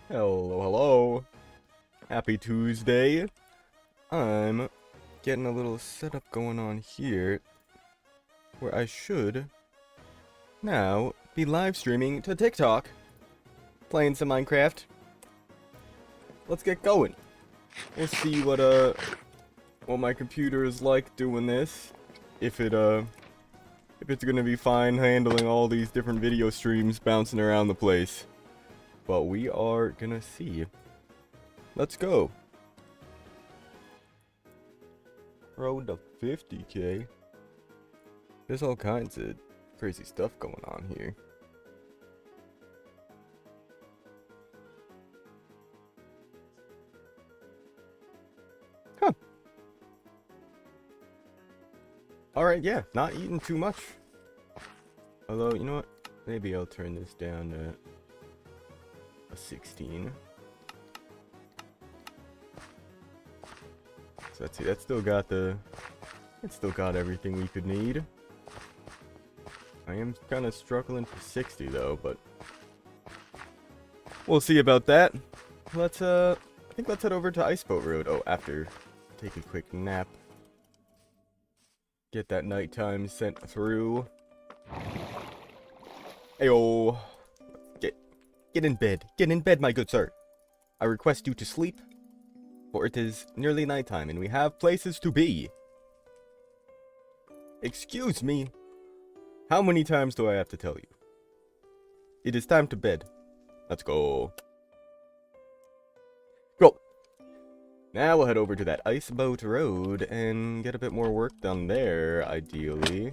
Hello, hello. Happy Tuesday. I'm getting a little setup going on here where I should now be live streaming to TikTok, playing some Minecraft. Let's get going. We'll see what my computer is like doing this. If it's gonna be fine handling all these different video streams bouncing around the place. But we are gonna see. Let's go. Road to 50K. There's all kinds of crazy stuff going on here. Huh. Alright, yeah, not eating too much. Although, you know what? Maybe I'll turn this down to a 16. So let's see, it still got everything we could need. I am kind of struggling for 60 though, but we'll see about that. I think let's head over to Iceboat Road. Oh, after take a quick nap. Get that nighttime sent through. Ayo. Get in bed. Get in bed, my good sir. I request you to sleep, for it is nearly nighttime and we have places to be. Excuse me. How many times do I have to tell you? It is time to bed. Let's go. Go. Now we'll head over to that Iceboat Road and get a bit more work done there, ideally.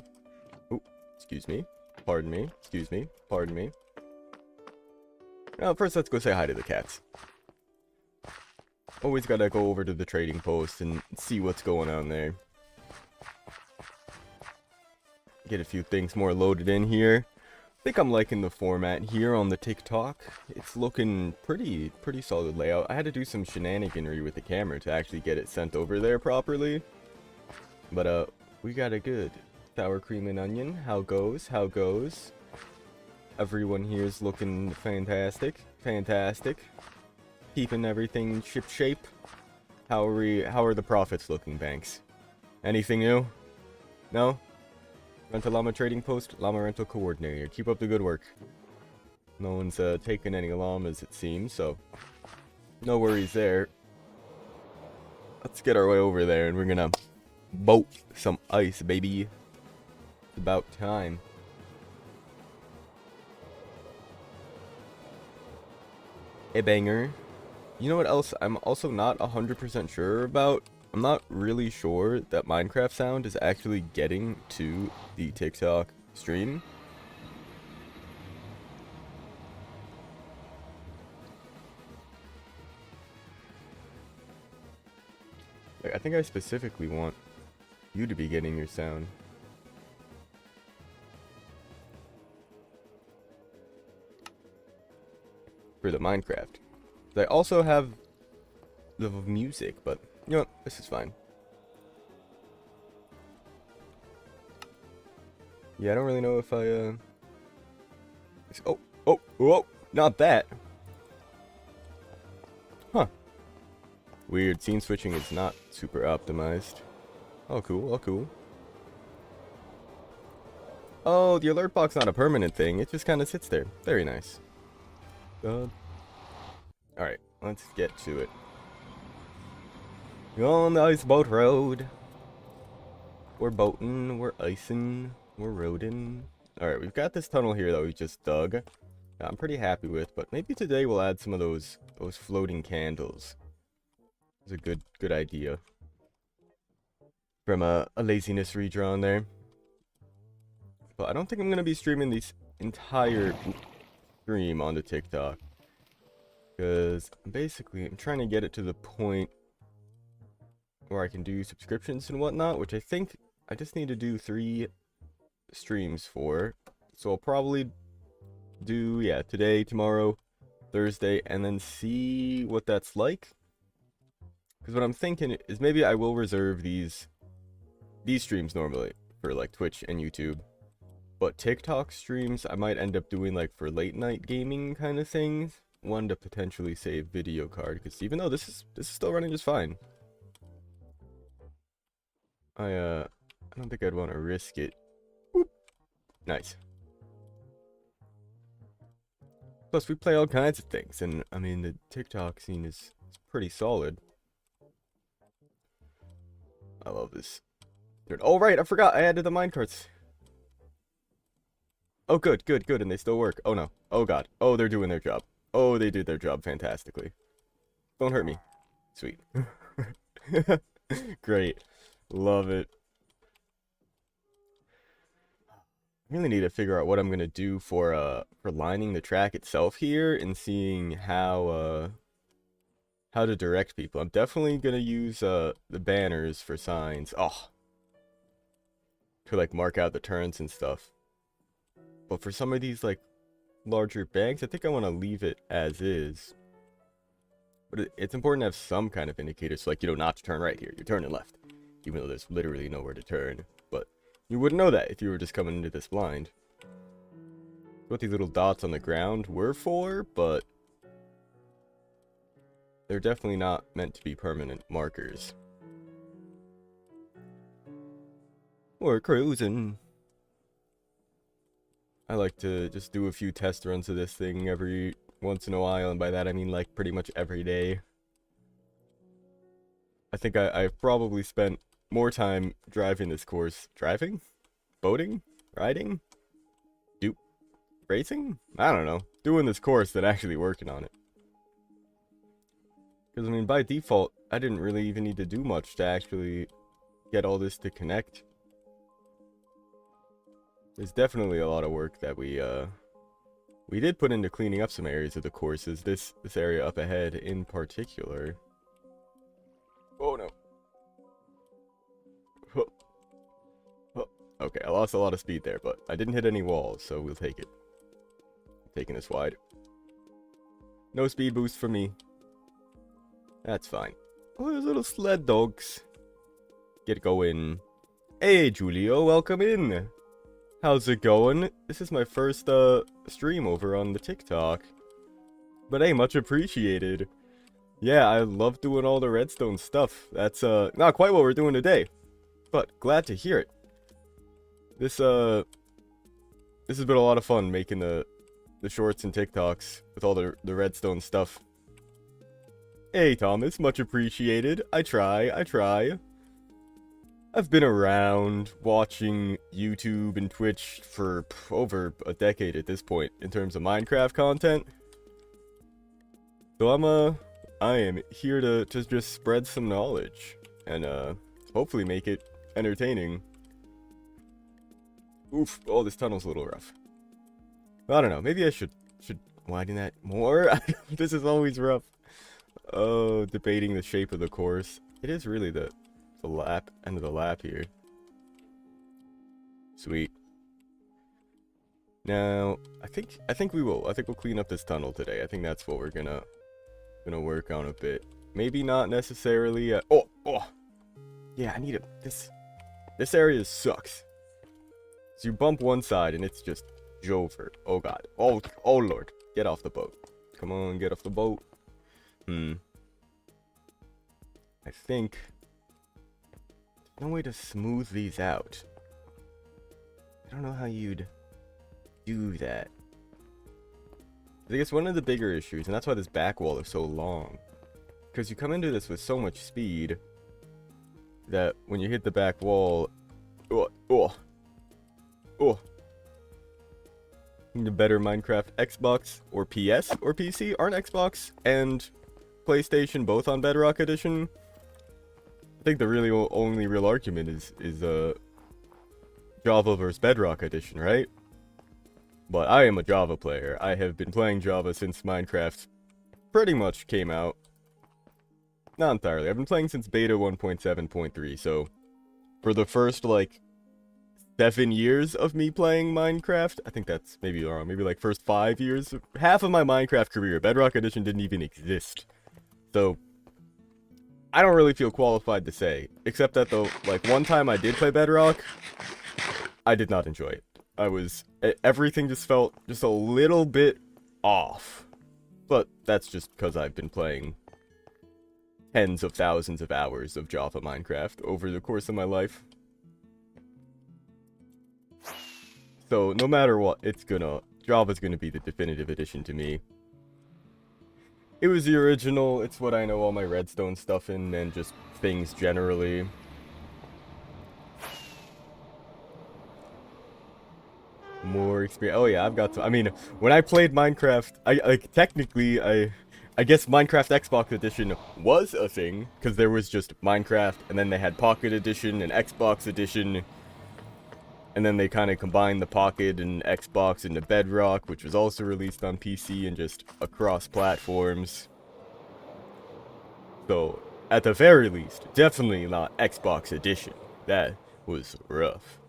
Oh, excuse me. Pardon me. Excuse me. Pardon me. Now, first let's go say hi to the cats. Always gotta go over to the trading post and see what's going on there. Get a few things more loaded in here. I think I'm liking the format here on the TikTok. It's looking pretty solid layout. I had to do some shenaniganry with the camera to actually get it sent over there properly. But we got a good sour cream and onion. How goes? How goes? Everyone here is looking fantastic. Fantastic. Keeping everything ship shape. How are the profits looking, Banks? Anything new? No? Rental llama trading post, llama rental coordinator. Keep up the good work. No one's taken any llamas, it seems, so no worries there. Let's get our way over there and we're gonna boat some ice, baby. It's about time. Hey, banger. You know what else I'm also not 100% sure about? I'm not really sure that Minecraft sound is actually getting to the TikTok stream. Like, I think I specifically want you to be getting your sound. For the Minecraft. I also have the music, but you know what? This is fine. Yeah, I don't really know if I, oh, not that. Huh. Weird, scene switching is not super optimized. Oh, cool, oh, cool. Oh, the alert box not a permanent thing. It just kind of sits there. Very nice. Alright, let's get to it. We're on the Iceboat Road. We're boating, we're icing, we're roading. Alright, we've got this tunnel here that we just dug. That I'm pretty happy with, but maybe today we'll add some of those floating candles. It's a good idea. From a laziness redrawn there. But I don't think I'm going to be streaming this entire stream onto TikTok. Because basically I'm trying to get it to the point where I can do subscriptions and whatnot, which I think I just need to do 3 streams for. So I'll probably do, yeah, today, tomorrow, Thursday, and then see what that's like. Because what I'm thinking is maybe I will reserve these streams normally for like Twitch and YouTube. But TikTok streams I might end up doing like for late night gaming kind of things. one to potentially save video card, because even though this is still running just fine, I don't think I'd want to risk it. Whoop. Nice. Plus, we play all kinds of things, and I mean, the TikTok scene is pretty solid. I love this. Oh, right, I forgot, I added the minecarts. Oh, good, good, good, and they still work. Oh, no. Oh, God. Oh, they're doing their job. Oh, they did their job fantastically. Don't hurt me. Sweet. Great. Love it. I really need to figure out what I'm gonna do for lining the track itself here and seeing how to direct people. I'm definitely gonna use the banners for signs. Oh, to like mark out the turns and stuff. But for some of these like larger banks, I think I want to leave it as is. But it's important to have some kind of indicator, so like, you know, not to turn right here, you're turning left, even though there's literally nowhere to turn. But you wouldn't know that if you were just coming into this blind. What these little dots on the ground were for, but they're definitely not meant to be permanent markers. We're cruising. I like to just do a few test runs of this thing every once in a while, and by that I mean like pretty much every day. I think I've probably spent more time driving this course. Driving? Boating? Riding? Racing? I don't know. Doing this course than actually working on it. Because, I mean, by default, I didn't really even need to do much to actually get all this to connect. There's definitely a lot of work that we did put into cleaning up some areas of the courses. This area up ahead in particular. Oh no. Okay, I lost a lot of speed there, but I didn't hit any walls, so we'll take it. Taking this wide. No speed boost for me. That's fine. Oh, there's little sled dogs. Get going. Hey, Julio, welcome in. How's it going? This is my first stream over on the TikTok. But hey, much appreciated. Yeah, I love doing all the redstone stuff. That's not quite what we're doing today, but glad to hear it. This has been a lot of fun making the shorts and TikToks with all the redstone stuff. Hey Thomas, much appreciated. I try. I've been around watching YouTube and Twitch for over a decade at this point in terms of Minecraft content. So I am here to just spread some knowledge and hopefully make it entertaining. Oof, oh, this tunnel's a little rough. I don't know, maybe I should widen that more. This is always rough. Oh, debating the shape of the course. It is really the end of the lap here. Sweet. Now, I think we'll clean up this tunnel today. I think that's what we're gonna work on a bit. Maybe not necessarily. Oh, yeah, I need it. This area sucks. So you bump one side and it's just Jover. Oh god. Oh lord. Get off the boat. Come on, get off the boat. I think no way to smooth these out. I don't know how you'd do that. I guess one of the bigger issues, and that's why this back wall is so long, because you come into this with so much speed that when you hit the back wall, need a better Minecraft Xbox or PS or PC. Aren't Xbox and PlayStation both on Bedrock Edition? I think the really only real argument is Java versus Bedrock Edition, right? But I am a Java player. I have been playing Java since Minecraft pretty much came out. Not entirely. I've been playing since beta 1.7.3, so for the first, like, 7 years of me playing Minecraft, I think that's maybe wrong, maybe like first 5 years, half of my Minecraft career, Bedrock Edition didn't even exist. So, I don't really feel qualified to say, except that though, like, one time I did play Bedrock, I did not enjoy it. Everything just felt just a little bit off. But that's just because I've been playing tens of thousands of hours of Java Minecraft over the course of my life. So no matter what, Java's gonna be the definitive edition to me. It was the original, it's what I know all my redstone stuff in, and just things generally. More experience. Oh yeah, I've got to. I mean, when I played Minecraft, I guess Minecraft Xbox Edition was a thing, because there was just Minecraft, and then they had Pocket Edition and Xbox Edition, and then they kind of combined the Pocket and Xbox into Bedrock, which was also released on PC and just across platforms. So, at the very least, definitely not Xbox Edition. That was rough.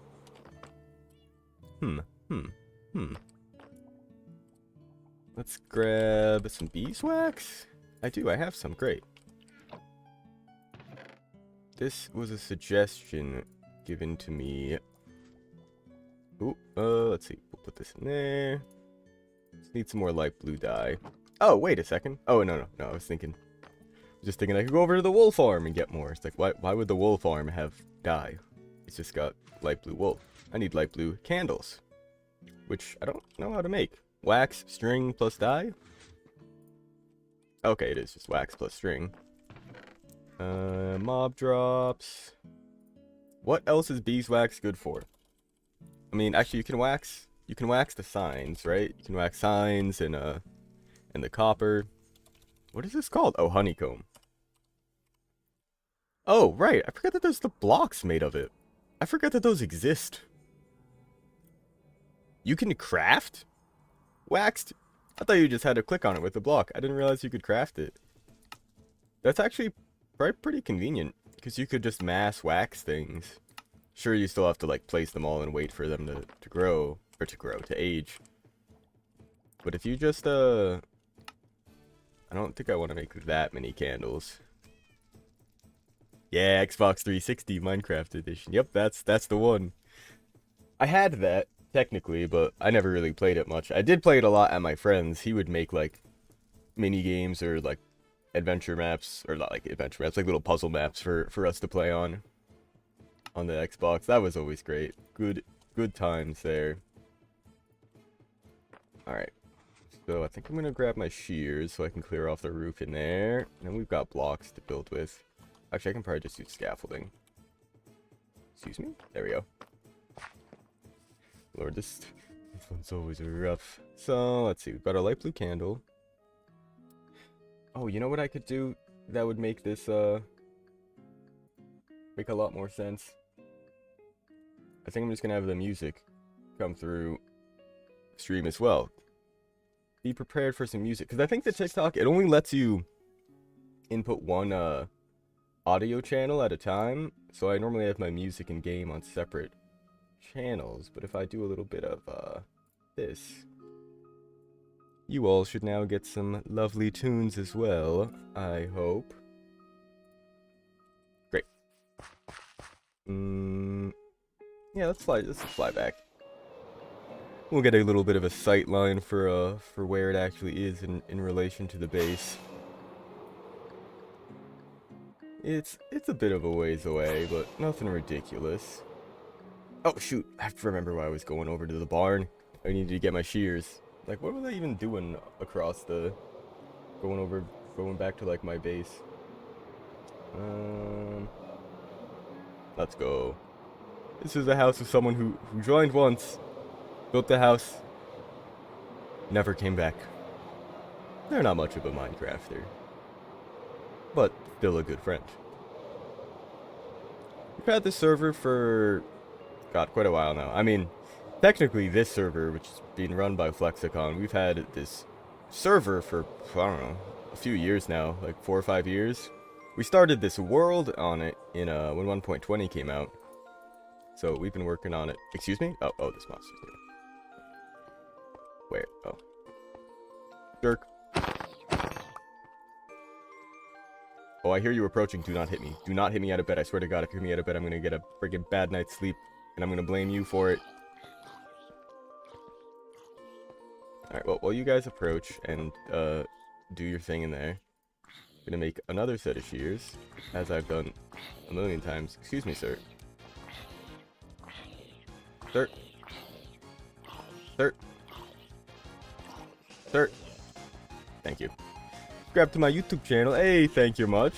Let's grab some beeswax. I have some, great. This was a suggestion given to me. Ooh, let's see, we'll put this in there. Just need some more light blue dye. Oh, wait a second. Oh, no, I was just thinking I could go over to the wool farm and get more. It's like, why would the wool farm have dye? It's just got light blue wool. I need light blue candles, which I don't know how to make. Wax, string, plus dye? Okay, it is just wax plus string. Mob drops. What else is beeswax good for? I mean, actually, you can wax the signs, right? You can wax signs and the copper. What is this called? Oh, honeycomb. Oh, right. I forgot that there's the blocks made of it. I forgot that those exist. You can craft waxed? I thought you just had to click on it with the block. I didn't realize you could craft it. That's actually pretty convenient, because you could just mass wax things. Sure, you still have to like place them all and wait for them to grow, or to age. But if you just I don't think I want to make that many candles. Yeah, Xbox 360 Minecraft Edition. Yep, that's the one. I had that technically, but I never really played it much. I did play it a lot at my friend's. He would make like mini games or like adventure maps, or not like adventure maps, like little puzzle maps for us to play on the Xbox. That was always great. Good times there. Alright. So I think I'm gonna grab my shears so I can clear off the roof in there. And then we've got blocks to build with. Actually, I can probably just use scaffolding. Excuse me? There we go. Lord, this one's always rough. So, let's see. We've got a light blue candle. Oh, you know what I could do that would make this, make a lot more sense? I think I'm just gonna have the music come through stream as well. Be prepared for some music. Because I think the TikTok, it only lets you input one, audio channel at a time. So I normally have my music and game on separate channels, but if I do a little bit of this, you all should now get some lovely tunes as well, I hope. Great. Yeah, let's fly back. We'll get a little bit of a sight line for where it actually is in relation to the base. It's a bit of a ways away, but nothing ridiculous. Oh, shoot. I have to remember why I was going over to the barn. I needed to get my shears. Like, what was I even doing across the... Going back to, like, my base? Let's go. This is the house of someone who joined once, built the house, never came back. They're not much of a Minecrafter, but still a good friend. We've had this server for... God, quite a while now. I mean, technically this server, which is being run by Flexicon, we've had this server for, I don't know, a few years now, like 4 or 5 years. We started this world on it in when 1.20 came out. So we've been working on it. Excuse me? Oh, this monster's here. Where? Oh. Jerk. Oh, I hear you approaching. Do not hit me. Do not hit me out of bed. I swear to God, if you hit me out of bed, I'm gonna get a friggin' bad night's sleep. And I'm gonna blame you for it. Alright, well, while you guys approach and, do your thing in there. Gonna make another set of shears, as I've done a million times. Excuse me, sir. Sir. Sir. Sir. Thank you. Subscribe to my YouTube channel. Hey, thank you much.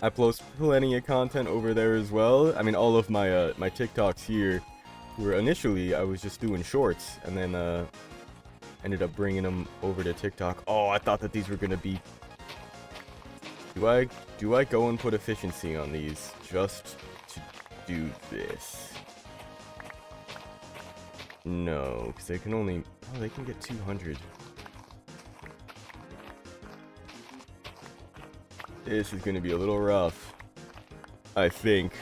I post plenty of content over there as well. I mean, all of my my TikToks here were initially, I was just doing shorts, and then ended up bringing them over to TikTok. Oh, I thought that these were gonna be... Do I go and put efficiency on these just to do this? No, because they can only... Oh, they can get 200. This is going to be a little rough, I think.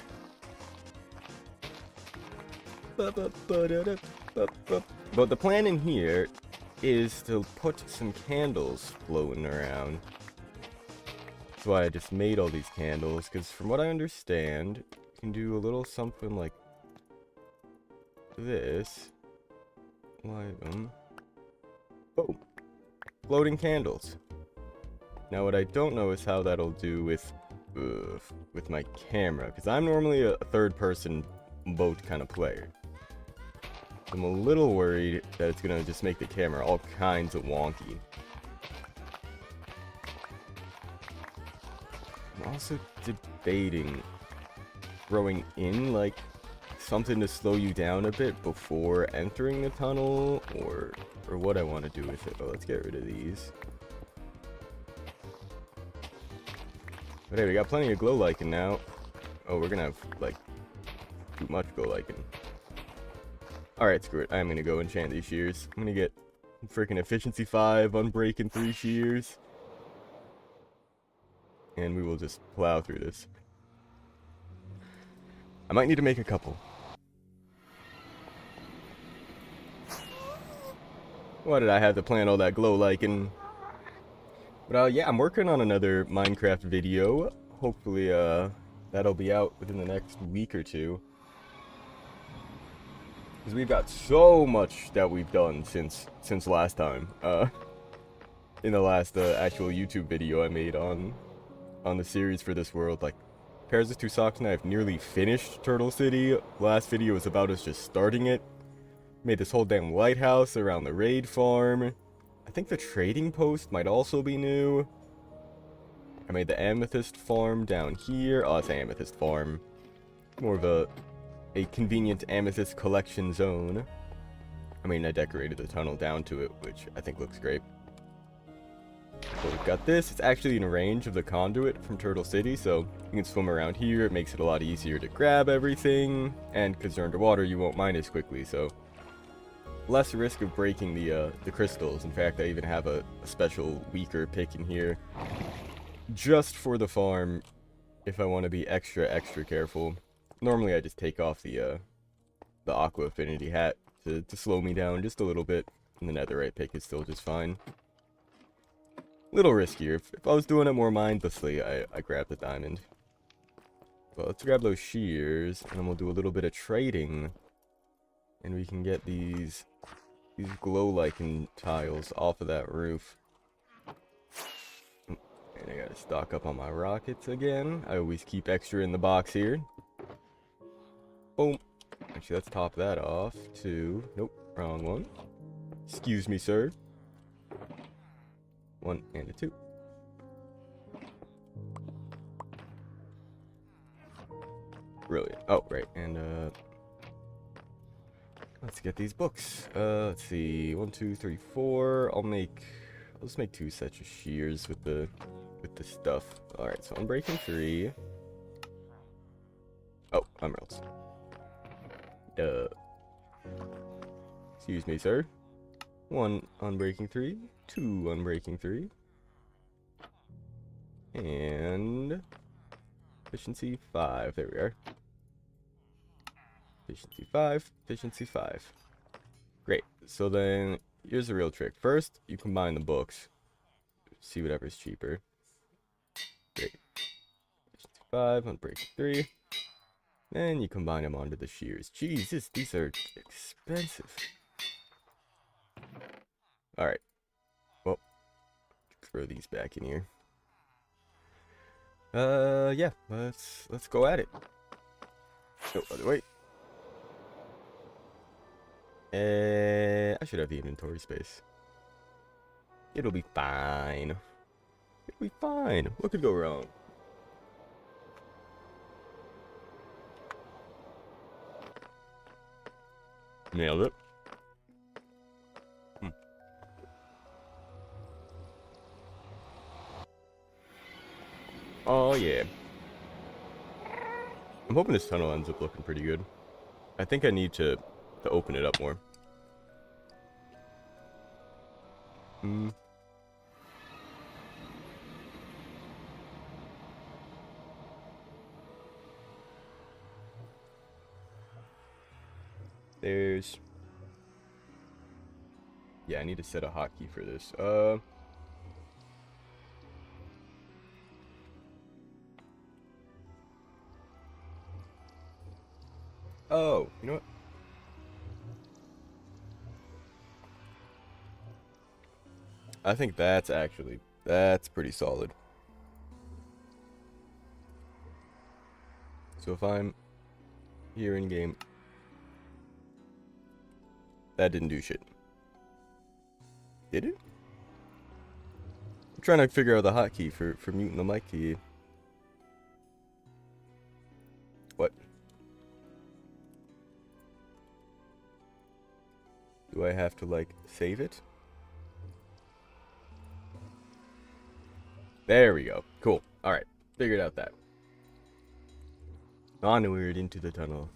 But the plan in here is to put some candles floating around. That's why I just made all these candles, because from what I understand, you can do a little something like this. Light them. Boom. Floating candles. Now what I don't know is how that'll do with my camera, because I'm normally a third-person boat kind of player. I'm a little worried that it's gonna just make the camera all kinds of wonky. I'm also debating throwing in like something to slow you down a bit before entering the tunnel, or what I want to do with it. But let's get rid of these. But hey, we got plenty of glow lichen now. Oh, we're gonna have like too much glow lichen. Alright, screw it. I'm gonna go enchant these shears. I'm gonna get freaking efficiency 5, unbreaking 3 shears. And we will just plow through this. I might need to make a couple. Why did I have to plant all that glow lichen? But yeah, I'm working on another Minecraft video. Hopefully that'll be out within the next week or two. Because we've got so much that we've done since last time. In the last actual YouTube video I made on the series for this world. Like, pairs of 2 socks and I've nearly finished Turtle City. Last video was about us just starting it. Made this whole damn lighthouse around the raid farm. I think the trading post might also be new. I made the amethyst farm down here. Oh, it's an amethyst farm. More of a convenient amethyst collection zone. I mean, I decorated the tunnel down to it, which I think looks great. So we've got this. It's actually in range of the conduit from Turtle City, so you can swim around here. It makes it a lot easier to grab everything, and because you're underwater, you won't mine as quickly, so less risk of breaking the crystals. In fact, I even have a special weaker pick in here just for the farm if I want to be extra careful. Normally I just take off the aqua affinity hat to slow me down just a little bit, and the netherite pick is still just fine. Little riskier. If I was doing it more mindlessly, I grab the diamond. Well, let's grab those shears, and then we'll do a little bit of trading, and we can get these glow lichen tiles off of that roof. And I gotta stock up on my rockets again. I always keep extra in the box here. Boom. Actually, let's top that off to... Nope, wrong one. Excuse me, sir. 1 and a 2. Brilliant. Oh, right, and let's get these books. Let's see, 1, 2, 3, 4. I'll just make 2 sets of shears with the stuff. All right, so I'm breaking 3. Oh, emeralds. Excuse me, sir. 1 unbreaking 3, 2 unbreaking 3, and efficiency 5. There we are. Efficiency 5, efficiency 5. Great. So then, here's the real trick. First, you combine the books. See whatever's cheaper. Great. Efficiency 5, unbreaking 3. Then you combine them onto the shears. Jesus, these are expensive. Alright. Well, throw these back in here. Yeah, let's go at it. No, other way. I should have the inventory space. It'll be fine. It'll be fine. What could go wrong? Nailed it. Oh, yeah. I'm hoping this tunnel ends up looking pretty good. I think I need to open it up more. There's... Yeah, I need to set a hotkey for this. Oh, you know what? I think that's pretty solid. So if I'm here in game, that didn't do shit. Did it? I'm trying to figure out the hotkey for muting the mic key. What? Do I have to, like, save it? There we go. Cool. Alright. Figured out that. Onward into the tunnel.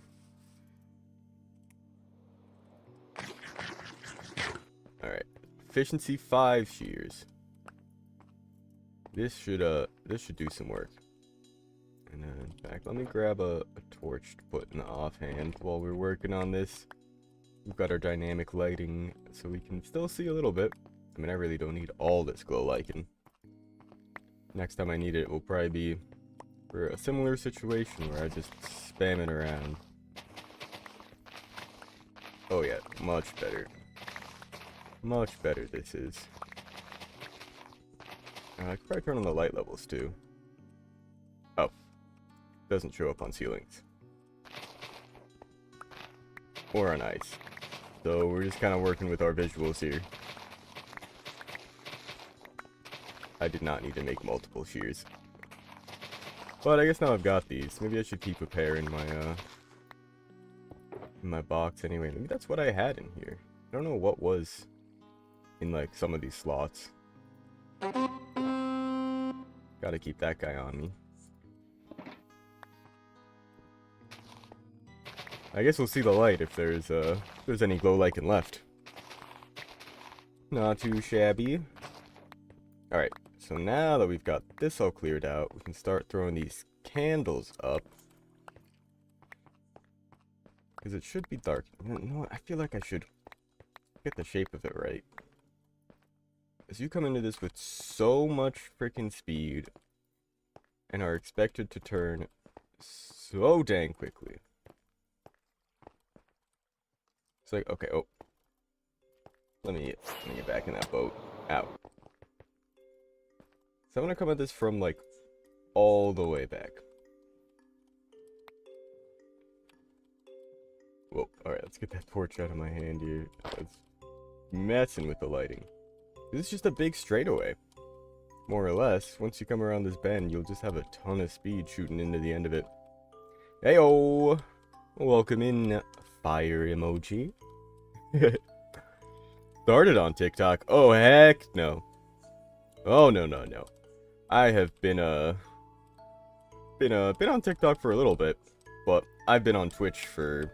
Alright. Efficiency 5 shears. This should do some work. And then back, let me grab a torch to put in the offhand while we're working on this. We've got our dynamic lighting, so we can still see a little bit. I mean, I really don't need all this glow lichen. Next time I need it will probably be for a similar situation where I just spam it around. Oh yeah, much better. Much better this is. I could probably turn on the light levels too. Oh. Doesn't show up on ceilings. Or on ice. So we're just kind of working with our visuals here. I did not need to make multiple shears. But I guess now I've got these. Maybe I should keep a pair in my box anyway. Maybe that's what I had in here. I don't know what was in like some of these slots. Gotta keep that guy on me. I guess we'll see the light if there's any glow lichen left. Not too shabby. Alright, so now that we've got this all cleared out, we can start throwing these candles up. Because it should be dark. No, I feel like I should get the shape of it right. As you come into this with so much freaking speed and are expected to turn so dang quickly. It's like, okay, oh. Let me get back in that boat. Ow. So I'm gonna come at this from, like, all the way back. Whoa, alright, let's get that torch out of my hand here. It's messing with the lighting. This is just a big straightaway. More or less. Once you come around this bend, you'll just have a ton of speed shooting into the end of it. Heyo! Welcome in, fire emoji. Started on TikTok. Oh, heck no. Oh, no, no, no. I have been on TikTok for a little bit, but I've been on Twitch for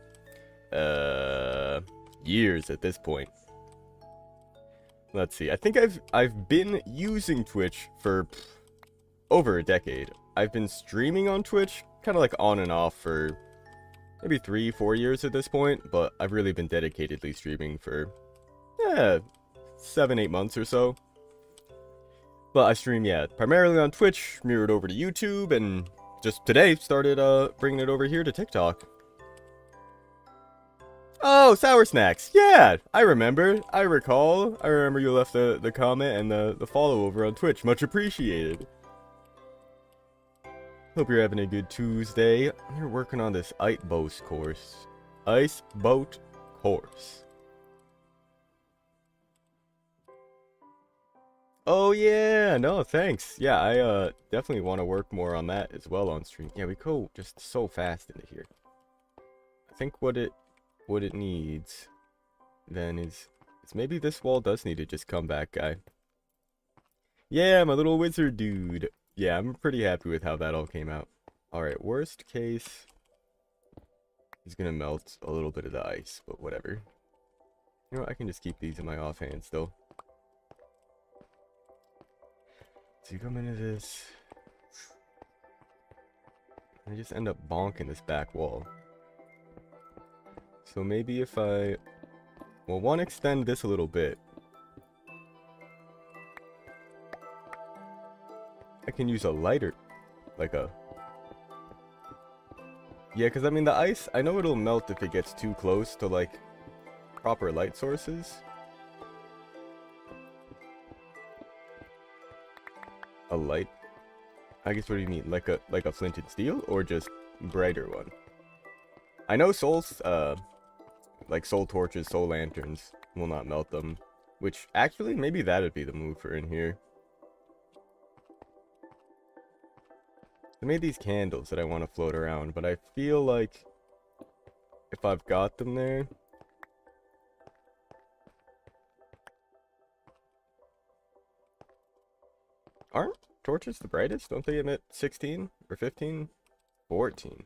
years at this point. Let's see. I think I've been using Twitch for over a decade. I've been streaming on Twitch, kind of like on and off for maybe 3-4 years at this point, but I've really been dedicatedly streaming for 7-8 months or so. But I stream, yeah, primarily on Twitch, mirrored over to YouTube, and just today started bringing it over here to TikTok. Oh, Sour Snacks. Yeah, I remember. I recall. I remember you left the comment and the follow over on Twitch. Much appreciated. Hope you're having a good Tuesday. We're working on this ice boat course. Ice boat course. Oh yeah, no thanks. Yeah, I definitely want to work more on that as well on stream. Yeah, we go just so fast into here. I think what it needs then is maybe this wall does need to just come back, guy. Yeah, my little wizard dude. Yeah, I'm pretty happy with how that all came out. Alright, worst case, he's gonna melt a little bit of the ice, but whatever. You know what, I can just keep these in my offhand still. So you come into this, and I just end up bonking this back wall. So maybe if I, well, one, extend this a little bit. I can use a lighter, like a, yeah, because I mean the ice, I know it'll melt if it gets too close to like proper light sources. A light? I guess, what do you mean? Like a flint and steel, or just brighter one? I know souls, like soul torches, soul lanterns will not melt them. Which, actually, maybe that'd be the move for in here. I made these candles that I want to float around, but I feel like if I've got them there, aren't torches the brightest? Don't they emit 16 or 15? 14.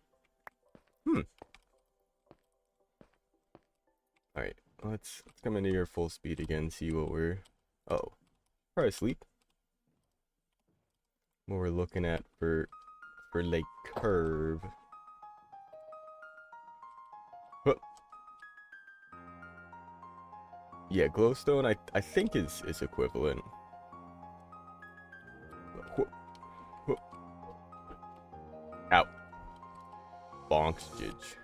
Alright, let's come into your full speed again, see what we're... Oh, probably sleep. What we're looking at for like curve. Huh. Yeah, glowstone I think is equivalent. Ow. Bonks, Jidge.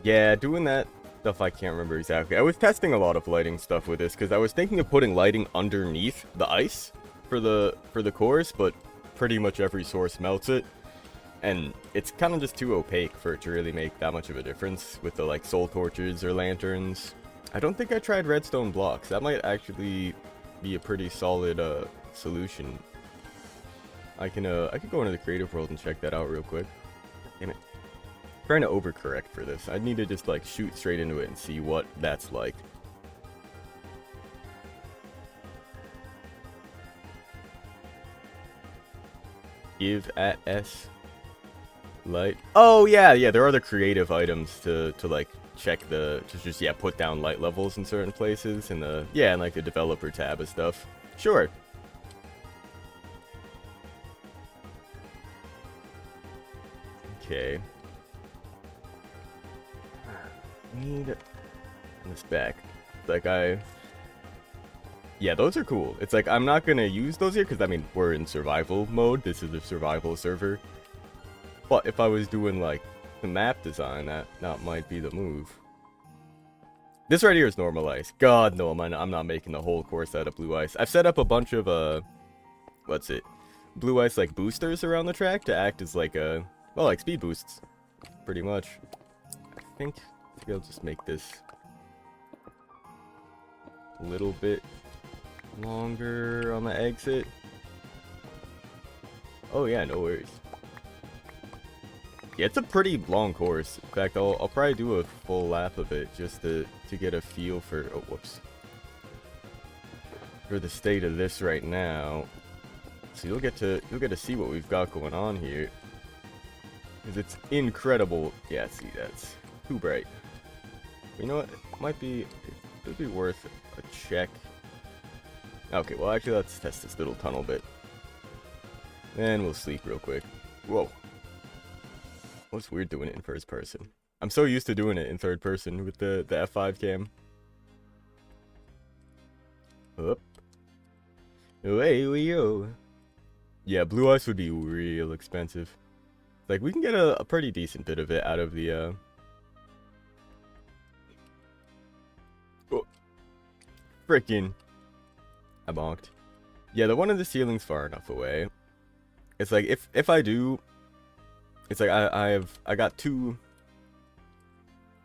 Yeah, doing that stuff I can't remember exactly. I was testing a lot of lighting stuff with this, because I was thinking of putting lighting underneath the ice for the course, but pretty much every source melts it. And it's kind of just too opaque for it to really make that much of a difference with the like soul torches or lanterns. I don't think I tried redstone blocks. That might actually be a pretty solid solution. I could go into the creative world and check that out real quick. Damn it. I'm trying to overcorrect for this. I need to just like shoot straight into it and see what that's like. Give at S light. Oh yeah, there are the creative items to like check to just, yeah, put down light levels in certain places in the, yeah, in like the developer tab and stuff. Sure. Okay. Need this back. Like yeah, those are cool. It's like I'm not gonna use those here because I mean we're in survival mode. This is a survival server. But if I was doing like the map design, that might be the move. This right here is normal ice. God no, I'm not making the whole course out of blue ice. I've set up a bunch of what's it? Blue ice like boosters around the track to act as like well, like speed boosts, pretty much. I think I'll just make this a little bit longer on the exit. Oh yeah, no worries. Yeah, it's a pretty long course. In fact, I'll probably do a full lap of it just to get a feel for, oh whoops, for the state of this right now. So you'll get to see what we've got going on here, because it's incredible. Yeah, see, that's too bright. But you know what? It would be worth a check. Okay, well actually let's test this little tunnel bit. Then we'll sleep real quick. Whoa. What's weird doing it in first person? I'm so used to doing it in third person with the F5 cam. Up. Away we go. Yeah, blue ice would be real expensive. Like we can get a pretty decent bit of it out of the Frickin'. I bonked. Yeah, the one in the ceiling's far enough away. It's like, if I do... It's like, I got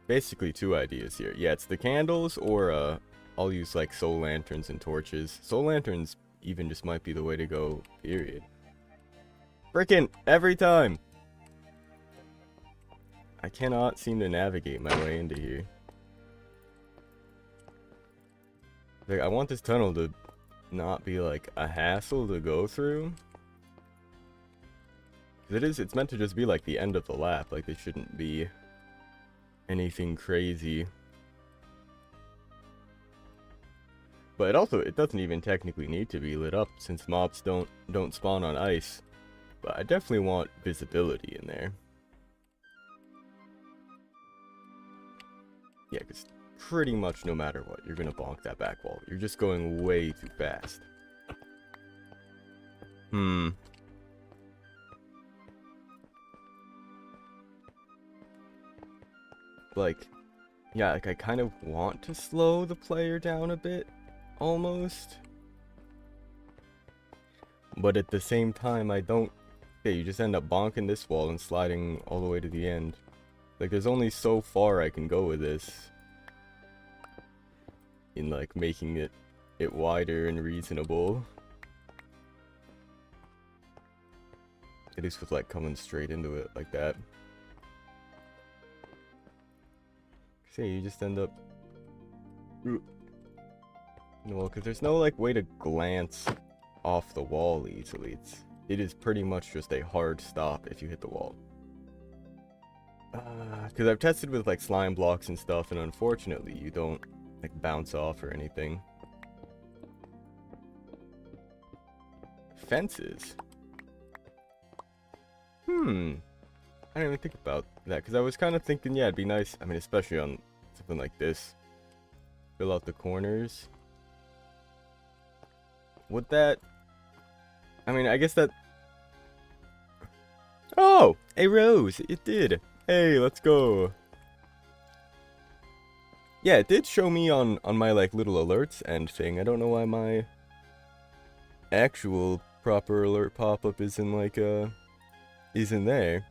basically two ideas here. Yeah, it's the candles, or, I'll use, like, soul lanterns and torches. Soul lanterns even just might be the way to go, period. Frickin' every time! I cannot seem to navigate my way into here. Like, I want this tunnel to not be, like, a hassle to go through. It's meant to just be, like, the end of the lap. Like, there shouldn't be anything crazy. But it doesn't even technically need to be lit up, since mobs don't spawn on ice. But I definitely want visibility in there. Yeah, because pretty much no matter what, you're gonna bonk that back wall. You're just going way too fast. Like, yeah, like I kind of want to slow the player down a bit, almost. But at the same time, I don't... Yeah, you just end up bonking this wall and sliding all the way to the end. Like, there's only so far I can go with this. In, like, making it wider and reasonable. At least with, like, coming straight into it like that. See, you just end up... No, because there's no, like, way to glance off the wall easily. It is pretty much just a hard stop if you hit the wall. Because I've tested with, like, slime blocks and stuff, and unfortunately you don't, like, bounce off or anything. Fences? I didn't even think about that, because I was kind of thinking, yeah, it'd be nice, I mean, especially on something like this. Fill out the corners. Would that... I mean, I guess that... Oh! A rose! It did! Hey, let's go! Yeah, it did show me on my, like, little alerts end thing. I don't know why my actual proper alert pop-up isn't, like, isn't there.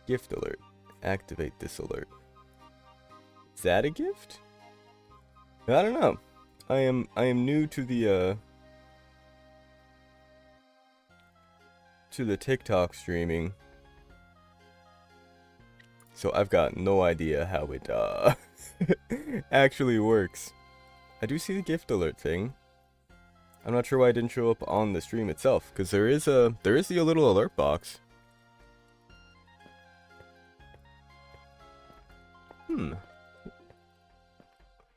Gift alert. Activate this alert. Is that a gift? I don't know. I am new to the TikTok streaming. So I've got no idea how it actually works. I do see the gift alert thing. I'm not sure why it didn't show up on the stream itself, because there is the little alert box.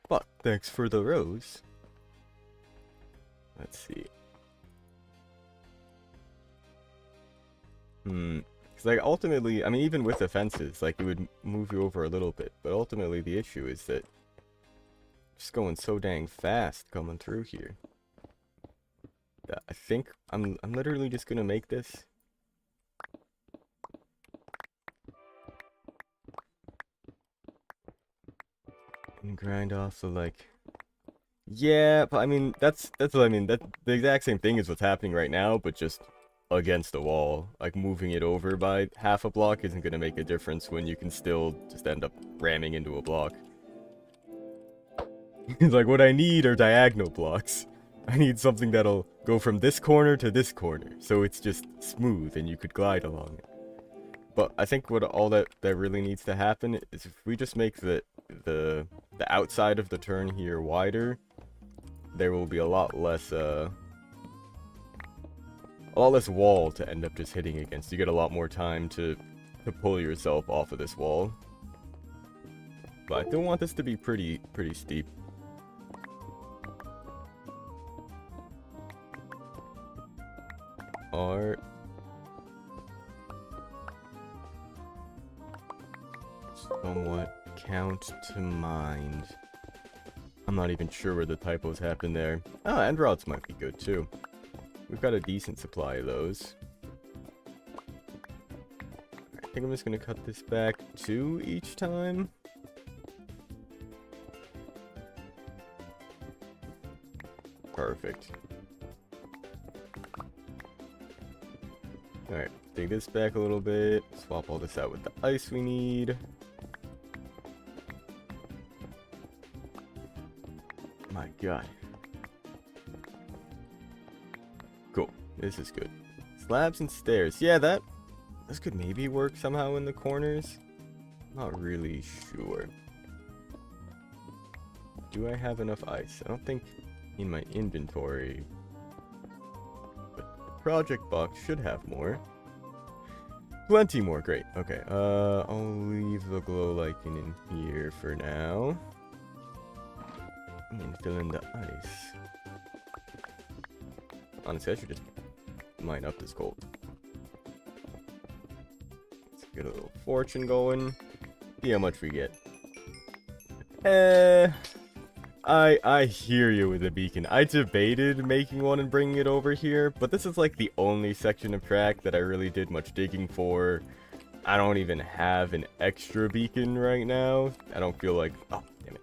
But thanks for the rose. Let's see. Because, like, ultimately, I mean, even with the fences, like, it would move you over a little bit. But ultimately, the issue is that just going so dang fast coming through here. That I think I'm literally just gonna make this. And grind off the, like... Yeah, but I mean, that's what I mean. That the exact same thing is what's happening right now, but just against the wall. Like, moving it over by half a block isn't going to make a difference when you can still just end up ramming into a block. It's like, what I need are diagonal blocks. I need something that'll go from this corner to this corner, so it's just smooth and you could glide along it. But I think what all that really needs to happen is if we just make the outside of the turn here wider, there will be a lot less wall to end up just hitting against. You get a lot more time to pull yourself off of this wall. But I do want this to be pretty steep. Art. Somewhat count to mind. I'm not even sure where the typos happen there. Ah, end rods might be good too. We've got a decent supply of those. I think I'm just gonna cut this back 2 each time. Perfect. Alright, take this back a little bit. Swap all this out with the ice we need. My god. Cool. This is good. Slabs and stairs. Yeah, this could maybe work somehow in the corners. Not really sure. Do I have enough ice? I don't think in my inventory. But the project box should have more. Plenty more. Great. Okay. I'll leave the glow lichen in here for now. And fill in the ice. Honestly, I should just mine up this gold. Let's get a little fortune going. See how much we get. I hear you with the beacon. I debated making one and bringing it over here, but this is like the only section of track that I really did much digging for. I don't even have an extra beacon right now. I don't feel like... Oh, damn it.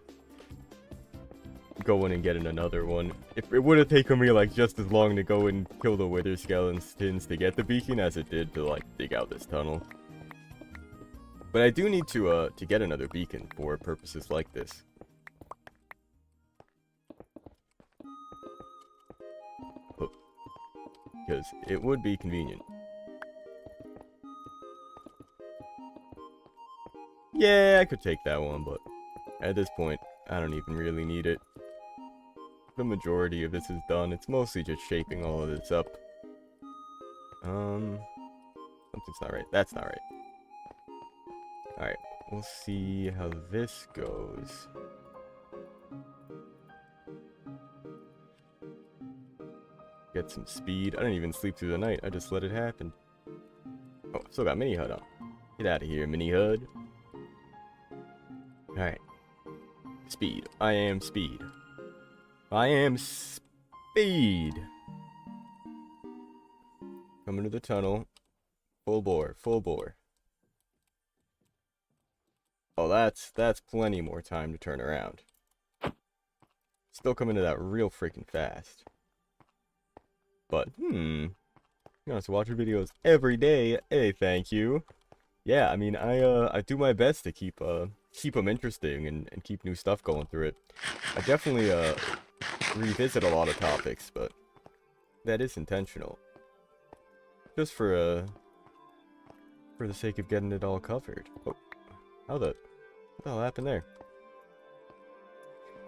Going and getting another one. If it would have taken me like just as long to go and kill the wither skeletons to get the beacon as it did to like dig out this tunnel. But I do need to get another beacon for purposes like this. Because it would be convenient. Yeah, I could take that one, but at this point, I don't even really need it. The majority of this is done. It's mostly just shaping all of this up. Something's not right. That's not right. Alright, we'll see how this goes. Get some speed. I didn't even sleep through the night. I just let it happen. Oh, still got mini HUD on. Get out of here, mini HUD. Alright. Speed. I am speed. I am speed. Coming to the tunnel. Full bore. Full bore. Oh, that's plenty more time to turn around. Still coming to that real freaking fast. But, you know, to watch your videos every day. Hey, thank you. Yeah, I mean, I do my best to keep them interesting and keep new stuff going through it. I definitely, revisit a lot of topics, but that is intentional. Just for the sake of getting it all covered. Oh, what the hell happened there?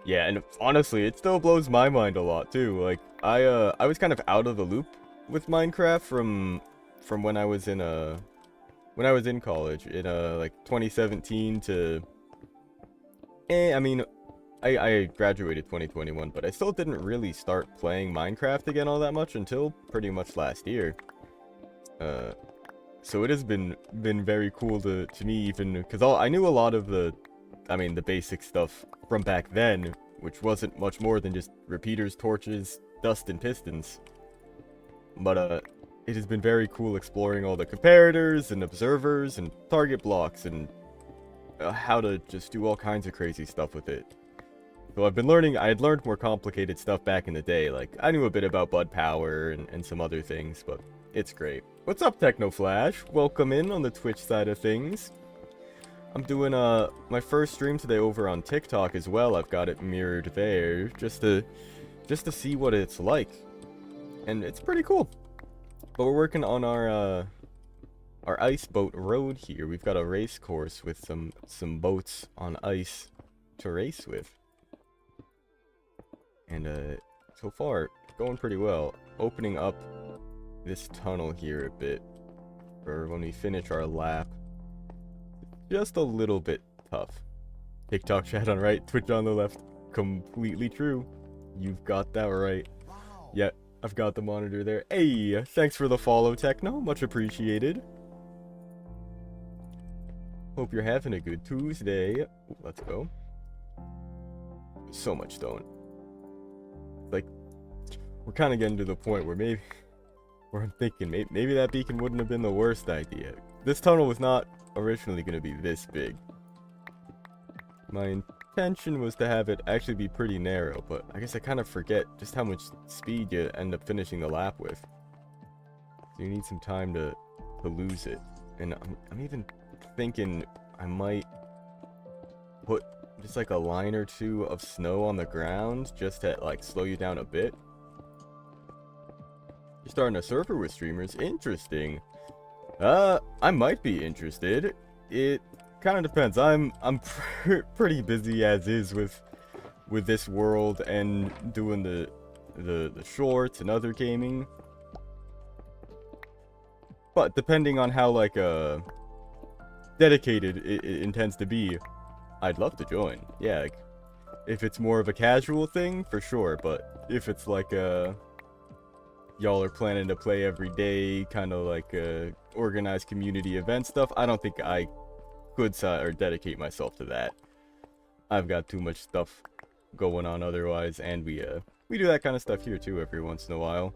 Yeah, and honestly, it still blows my mind a lot too. Like, I was kind of out of the loop with Minecraft from when I was in college in like 2017 to I mean, I graduated 2021, but I still didn't really start playing Minecraft again all that much until pretty much last year. So it has been very cool to me, even because I knew a lot of the basic stuff from back then, which wasn't much more than just repeaters, torches, dust, and pistons. But it has been very cool exploring all the comparators and observers and target blocks and how to just do all kinds of crazy stuff with it. So I've been learning. I had learned more complicated stuff back in the day. Like, I knew a bit about bud power and some other things, but it's great. What's up, TechnoFlash? Welcome in on the Twitch side of things. I'm doing my first stream today over on TikTok as well. I've got it mirrored there just to see what it's like, and it's pretty cool. But we're working on our ice boat road here. We've got a race course with some boats on ice to race with, and so far going pretty well. Opening up this tunnel here a bit for when we finish our lap. Just a little bit tough. TikTok chat on right, Twitch on the left. Completely true. You've got that right. Yeah, I've got the monitor there. Hey, thanks for the follow, Techno. Much appreciated. Hope you're having a good Tuesday. Ooh, let's go. So much stone. Like, we're kind of getting to the point where I'm thinking maybe that beacon wouldn't have been the worst idea. This tunnel was not originally going to be this big. My intention was to have it actually be pretty narrow, but I guess I kind of forget just how much speed you end up finishing the lap with. So you need some time to lose it. And I'm even thinking I might put just like a line or two of snow on the ground just to like slow you down a bit. You're starting a server with streamers? Interesting. I might be interested. It kind of depends. I'm pretty busy as is with this world and doing the shorts and other gaming. But depending on how like dedicated it intends to be, I'd love to join. Yeah, like, if it's more of a casual thing, for sure. But if it's like y'all are planning to play every day, kind of like organized community event stuff, I don't think I could or dedicate myself to that. I've got too much stuff going on otherwise, and we do that kind of stuff here too every once in a while.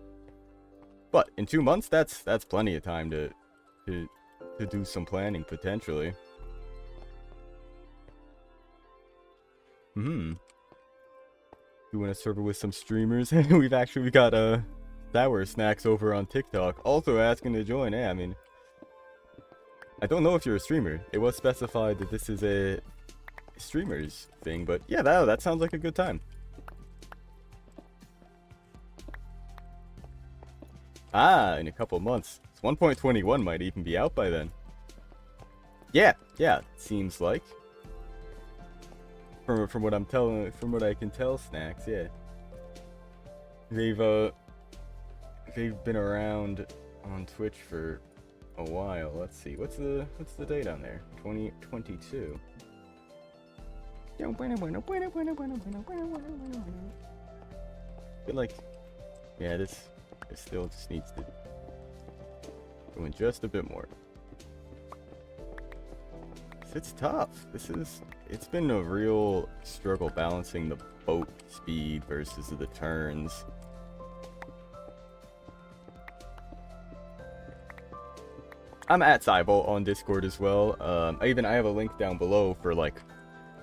But in 2 months, that's plenty of time to do some planning potentially. Doing a server with some streamers. we got Sour Snacks over on TikTok also asking to join. I mean, I don't know if you're a streamer. It was specified that this is a streamers thing, but yeah, that sounds like a good time. In a couple months. 1.21 might even be out by then. Yeah, seems like. From what I can tell, Snacks, yeah. They've been around on Twitch for a while. Let's see. What's the date on there? 2022. Feel like, yeah, this still just needs to go in just a bit more. It's tough. It's been a real struggle balancing the boat speed versus the turns. I'm at Cybo on Discord as well. I have a link down below for like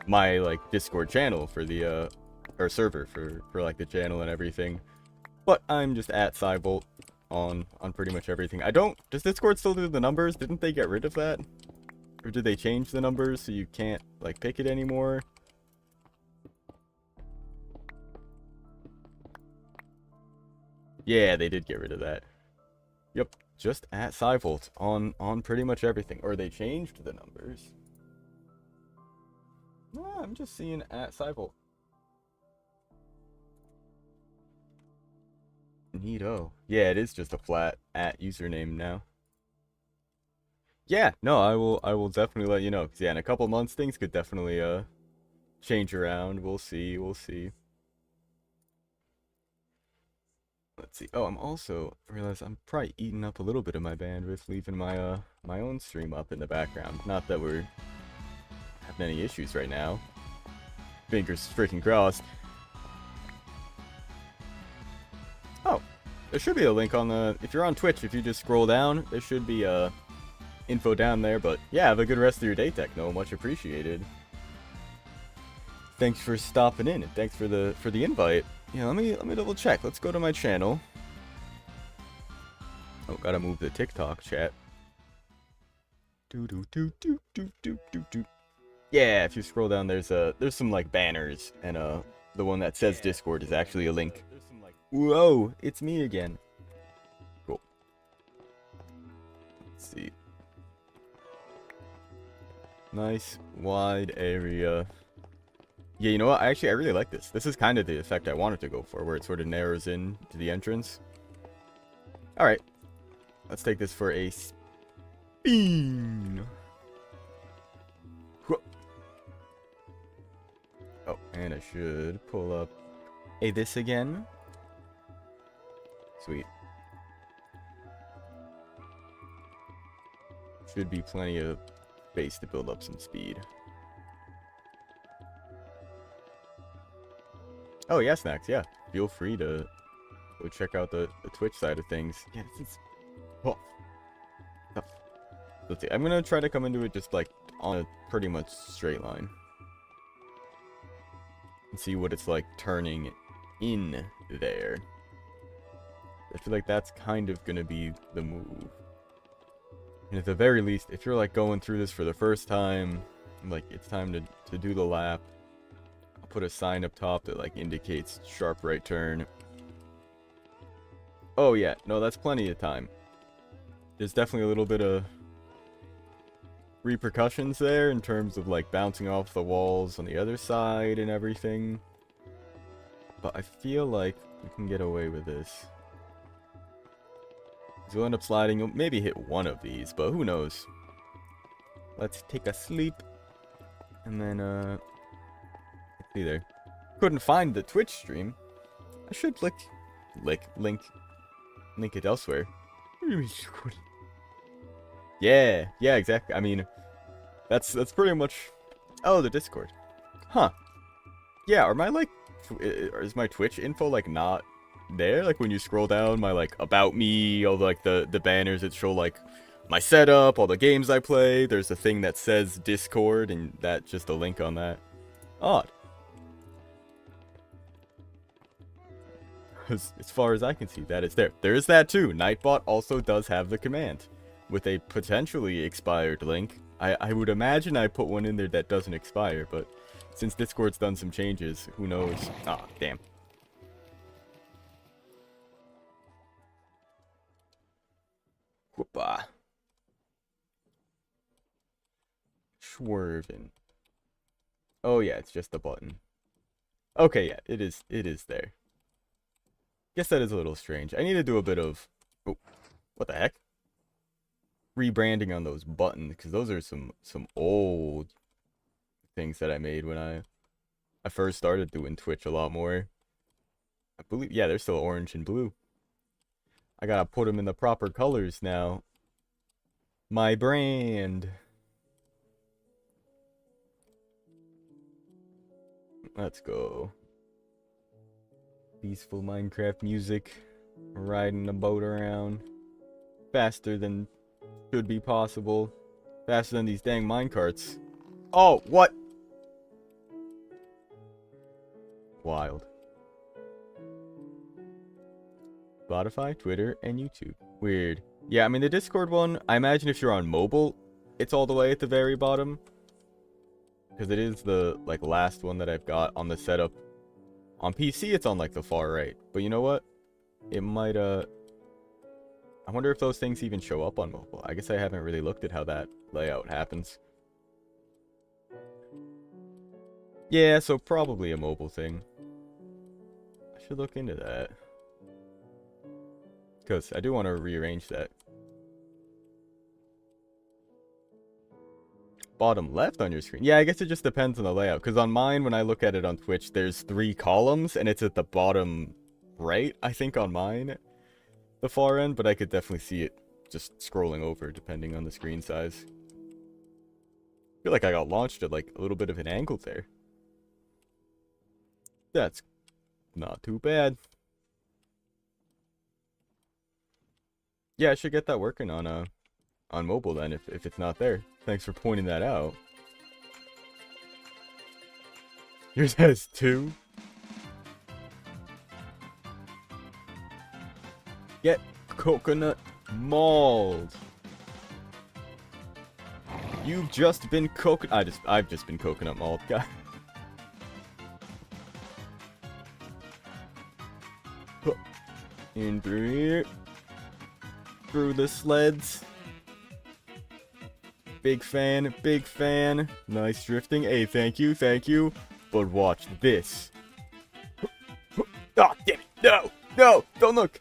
my Discord channel for the or server for like the channel and everything. But I'm just at Cybolt on pretty much everything. Does Discord still do the numbers? Didn't they get rid of that? Or did they change the numbers so you can't like pick it anymore? Yeah, they did get rid of that. Yep, just at Cybolt on pretty much everything. Or they changed the numbers. No, I'm just seeing at Cybolt. Neato. Yeah, it is just a flat at username now. Yeah, no, I will definitely let you know. Cause yeah, in a couple months things could definitely change around. We'll see. Let's see. Oh, I'm also realize I'm probably eating up a little bit of my bandwidth, leaving my my own stream up in the background. Not that we're having any issues right now. Fingers freaking crossed. Oh, there should be a link on the. If you're on Twitch, if you just scroll down, there should be info down there. But yeah, have a good rest of your day, Techno. Much appreciated. Thanks for stopping in, and thanks for the invite. Yeah, let me double check. Let's go to my channel. Oh, gotta move the TikTok chat. Yeah, if you scroll down, there's some like banners, and the one that says Discord is actually a link. Whoa, it's me again. Cool. Let's see. Nice wide area. Yeah, you know what? I really like this. This is kind of the effect I wanted to go for, where it sort of narrows in to the entrance. Alright. Let's take this for a spin. Oh, and I should pull up this again. Sweet. Should be plenty of space to build up some speed. Oh yeah, Snacks, yeah. Feel free to go check out the Twitch side of things. Yeah, this is tough. Let's see, I'm gonna try to come into it just like on a pretty much straight line. and see what it's like turning in there. I feel like that's kind of gonna be the move. And at the very least, if you're like going through this for the first time, like it's time to do the lap, I'll put a sign up top that like indicates sharp right turn. Oh yeah, no, that's plenty of time. There's definitely a little bit of repercussions there in terms of like bouncing off the walls on the other side and everything. But I feel like we can get away with this. You'll end up sliding, you'll maybe hit one of these, but who knows. Let's take a sleep. And then, let's see there. Couldn't find the Twitch stream. I should link it elsewhere. Yeah, exactly. I mean, that's pretty much... Oh, the Discord. Huh. Yeah, are my, like... Is my Twitch info, like, not there? Like, when you scroll down, my, like, About Me, all, like, the banners that show, like, my setup, all the games I play, there's a thing that says Discord, and that's just a link on that. Odd. As far as I can see, that is there. There is that, too. Nightbot also does have the command, with a potentially expired link. I would imagine I put one in there that doesn't expire, but since Discord's done some changes, who knows? Ah, damn. Whoopa. Swerving. Oh yeah, it's just a button. Okay, yeah, it is there. Guess that is a little strange. I need to do a bit of... Oh, what the heck? Rebranding on those buttons, because those are some old things that I made when I first started doing Twitch a lot more. I believe, yeah, they're still orange and blue. I gotta put them in the proper colors now. My brand. Let's go. Peaceful Minecraft music. Riding a boat around. Faster than should be possible. Faster than these dang minecarts. Oh, what? Wild. Spotify, Twitter, and YouTube. Weird. Yeah, I mean, the Discord one, I imagine if you're on mobile, it's all the way at the very bottom. Because it is the, like, last one that I've got on the setup. On PC, it's on, like, the far right. But you know what? It might, I wonder if those things even show up on mobile. I guess I haven't really looked at how that layout happens. Yeah, so probably a mobile thing. I should look into that. Because I do want to rearrange that. Bottom left on your screen? Yeah, I guess it just depends on the layout. Because on mine, when I look at it on Twitch, there's 3 columns, and it's at the bottom right, I think, on mine. The far end, but I could definitely see it just scrolling over, depending on the screen size. I feel like I got launched at, like, a little bit of an angle there. That's not too bad. Yeah, I should get that working on mobile then, if it's not there. Thanks for pointing that out. Yours has 2? Get coconut mauled. You've just been I've just been coconut mauled, guy. In through here. Through the sleds. Big fan, big fan. Nice drifting. Hey, thank you. But watch this. Oh, damn it. No, don't look.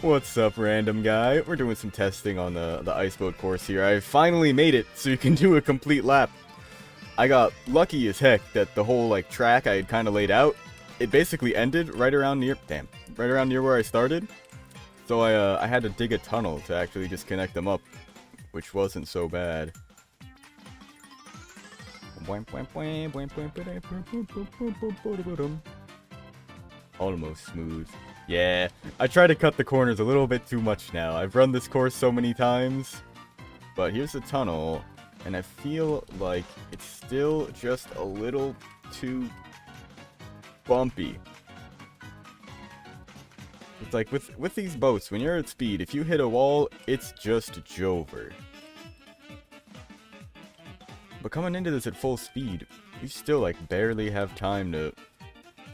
What's up, random guy? We're doing some testing on the ice boat course here. I finally made it so you can do a complete lap. I got lucky as heck that the whole, like, track I had kind of laid out, it basically ended right around near where I started. So I had to dig a tunnel to actually just connect them up, which wasn't so bad. Almost smooth. Yeah, I try to cut the corners a little bit too much now. I've run this course so many times. But here's the tunnel. and I feel like it's still just a little too bumpy. It's like with these boats, when you're at speed, if you hit a wall, it's just Jover. But coming into this at full speed, you still like barely have time to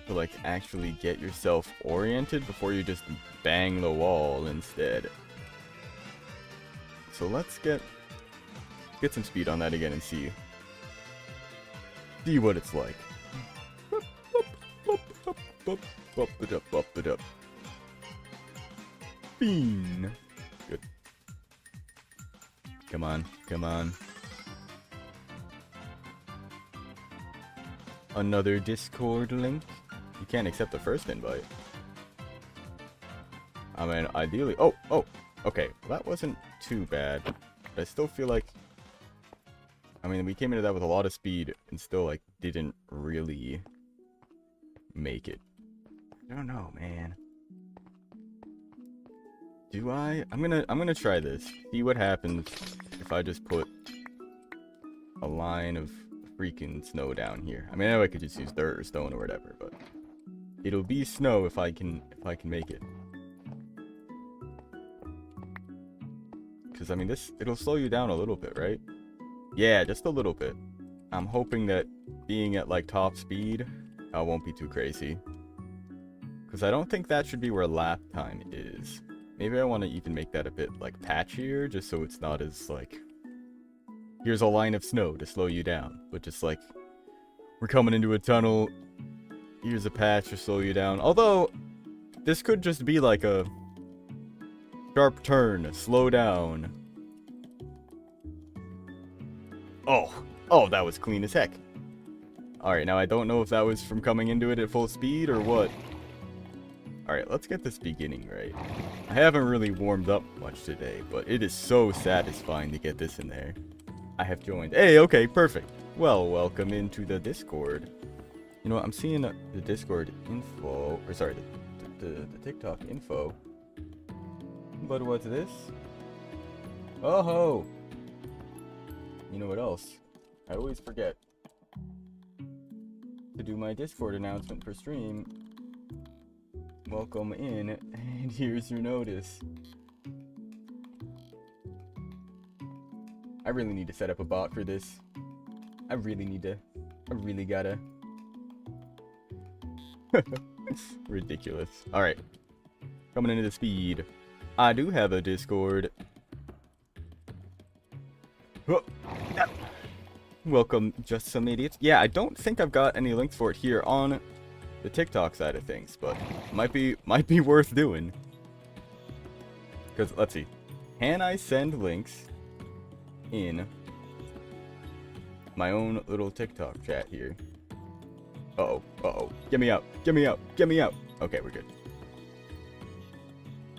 like actually get yourself oriented before you just bang the wall instead. So let's get some speed on that again and see what it's like. Bean. Good. Come on, come on. Another Discord link. You can't accept the first invite. I mean, ideally... Oh! Okay, well, that wasn't too bad. But I still feel like... I mean, we came into that with a lot of speed and still, like, didn't really make it. I don't know, man. Do I? I'm gonna try this. See what happens if I just put a line of freaking snow down here. I mean, I know I could just use dirt or stone or whatever, but it'll be snow if I can make it. Because I mean, it'll slow you down a little bit, right? Yeah, just a little bit. I'm hoping that being at like top speed, I won't be too crazy. Because I don't think that should be where lap time is. Maybe I want to even make that a bit like patchier, just so it's not as like, here's a line of snow to slow you down, but just like, we're coming into a tunnel, here's a patch to slow you down. Although, this could just be like a sharp turn, slow down. Oh, that was clean as heck. Alright, now I don't know if that was from coming into it at full speed or what. Alright, let's get this beginning right. I haven't really warmed up much today, but it is so satisfying to get this in there. I have joined. Hey, okay, perfect. Well, welcome into the Discord. You know what, I'm seeing the Discord info, or sorry, the TikTok info. But what's this? Oh ho! You know what else? I always forget to do my Discord announcement for stream. Welcome in, and here's your notice. I really need to set up a bot for this. I really gotta. Ridiculous. Alright. Coming into the speed. I do have a Discord. Oh. Welcome, just some idiots. Yeah, I don't think I've got any links for it here on the TikTok side of things, but might be worth doing. Because let's see, can I send links in my own little TikTok chat here? Uh-oh. Get me out. Okay, we're good.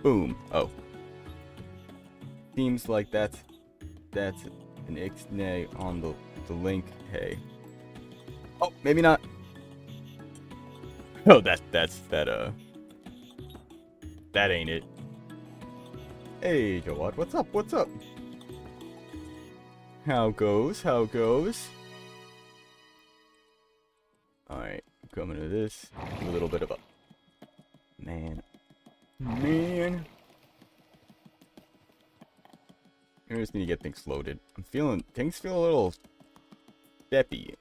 Boom. Oh. Seems like that's an ixnay on the link. Hey. Oh, maybe not. Oh, that ain't it. Hey, Jawad, what's up? How goes? Alright, coming to this. A little bit of a... Man. I just need to get things loaded. Things feel a little... steppy.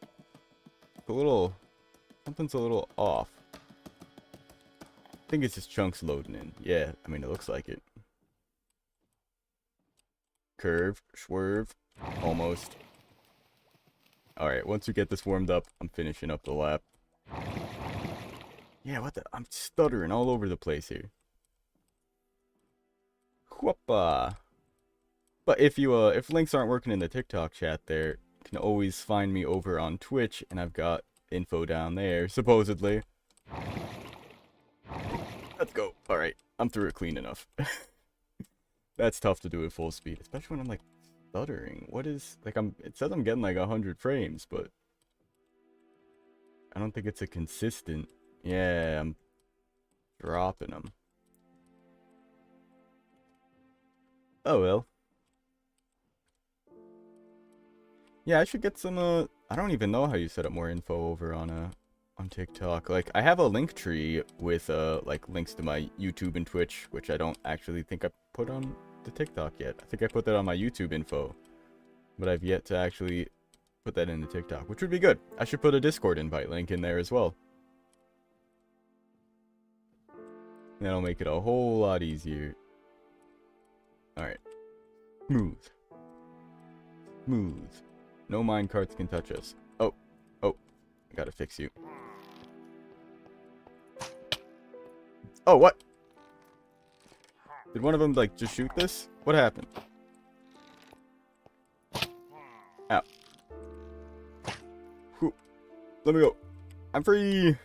Something's a little off. I think it's just chunks loading in. Yeah, I mean, it looks like it. Curve, swerve, almost. Alright, once we get this warmed up, I'm finishing up the lap. Yeah, what the? I'm stuttering all over the place here. Whoopah. But if links aren't working in the TikTok chat there, you can always find me over on Twitch, and I've got info down there, supposedly. Let's go. Alright, I'm through it clean enough. That's tough to do at full speed, especially when I'm like stuttering. What is, like, it says I'm getting like 100 frames, but I don't think it's a consistent. Yeah, I'm dropping them. Oh well. Yeah, I should get some, I don't even know how you set up more info over on TikTok. Like, I have a link tree with, like, links to my YouTube and Twitch, which I don't actually think I put on the TikTok yet. I think I put that on my YouTube info, but I've yet to actually put that in the TikTok, which would be good. I should put a Discord invite link in there as well. That'll make it a whole lot easier. Alright. Smooth. Smooth. No minecarts can touch us. Oh. Oh. I gotta fix you. Oh, what? Did one of them, like, just shoot this? What happened? Ow. Whew. Let me go. I'm free!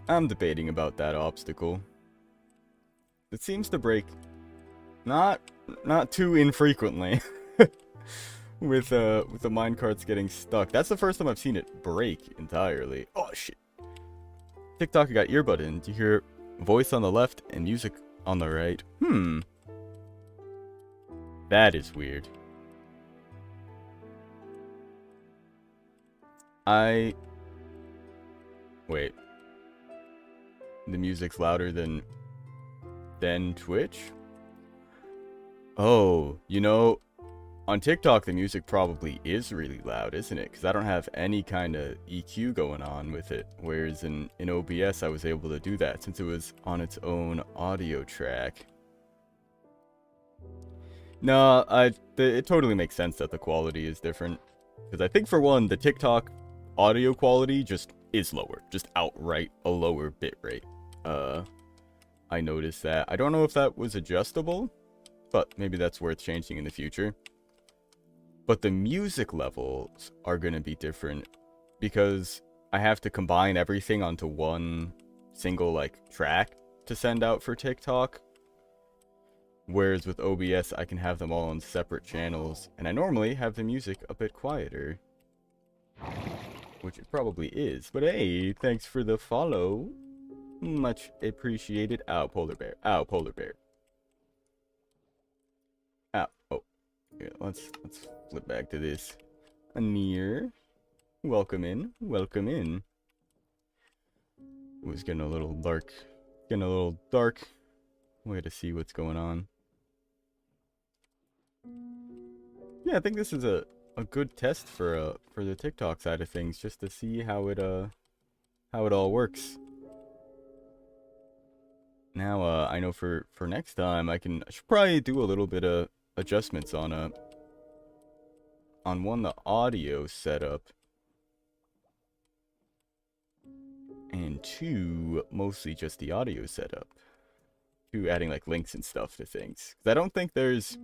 I'm debating about that obstacle. It seems to break not too infrequently with the minecarts getting stuck. That's the first time I've seen it break entirely. Oh shit. TikTok, I got earbud in. Do you hear voice on the left and music on the right? That is weird. Wait. The music's louder than Twitch? Oh, you know, on TikTok the music probably is really loud, isn't it? Because I don't have any kind of EQ going on with it. Whereas in OBS I was able to do that since it was on its own audio track. No, it totally makes sense that the quality is different. Because I think for one, the TikTok audio quality just is lower. Just outright a lower bitrate. I noticed that. I don't know if that was adjustable, but maybe that's worth changing in the future. But the music levels are going to be different because I have to combine everything onto one single, like, track to send out for TikTok. Whereas with OBS, I can have them all on separate channels, and I normally have the music a bit quieter. Which it probably is. But hey, thanks for the follow. Much appreciated. Ow, polar bear. Ow, polar bear. Ow. Oh. Here, let's flip back to this. Anir. Welcome in. Welcome in. It was getting a little dark. Getting a little dark. Way to see what's going on. Yeah, I think this is a good test for the TikTok side of things, just to see how it all works. Now I know for next time I should probably do a little bit of adjustments on the audio setup, and two, mostly just the audio setup. Two, adding like links and stuff to things. 'Cause I don't think there's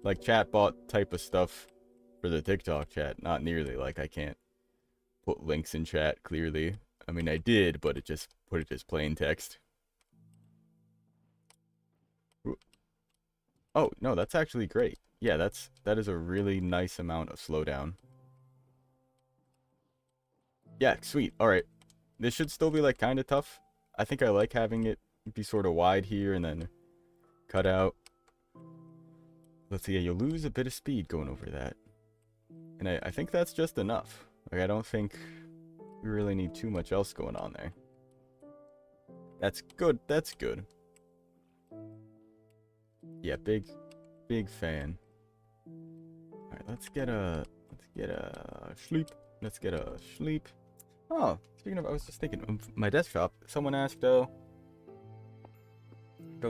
like chatbot type of stuff for the TikTok chat. Not nearly. Like, I can't put links in chat clearly. I mean, I did, but it just put it as plain text. Oh, no, that's actually great. Yeah, that is a really nice amount of slowdown. Yeah, sweet. Alright. This should still be, like, kind of tough. I think I like having it be sort of wide here and then cut out. Let's see, yeah, you'll lose a bit of speed going over that. And I think that's just enough. Like, I don't think we really need too much else going on there. That's good. That's good. Yeah, big fan. Alright, let's get a sleep. Let's get a sleep. Oh, speaking of, I was just thinking of my desktop. Someone asked, don't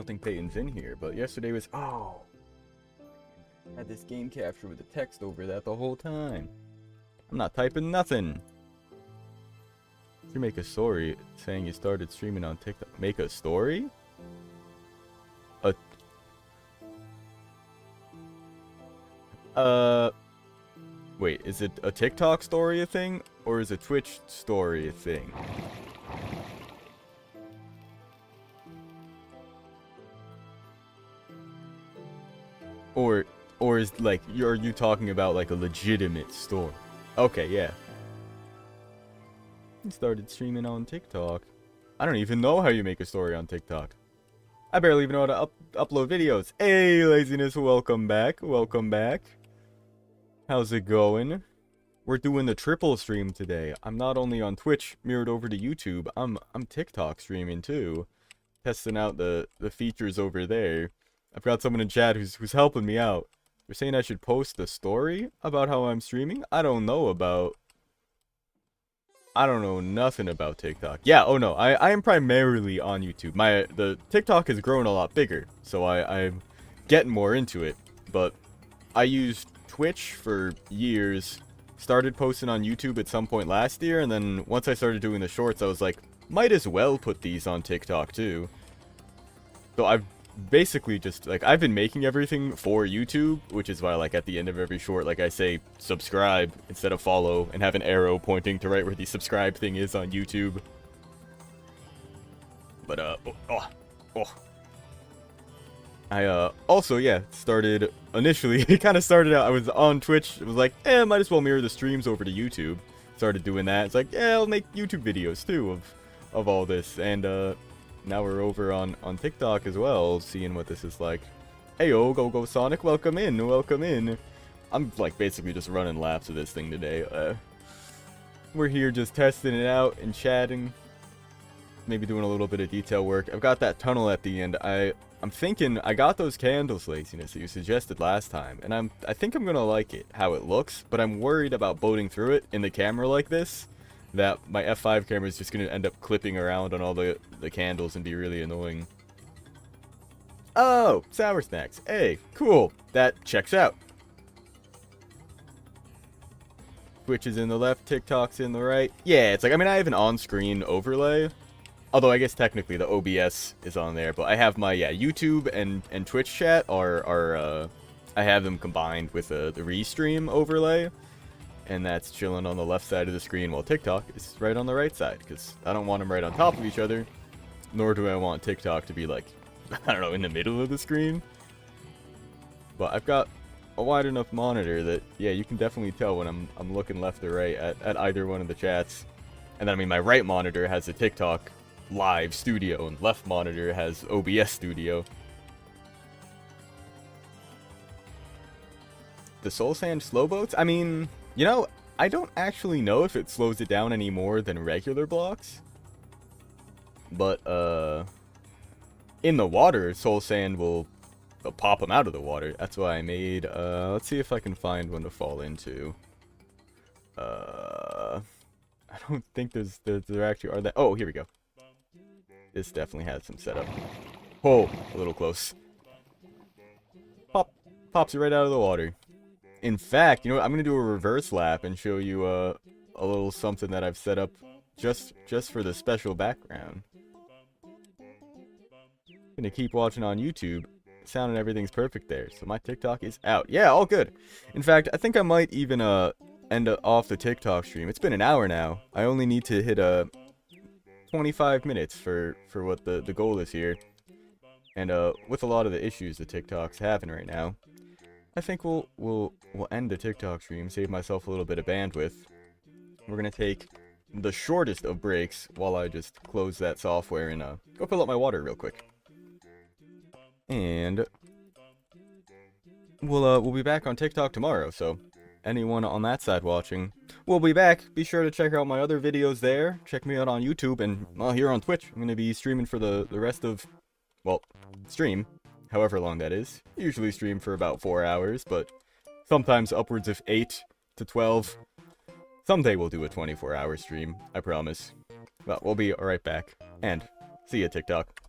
think Peyton's in here, but yesterday was, oh, I had this game capture with the text over that the whole time. I'm not typing nothing. You make a story saying you started streaming on TikTok. Make a story? Wait, is it a TikTok story a thing? Or is a Twitch story a thing? Or is, like, are you talking about, like, a legitimate story? Okay, yeah. He started streaming on TikTok. I don't even know how you make a story on TikTok. I barely even know how to upload videos. Hey, laziness, welcome back. Welcome back. How's it going? We're doing the triple stream today. I'm not only on Twitch, mirrored over to YouTube. I'm TikTok streaming too, testing out the features over there. I've got someone in chat who's helping me out. They're saying I should post a story about how I'm streaming. I don't know nothing about TikTok. Yeah, oh no, I am primarily on YouTube. The TikTok has grown a lot bigger, so I'm getting more into it. But I used Twitch for years, started posting on YouTube at some point last year, and then once I started doing the shorts, I was like, might as well put these on TikTok too. So I've basically just, like, I've been making everything for YouTube, which is why, like, at the end of every short, like, I say subscribe instead of follow, and have an arrow pointing to right where the subscribe thing is on YouTube. But, I, also, yeah, initially, it kind of started out, I was on Twitch, it was like, might as well mirror the streams over to YouTube. Started doing that, it's like, I'll make YouTube videos, too, of all this, and, now we're over on TikTok as well, seeing what this is like. Heyo, go Sonic, welcome in, welcome in. I'm, like, basically just running laps of this thing today. We're here just testing it out and chatting. Maybe doing a little bit of detail work. I've got that tunnel at the end. I'm thinking, I got those candles, laziness, that you suggested last time, and I think I'm gonna like it, how it looks, but I'm worried about boating through it in the camera like this, that my F5 camera is just gonna end up clipping around on all the candles and be really annoying. Oh, sour snacks. Hey, cool. That checks out. Twitch is in the left, TikTok's in the right. Yeah, it's like, I mean, I have an on-screen overlay. Although I guess technically the OBS is on there, but I have my, YouTube and Twitch chat I have them combined with the Restream overlay. And that's chilling on the left side of the screen, while TikTok is right on the right side, because I don't want them right on top of each other, nor do I want TikTok to be, like, I don't know, in the middle of the screen. But I've got a wide enough monitor that, yeah, you can definitely tell when I'm looking left or right at either one of the chats. And then, I mean, my right monitor has the TikTok live studio, and left monitor has OBS studio. The Soul Sand slow boats? I mean, you know, I don't actually know if it slows it down any more than regular blocks. But, in the water, Soul Sand will pop them out of the water. That's why I made, let's see if I can find one to fall into. I don't think there actually are that. Oh, here we go. This definitely has some setup. Oh, a little close. Pops it right out of the water. In fact, you know what? I'm gonna do a reverse lap and show you a little something that I've set up just for the special background. Gonna keep watching on YouTube. Sound and everything's perfect there, so my TikTok is out. Yeah, all good. In fact, I think I might even end off the TikTok stream. It's been an hour now. I only need to hit 25 minutes for what the goal is here. And with a lot of the issues that TikTok's having right now, I think we'll end the TikTok stream, save myself a little bit of bandwidth. We're gonna take the shortest of breaks while I just close that software and go fill up my water real quick. And we'll be back on TikTok tomorrow, so anyone on that side watching, we'll be back. Be sure to check out my other videos there. Check me out on YouTube, and well, here on Twitch. I'm gonna be streaming for the rest of, well, stream, however long that is. Usually stream for about 4 hours, but sometimes upwards of 8 to 12. Someday we'll do a 24-hour stream, I promise. Well, we'll be right back, and see ya, TikTok.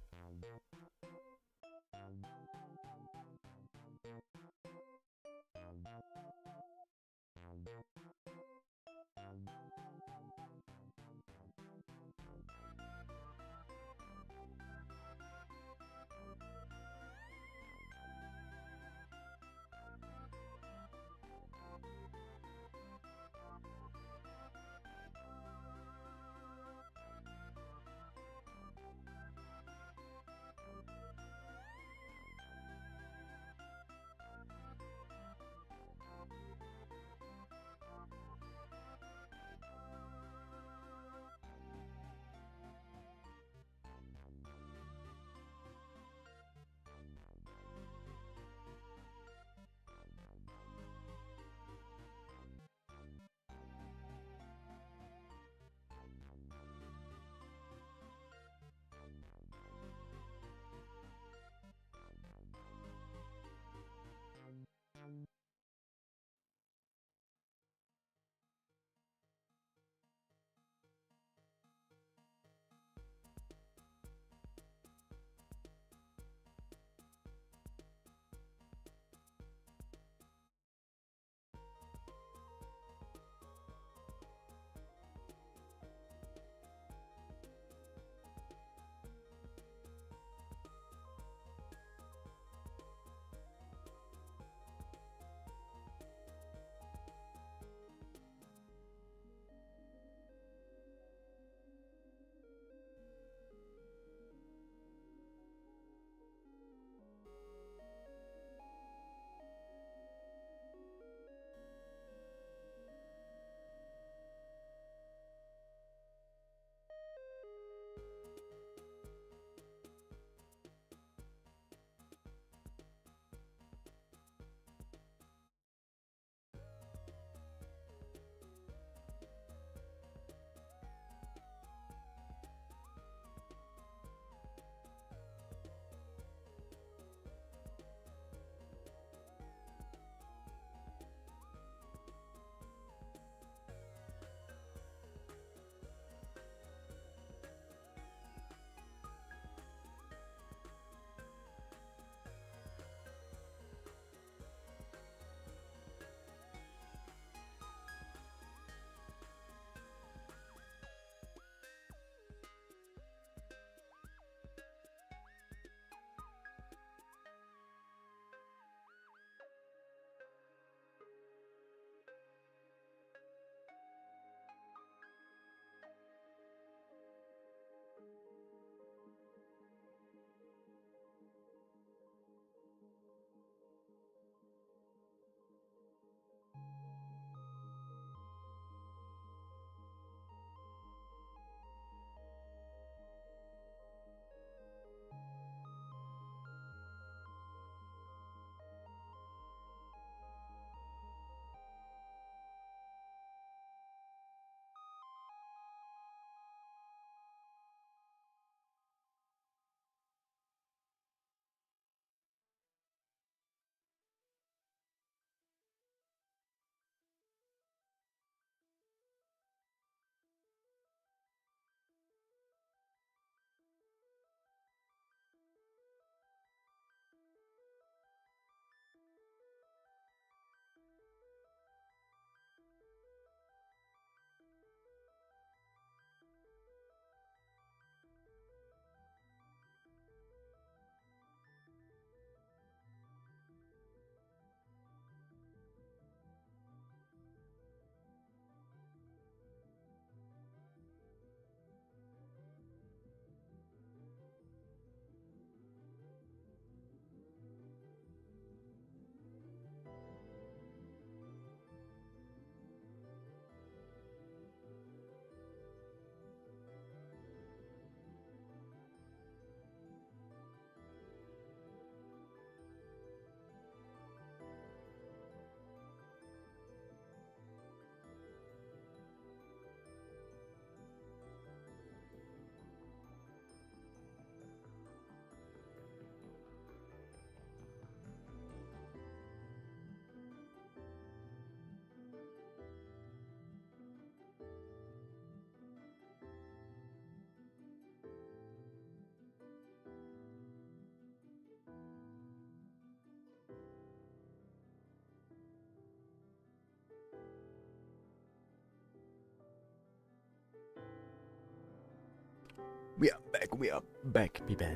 We are back, people.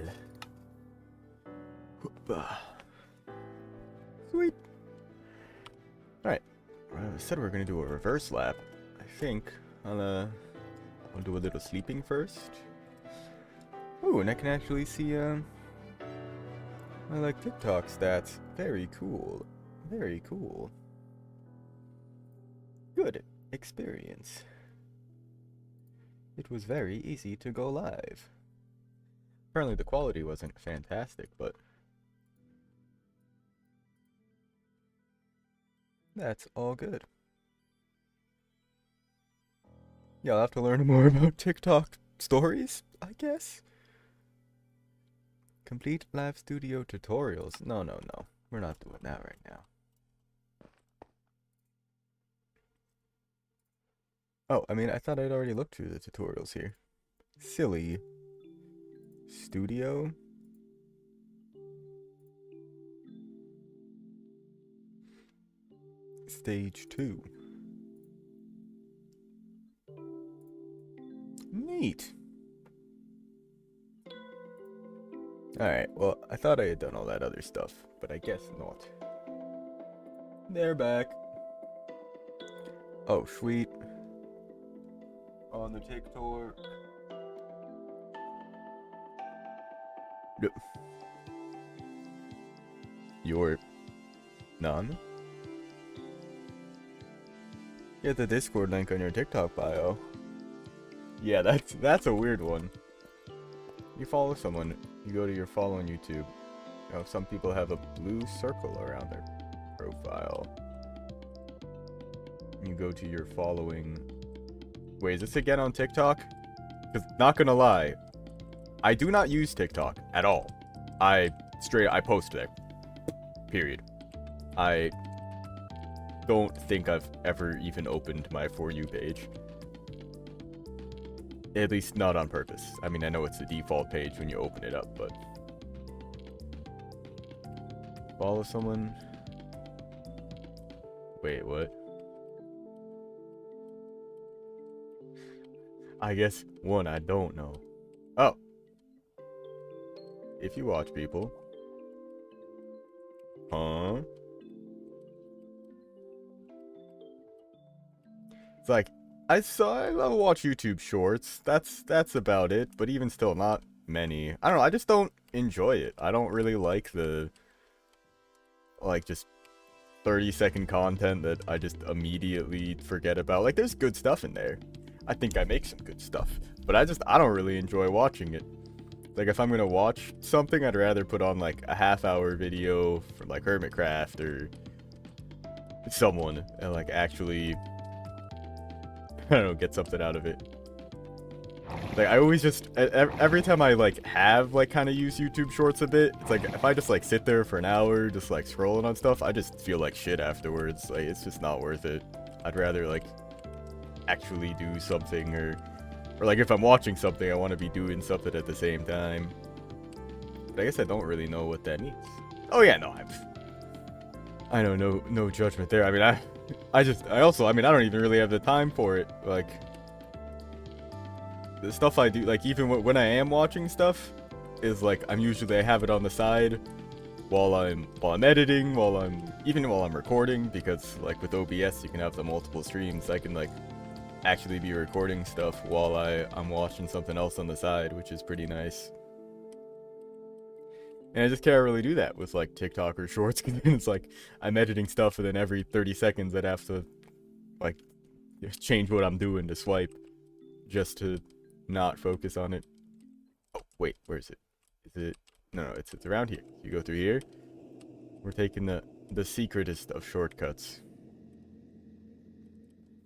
Sweet. Alright, I said we were gonna do a reverse lap. I think I'll do a little sleeping first. Ooh, and I can actually see, my, TikTok stats. Very cool. Very cool. Good experience. It was very easy to go live. Apparently the quality wasn't fantastic, but that's all good. Yeah, I'll have to learn more about TikTok stories, I guess. Complete live studio tutorials. No. We're not doing that right now. Oh, I mean, I thought I'd already looked through the tutorials here. Silly. Studio? Stage 2. Neat. Alright, well, I thought I had done all that other stuff, but I guess not. They're back. Oh, sweet. On the TikTok. You're none? Get the Discord link on your TikTok bio. Yeah, that's a weird one. You follow someone, you go to your follow on YouTube. You know, some people have a blue circle around their profile. You go to your following. Wait, is this again on TikTok? Because, not gonna lie, I do not use TikTok at all. I post there. Period. I don't think I've ever even opened my For You page. At least not on purpose. I mean, I know it's the default page when you open it up, but... Follow someone? Wait, what? I guess, one, I don't know. Oh. If you watch people. Huh? It's like, I love watch YouTube shorts. That's about it, but even still, not many. I don't know, I just don't enjoy it. I don't really like the, just 30-second content that I just immediately forget about. Like, there's good stuff in there. I think I make some good stuff, but I don't really enjoy watching it. Like, if I'm gonna watch something, I'd rather put on, like, a half-hour video from, like, Hermitcraft or someone and, like, actually, I don't know, get something out of it. Like, I always just, every time I, like, have, like, kind of use YouTube Shorts a bit, it's like, if I just, like, sit there for an hour, just, like, scrolling on stuff, I just feel like shit afterwards. Like, it's just not worth it. I'd rather, like, actually do something, or like, if I'm watching something, I want to be doing something at the same time. But I guess I don't really know what that means. Oh, yeah, no, I know, no judgment there. I mean, I don't even really have the time for it. Like, the stuff I do, like, even when I am watching stuff, is like, I have it on the side while I'm editing, even while I'm recording, because, like, with OBS, you can have the multiple streams. I can, like, actually be recording stuff while I'm watching something else on the side, which is pretty nice. And I just can't really do that with, like, TikTok or Shorts, because it's like, I'm editing stuff, and then every 30 seconds I'd have to, like, change what I'm doing to swipe, just to not focus on it. Oh, wait, where is it? Is it? No, it's around here. You go through here. We're taking the secretest of shortcuts.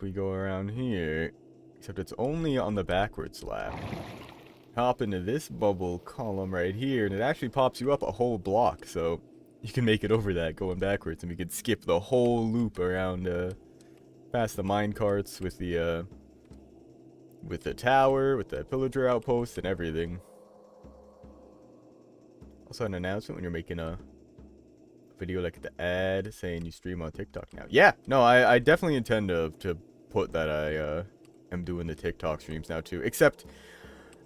We go around here, except it's only on the backwards lap. Hop into this bubble column right here, and it actually pops you up a whole block, so you can make it over that going backwards, and we could skip the whole loop around past the mine carts with the tower, with the pillager outpost, and everything. Also, an announcement when you're making a video, like the ad saying you stream on TikTok now. Yeah, no, I definitely intend to put that I am doing the TikTok streams now too. Except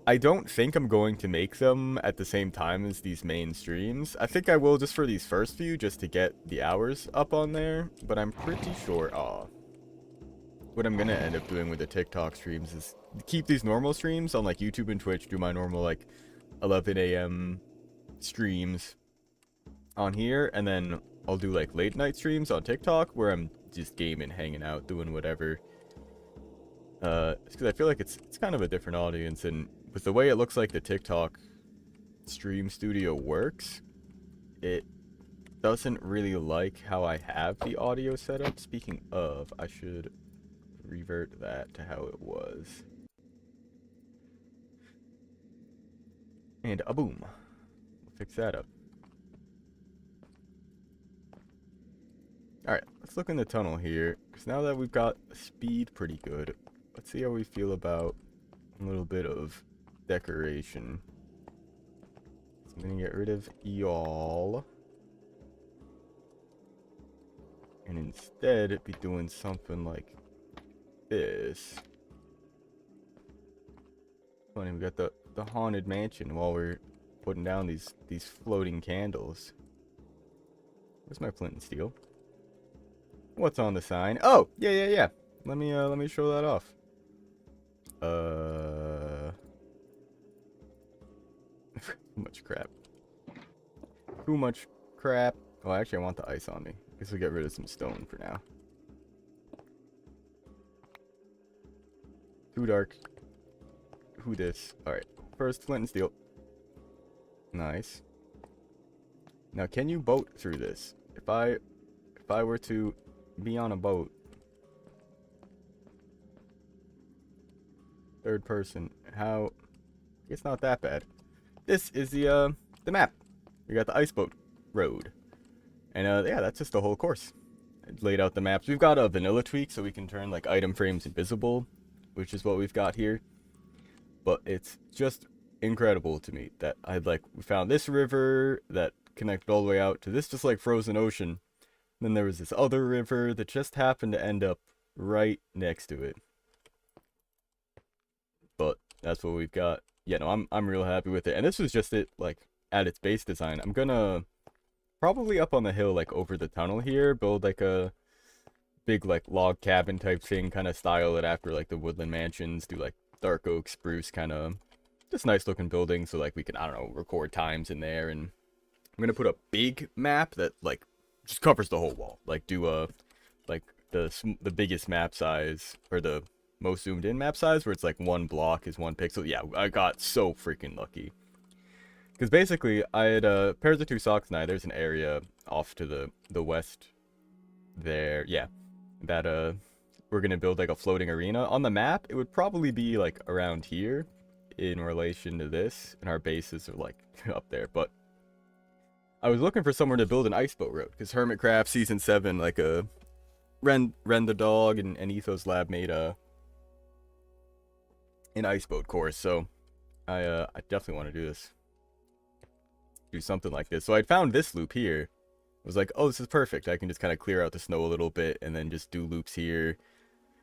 I don't think I'm going to make them at the same time as these main streams. I think I will just for these first few, just to get the hours up on there. But I'm pretty sure, what I'm gonna end up doing with the TikTok streams is keep these normal streams on like YouTube and Twitch, do my normal like 11 a.m. streams on here, and then I'll do like late night streams on TikTok where I'm just gaming, hanging out, doing whatever. It's because I feel like it's kind of a different audience, and with the way it looks like the TikTok stream studio works, it doesn't really like how I have the audio set up. Speaking of, I should revert that to how it was. And a boom. We'll fix that up. Alright, let's look in the tunnel here, because now that we've got speed pretty good, let's see how we feel about a little bit of decoration. So I'm gonna get rid of y'all. And instead be doing something like this. Funny, we got the haunted mansion while we're putting down these floating candles. Where's my flint and steel? What's on the sign? Oh, yeah. Let me show that off. Too much crap. Too much crap. Oh, actually, I want the ice on me. Guess we'll get rid of some stone for now. Too dark. Who this? Alright. First, flint and steel. Nice. Now, can you boat through this? If I were to be on a boat. Third person. How? It's not that bad. This is the map. We got the ice boat road. And yeah, that's just the whole course. I laid out the maps. We've got a vanilla tweak so we can turn like item frames invisible, which is what we've got here. But it's just incredible to me that we found this river that connected all the way out to this just like frozen ocean. Then there was this other river that just happened to end up right next to it. But that's what we've got. Yeah, no, I'm real happy with it. And this was just it like at its base design. I'm gonna probably up on the hill like over the tunnel here build like a big like log cabin type thing, kind of style it after like the woodland mansions, do like dark oak spruce kind of just nice looking building, so like we can, I don't know, record times in there. And I'm gonna put a big map that like just covers the whole wall, like do a like the biggest map size, or the most zoomed in map size, where it's like one block is 1 pixel. Yeah, I got so freaking lucky. Because basically, I had pairs of 2 socks, and there's an area off to the west there. Yeah, that we're gonna build like a floating arena. On the map, it would probably be like around here in relation to this, and our bases are like up there. But I was looking for somewhere to build an ice boat road, because Hermitcraft Season 7, like Ren the dog and Ethos Lab made an ice boat course. So I definitely want to do this. Do something like this. So I'd found this loop here. I was like, oh, this is perfect. I can just kind of clear out the snow a little bit and then just do loops here.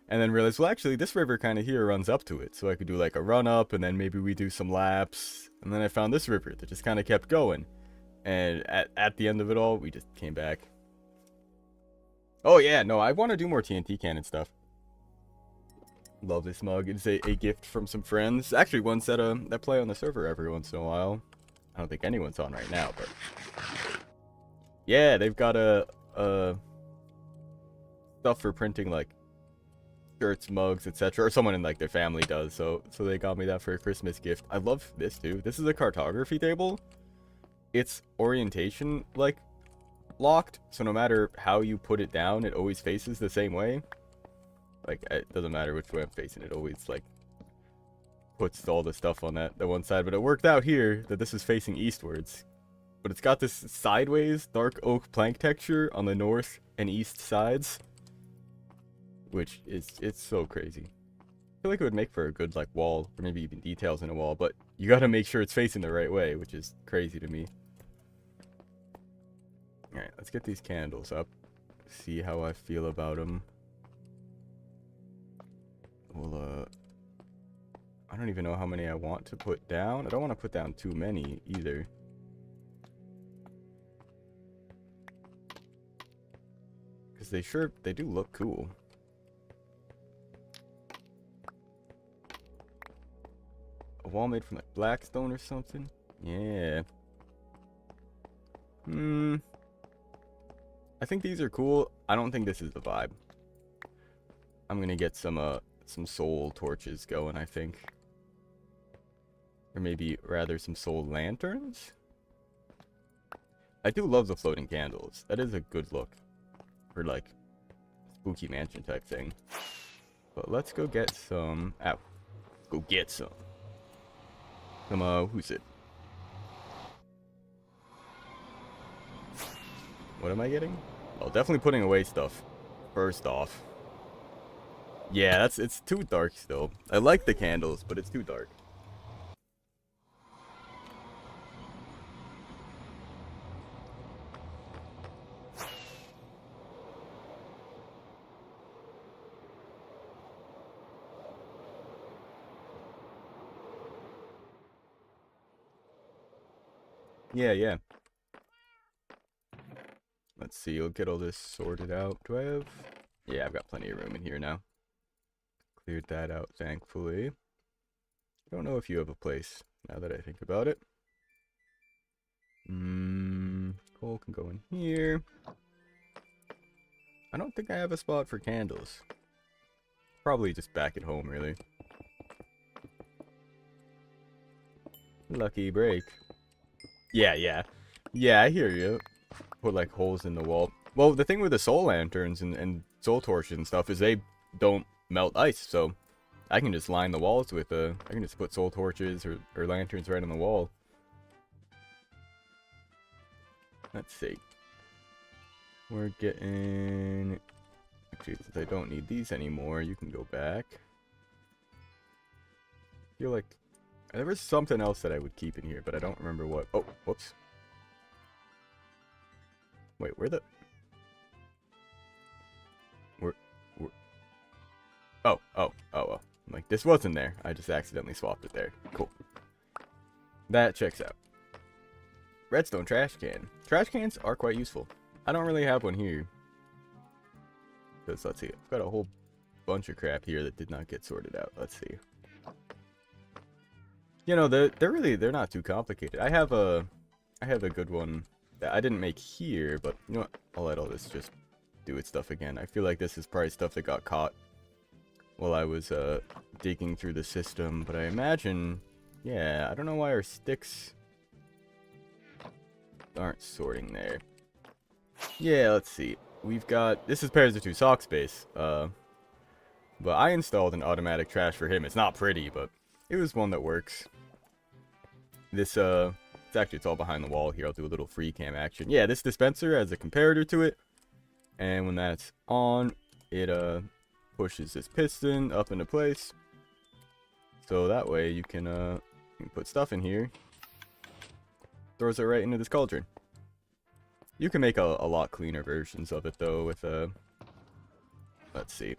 And then realized, well, actually, this river kind of here runs up to it. So I could do like a run up, and then maybe we do some laps. And then I found this river that just kind of kept going. And at the end of it all, we just came back. Oh, yeah, no, I want to do more TNT cannon stuff. Love this mug. It's a gift from some friends. Actually, ones that play on the server every once in a while. I don't think anyone's on right now, but yeah, they've got stuff for printing like shirts, mugs, etc. Or someone in like their family does. So they got me that for a Christmas gift. I love this too. This is a cartography table. It's orientation like locked, so no matter how you put it down, it always faces the same way. Like, it doesn't matter which way I'm facing, it always like puts all the stuff on that one side. But it worked out here that this is facing eastwards, but it's got this sideways dark oak plank texture on the north and east sides, which is, it's so crazy. I feel like it would make for a good like wall, or maybe even details in a wall, but you gotta make sure it's facing the right way, which is crazy to me. Alright, let's get these candles up, see how I feel about them. We'll I don't even know how many I want to put down. I don't want to put down too many either. Because they do look cool. A wall made from like black stone or something? Yeah. I think these are cool. I don't think this is the vibe. I'm gonna get some soul torches going, I think. Or maybe rather some soul lanterns? I do love the floating candles. That is a good look. For like spooky mansion type thing. But let's go get some. Ow. Go get some. Who's it? What am I getting? Oh, definitely putting away stuff. First off. Yeah, it's too dark still. I like the candles, but it's too dark. Yeah. Let's see, we'll get all this sorted out. Do I have... Yeah, I've got plenty of room in here now. Cleared that out, thankfully. I don't know if you have a place, now that I think about it. Coal can go in here. I don't think I have a spot for candles. Probably just back at home, really. Lucky break. Yeah, I hear you. Put like holes in the wall. Well, the thing with the soul lanterns and soul torches and stuff is they don't melt ice, so I can just line the walls with I can just put soul torches or lanterns right on the wall. Let's see. We're getting... Actually, since I don't need these anymore, you can go back. I feel like there was something else that I would keep in here, but I don't remember what. Oh, whoops. Wait, where? Oh. Like, this wasn't there. I just accidentally swapped it there. Cool. That checks out. Redstone trash can. Trash cans are quite useful. I don't really have one here. Because, let's see. I've got a whole bunch of crap here that did not get sorted out. Let's see. You know, they're not too complicated. I have a good one that I didn't make here, but you know what? I'll let all this just do its stuff again. I feel like this is probably stuff that got caught while I was digging through the system, but I imagine, yeah, I don't know why our sticks aren't sorting there. Yeah, let's see. We've got, this is pairs of 2 sock space, but I installed an automatic trash for him. It's not pretty, but it was one that works. This, it's all behind the wall here. I'll do a little free cam action. Yeah, this dispenser has a comparator to it, and when that's on, it pushes this piston up into place. So that way you can put stuff in here. Throws it right into this cauldron. You can make a lot cleaner versions of it though with let's see.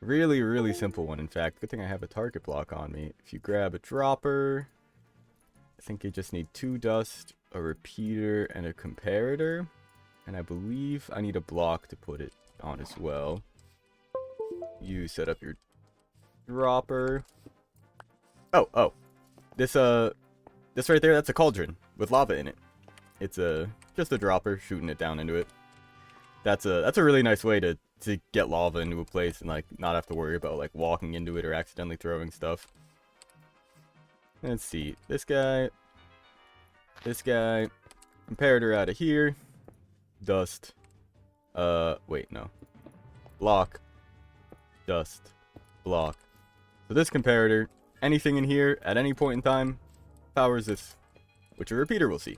Really simple one, in fact. Good thing I have a target block on me. If you grab a dropper, I think you just need 2 dust, a repeater, and a comparator. And I believe I need a block to put it on as well. You set up your dropper. Oh. This right there, that's a cauldron with lava in it. It's just a dropper shooting it down into it. That's a really nice way to get lava into a place and like not have to worry about like walking into it or accidentally throwing stuff. Let's see. This guy, comparator out of here. Dust. Wait, no. Block. Dust. Block. So this comparator, anything in here at any point in time, powers this, which a repeater will see.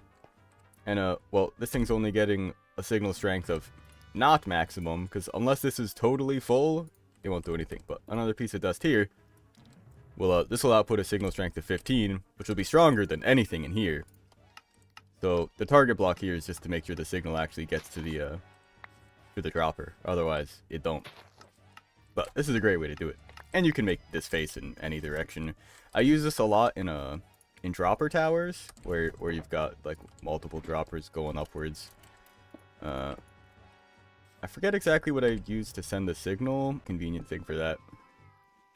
And, well, this thing's only getting a signal strength of not maximum, because unless this is totally full, it won't do anything. But another piece of dust here, will, this will output a signal strength of 15, which will be stronger than anything in here. So the target block here is just to make sure the signal actually gets to the dropper. Otherwise, it don't. But this is a great way to do it. And you can make this face in any direction. I use this a lot in dropper towers, where you've got like multiple droppers going upwards. I forget exactly what I used to send the signal. Convenient thing for that.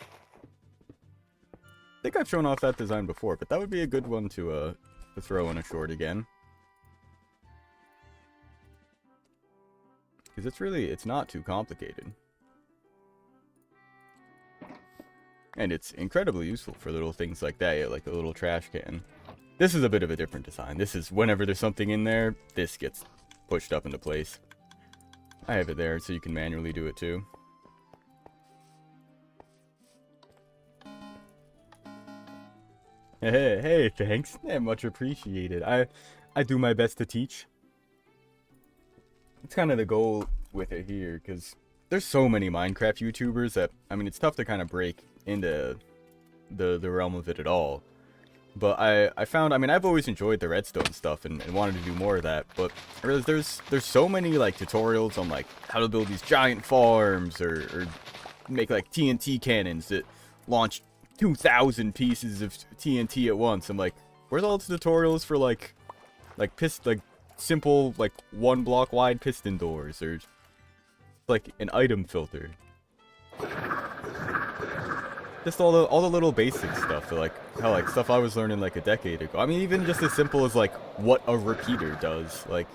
I think I've shown off that design before, but that would be a good one to throw in a short again. Because it's not too complicated. And it's incredibly useful for little things like that, yeah, like the little trash can. This is a bit of a different design. This is whenever there's something in there, this gets pushed up into place. I have it there so you can manually do it too. Hey, thanks. Yeah, much appreciated. I do my best to teach. It's kind of the goal with it here, because there's so many Minecraft YouTubers that, I mean, it's tough to kind of break into the realm of it at all. But I found, I mean, I've always enjoyed the redstone stuff and wanted to do more of that, but I realized there's so many, like, tutorials on, like, how to build these giant farms, or make, like, TNT cannons that launch 2,000 pieces of TNT at once. I'm like, where's all the tutorials for, like simple, like, 1 block wide piston doors, or, like, an item filter? Just all the little basic stuff, like how like stuff I was learning like a decade ago. I mean, even just as simple as like what a repeater does, like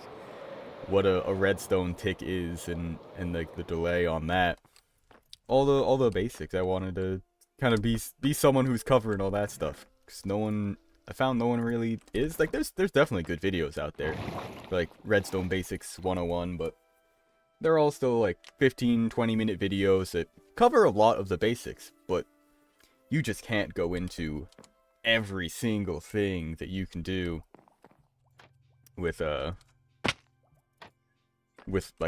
what a redstone tick is, and like the delay on that. All the basics. I wanted to kind of be someone who's covering all that stuff, because I found no one really is. Like there's definitely good videos out there, like Redstone Basics 101, but they're all still like 15-20 minute videos that cover a lot of the basics, but you just can't go into every single thing that you can do with like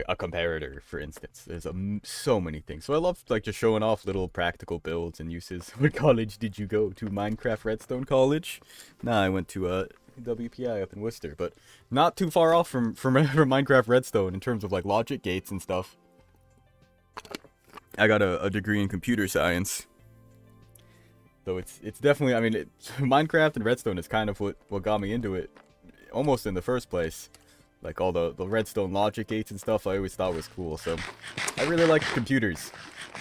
a comparator, for instance. There's so many things. So I love like just showing off little practical builds and uses. What college did you go to? Minecraft Redstone College? Nah, I went to WPI up in Worcester, but not too far off from Minecraft Redstone in terms of like logic gates and stuff. I got a degree in computer science. So it's definitely, I mean, Minecraft and Redstone is kind of what got me into it, almost in the first place. Like all the Redstone logic gates and stuff, I always thought was cool. So I really liked computers.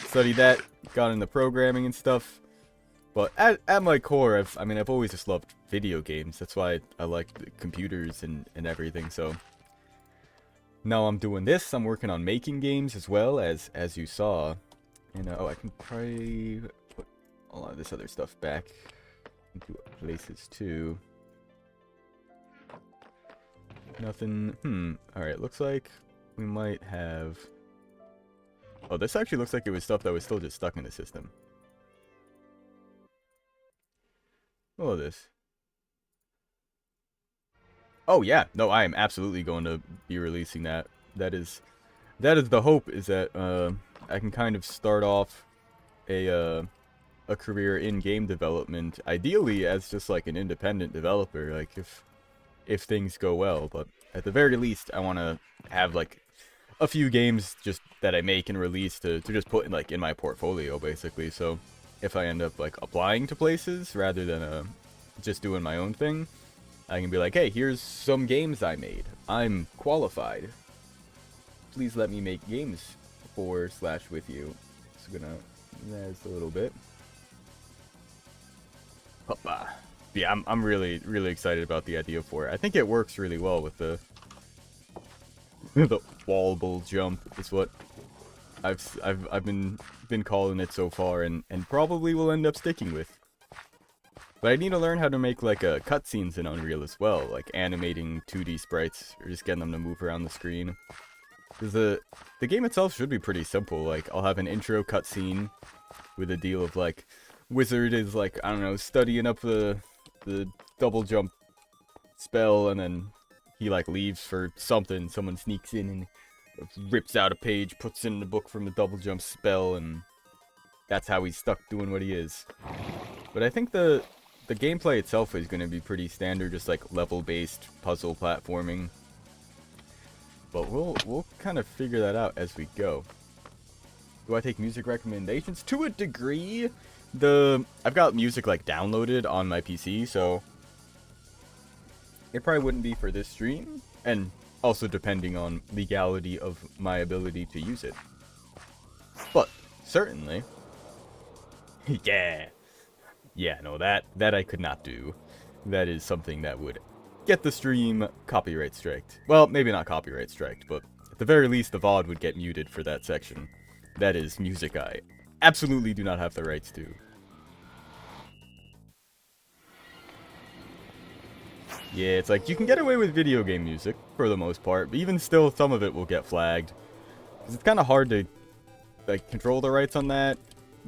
Studied that, got into programming and stuff. But at my core, I've always just loved video games. That's why I like computers and everything. So now I'm doing this. I'm working on making games as well, as you saw. And oh, I can probably put a lot of this other stuff back into places too. Nothing. Alright, looks like we might have... Oh, this actually looks like it was stuff that was still just stuck in the system. Oh, this. Oh, yeah. No, I am absolutely going to be releasing that. That is the hope, is that I can kind of start off a career in game development, ideally as just like an independent developer, like if things go well. But at the very least, I want to have like a few games just that I make and release to just put in like in my portfolio, basically. So if I end up like applying to places rather than just doing my own thing, I can be like, hey, here's some games I made. I'm qualified. Please let me make games for/with you. Just gonna that's a little bit. Hoppa. Yeah, I'm really excited about the idea for it. I think it works really well with the wallable jump is what I've been calling it so far, and probably will end up sticking with. But I need to learn how to make like cutscenes in Unreal as well, like animating 2D sprites or just getting them to move around the screen. Because the game itself should be pretty simple. Like I'll have an intro cutscene with a deal of like Wizard is like, I don't know, studying up the double jump spell, and then he like leaves for something. Someone sneaks in and rips out a page, puts it in the book from the double jump spell, and that's how he's stuck doing what he is. But I think the gameplay itself is going to be pretty standard, just like level-based puzzle platforming. But we'll kind of figure that out as we go. Do I take music recommendations? To a degree. I've got music like downloaded on my PC, so it probably wouldn't be for this stream, and also depending on legality of my ability to use it. But certainly, yeah, no, that I could not do. That is something that would get the stream copyright striked. Well, maybe not copyright striked, but at the very least, the VOD would get muted for that section. That is music I absolutely do not have the rights to. Yeah, it's like, you can get away with video game music, for the most part, but even still, some of it will get flagged. Because it's kind of hard to, like, control the rights on that.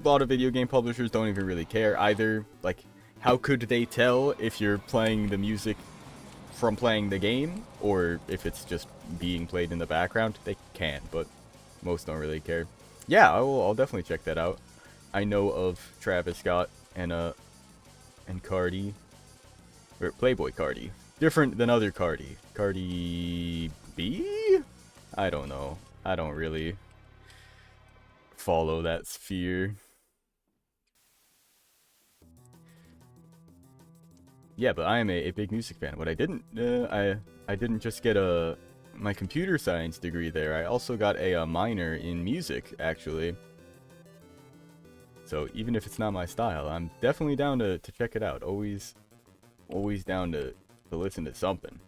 A lot of video game publishers don't even really care either. Like, how could they tell if you're playing the music from playing the game, or if it's just being played in the background? They can, but most don't really care. Yeah, I'll definitely check that out. I know of Travis Scott and Cardi, or Playboy Cardi. Different than other Cardi. Cardi B? I don't know. I don't really follow that sphere. Yeah, but I am a big music fan. What I didn't, I didn't just get my computer science degree there. I also got a minor in music, actually. So even if it's not my style, I'm definitely down to check it out. Always down to listen to something.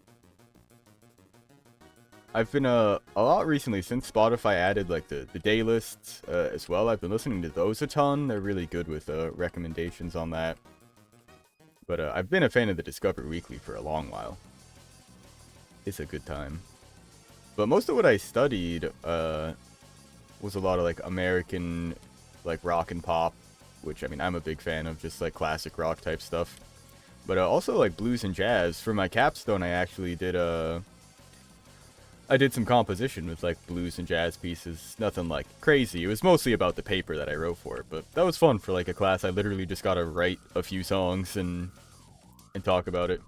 I've been a lot recently since Spotify added like the day lists as well. I've been listening to those a ton. They're really good with recommendations on that. But I've been a fan of the Discover Weekly for a long while. It's a good time. But most of what I studied was a lot of like American like rock and pop, which I mean I'm a big fan of, just like classic rock type stuff. But also like blues and jazz. For my capstone, I actually did I did some composition with like blues and jazz pieces. Nothing like crazy. It was mostly about the paper that I wrote for it, but that was fun for like a class. I literally just got to write a few songs and talk about it.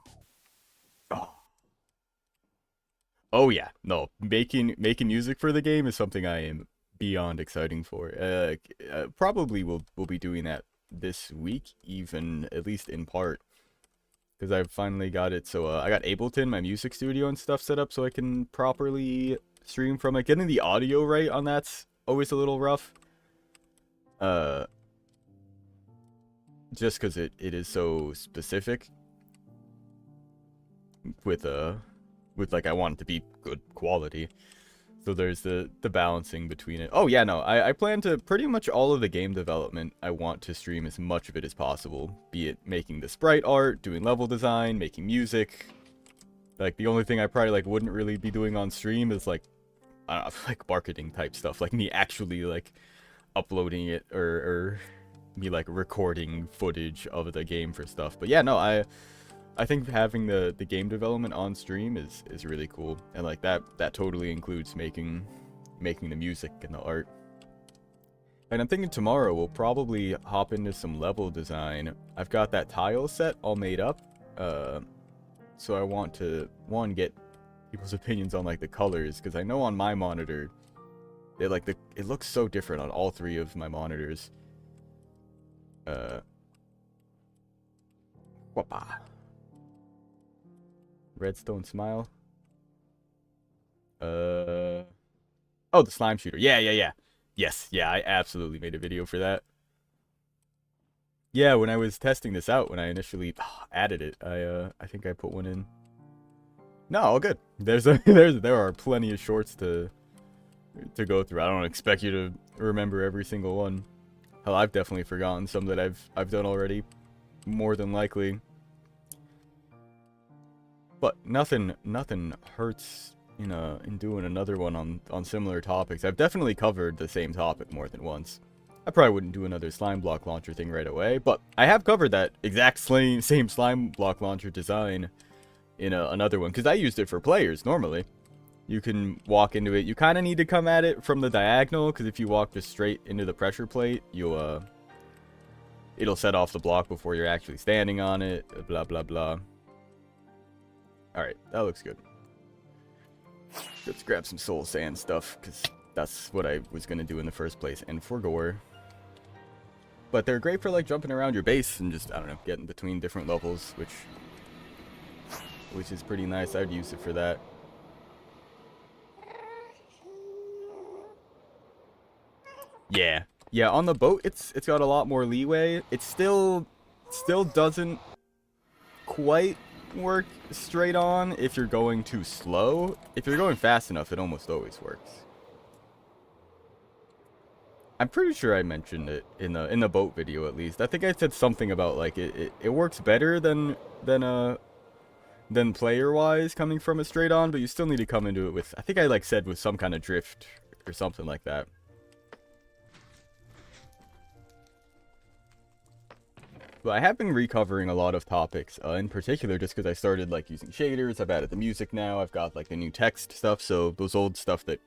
Oh yeah, no, making music for the game is something I am beyond exciting for. Probably will be doing that this week, even at least in part, because I've finally got it. So I got Ableton, my music studio and stuff set up, so I can properly stream from it. Getting the audio right on that's always a little rough. Just because it is so specific. With like I want it to be good quality. So there's the balancing between it. Oh yeah, no, I plan to pretty much all of the game development. I want to stream as much of it as possible. Be it making the sprite art, doing level design, making music. Like the only thing I probably like wouldn't really be doing on stream is like, I don't know, like marketing type stuff. Like me actually like uploading it or me like recording footage of the game for stuff. But yeah, no, I think having the game development on stream is really cool, and like that totally includes making the music and the art. And I'm thinking tomorrow we'll probably hop into some level design. I've got that tile set all made up, so I want to get people's opinions on like the colors, because I know on my monitor it looks so different on all three of my monitors. Whoppa. Redstone smile. Oh, the slime shooter. Yeah. Yes, yeah, I absolutely made a video for that. Yeah, when I was testing this out, when I initially added it, I think I put one in. No, all good. There are plenty of shorts to go through. I don't expect you to remember every single one. Hell, I've definitely forgotten some that I've done already, more than likely. But nothing hurts in doing another one on similar topics. I've definitely covered the same topic more than once. I probably wouldn't do another slime block launcher thing right away, but I have covered that exact same slime block launcher design in another one, because I used it for players normally. You can walk into it. You kind of need to come at it from the diagonal, because if you walk just straight into the pressure plate, it'll set off the block before you're actually standing on it, blah blah blah. Alright, that looks good. Let's grab some soul sand stuff, because that's what I was gonna do in the first place, and for gore. But they're great for like jumping around your base and just, I don't know, getting between different levels, which is pretty nice. I'd use it for that. Yeah. Yeah, on the boat it's got a lot more leeway. It still doesn't quite work straight on if you're going too slow. If you're going fast enough, it almost always works. I'm pretty sure I mentioned it in the boat video at least. I think I said something about like it works better than player-wise coming from a straight on, but you still need to come into it with, I think I like said with some kind of drift or something like that. But I have been recovering a lot of topics, in particular just because I started like using shaders. I've added the music now. I've got like the new text stuff, so those old stuff that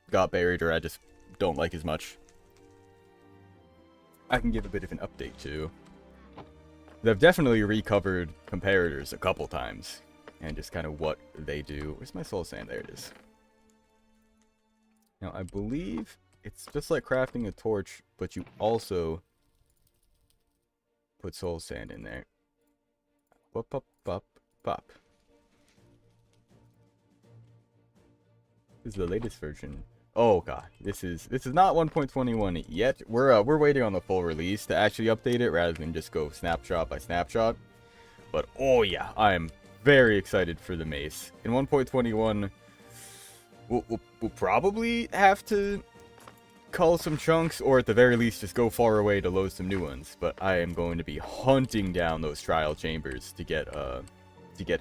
got buried or I just don't like as much, I can give a bit of an update to. I've definitely recovered comparators a couple times, and just kind of what they do. Where's my soul sand? There it is. Now, I believe it's just like crafting a torch, but you also put soul sand in there. Pop, pop, pop, pop. This is the latest version. Oh god, this is not 1.21 yet. We're waiting on the full release to actually update it rather than just go snapshot by snapshot. But oh yeah, I am very excited for the mace. In 1.21, we'll probably have to cull some chunks, or at the very least just go far away to load some new ones. But I am going to be hunting down those trial chambers to get a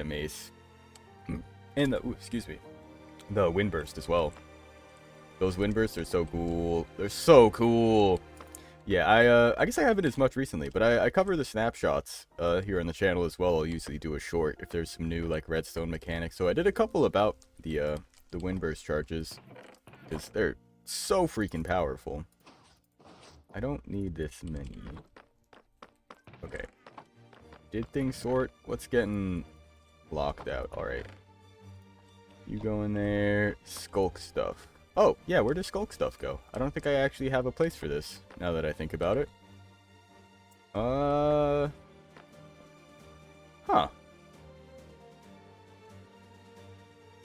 mace, and the windburst as well. Those windbursts are so cool. They're so cool. Yeah, I guess I haven't as much recently, but I cover the snapshots here on the channel as well. I'll usually do a short if there's some new like redstone mechanics. So I did a couple about the windburst charges because they're so freaking powerful. I don't need this many. Okay. Did things sort? What's getting locked out? Alright. You go in there. Skulk stuff. Oh, yeah, where does skulk stuff go? I don't think I actually have a place for this, now that I think about it. Huh.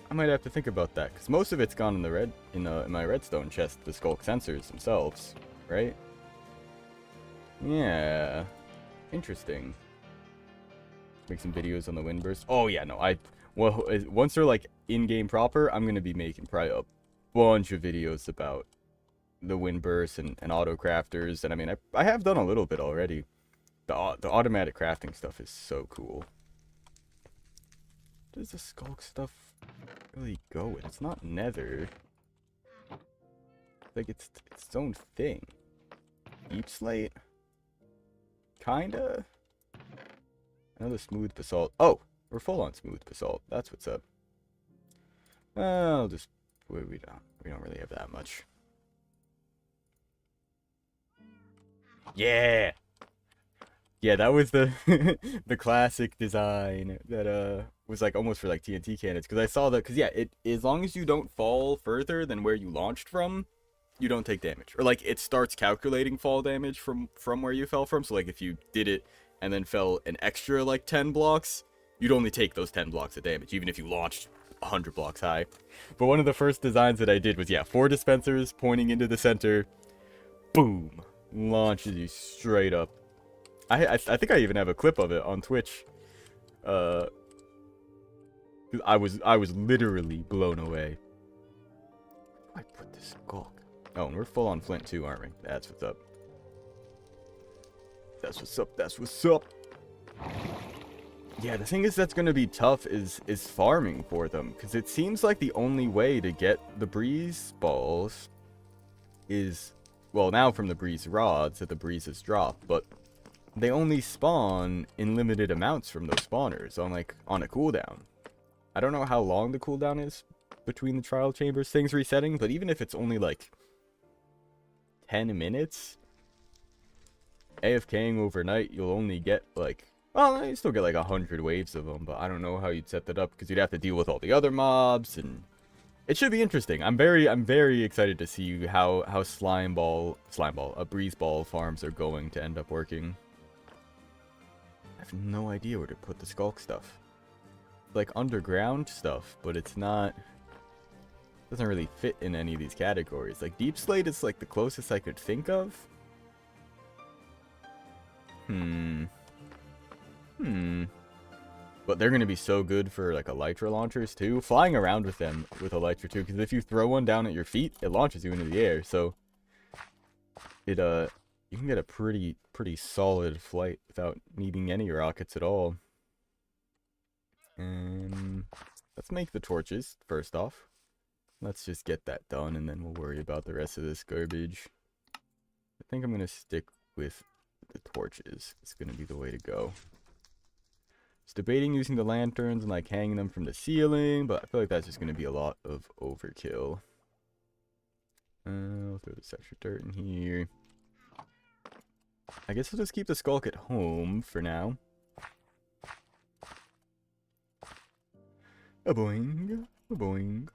I might have to think about that, because most of it's gone in my redstone chest, the skulk sensors themselves, right? Yeah. Interesting. Make some videos on the windburst. Oh, yeah, no, well, once they're, like, in-game proper, I'm going to be making probably a bunch of videos about the windburst and auto crafters. And I mean, I have done a little bit already. The automatic crafting stuff is so cool. Where does the skulk stuff really go with? It's not nether. Like it's its own thing. Deep slate? Kinda? Another smooth basalt. Oh! We're full on smooth basalt. That's what's up. I'll just... We don't really have that much. Yeah! Yeah, that was the the classic design that was like almost for like TNT cannons, because I saw that, because yeah, as long as you don't fall further than where you launched from, you don't take damage. Or like it starts calculating fall damage from where you fell from. So like if you did it and then fell an extra like 10 blocks, you'd only take those 10 blocks of damage, even if you launched 100 blocks high. But one of the first designs that I did was, yeah, 4 dispensers pointing into the center. Boom! Launches you straight up. I think I even have a clip of it on Twitch. I was literally blown away. Where do I put this skulk? Oh, and we're full on flint too, aren't we? That's what's up. That's what's up. That's what's up. Yeah, the thing is that's going to be tough is farming for them, because it seems like the only way to get the breeze balls is, well, now from the breeze rods that the breezes drop, but they only spawn in limited amounts from those spawners on a cooldown. I don't know how long the cooldown is between the trial chambers things resetting, but even if it's only like 10 minutes, AFKing overnight, you'll only get like, well, you still get like 100 waves of them, but I don't know how you'd set that up, because you'd have to deal with all the other mobs, and It should be interesting. I'm very excited to see how breeze ball farms are going to end up working. I have no idea where to put the skulk stuff. Like underground stuff, but it's not, doesn't really fit in any of these categories. Like deep slate is like the closest I could think of. But they're going to be so good for like elytra launchers too. Flying around with them with elytra too, because if you throw one down at your feet, it launches you into the air. So it you can get a pretty solid flight without needing any rockets at all. And let's make the torches first off. Let's just get that done, and then we'll worry about the rest of this garbage. I think I'm going to stick with the torches. It's going to be the way to go. Just debating using the lanterns and like hanging them from the ceiling, but I feel like that's just going to be a lot of overkill. I'll throw this extra dirt in here. I guess I'll just keep the skulk at home for now. A boing, a boing.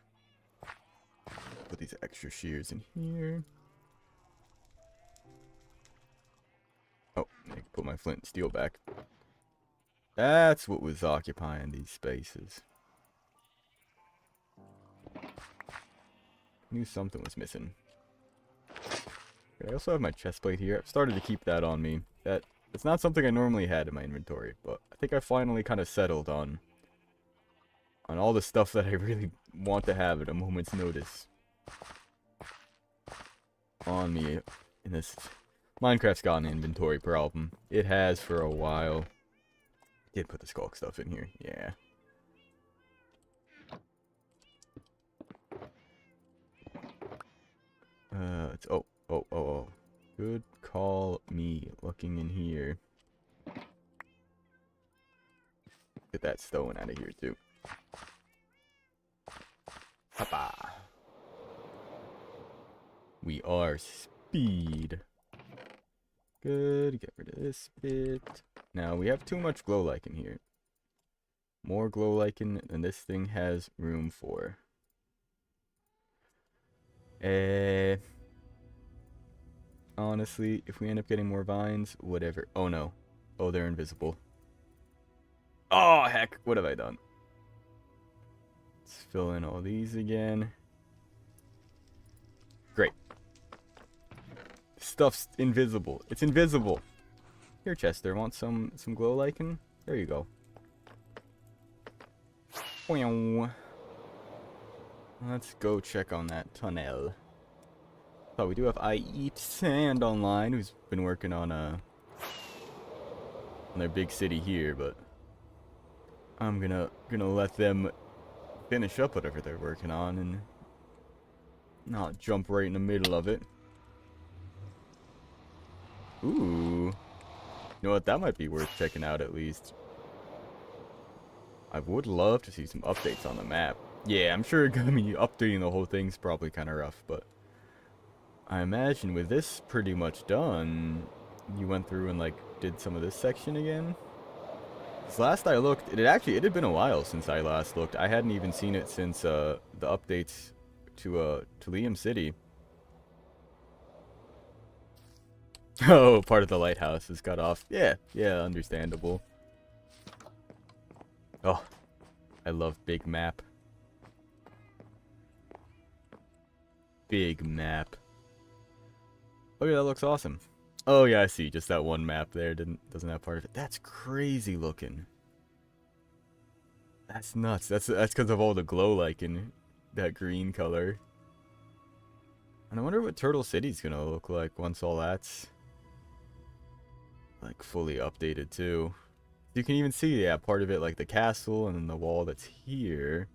Put these extra shears in here. Oh, I can put my flint and steel back. That's what was occupying these spaces. Knew something was missing. I also have my chest plate here. I've started to keep that on me. It's not something I normally had in my inventory, but I think I finally kind of settled on all the stuff that I really want to have at a moment's notice on me in this. Minecraft's got an inventory problem. It has for a while. Did put the skulk stuff in here, yeah. It's oh. Good call me looking in here. Get that stone out of here too. Papa. We are speed. Good, get rid of this bit. Now, we have too much glow lichen here. More glow lichen than this thing has room for. Honestly, if we end up getting more vines, whatever. Oh no. Oh, they're invisible. Oh, heck. What have I done? Let's fill in all these again. Great. Stuff's invisible. It's invisible. Here, Chester, want some glow lichen? There you go. Let's go check on that tunnel. Oh, we do have I Eat Sand online, who's been working on their big city here, but I'm gonna let them finish up whatever they're working on and not jump right in the middle of it. Ooh. You know what? That might be worth checking out at least. I would love to see some updates on the map. Yeah, I'm sure gonna be updating the whole thing's probably kind of rough, but I imagine with this pretty much done, you went through and like did some of this section again. 'Cause last I looked, it had been a while since I last looked. I hadn't even seen it since the updates to Liam City. Oh, part of the lighthouse is cut off. Yeah, understandable. Oh, I love big map. Big map. Oh yeah, that looks awesome. Oh yeah, I see. Just that one map there doesn't have part of it. That's crazy looking. That's nuts. That's because of all the glow lichen, that green color. And I wonder what Turtle City's gonna look like once all that's like fully updated too. You can even see, yeah, part of it like the castle and then the wall that's here.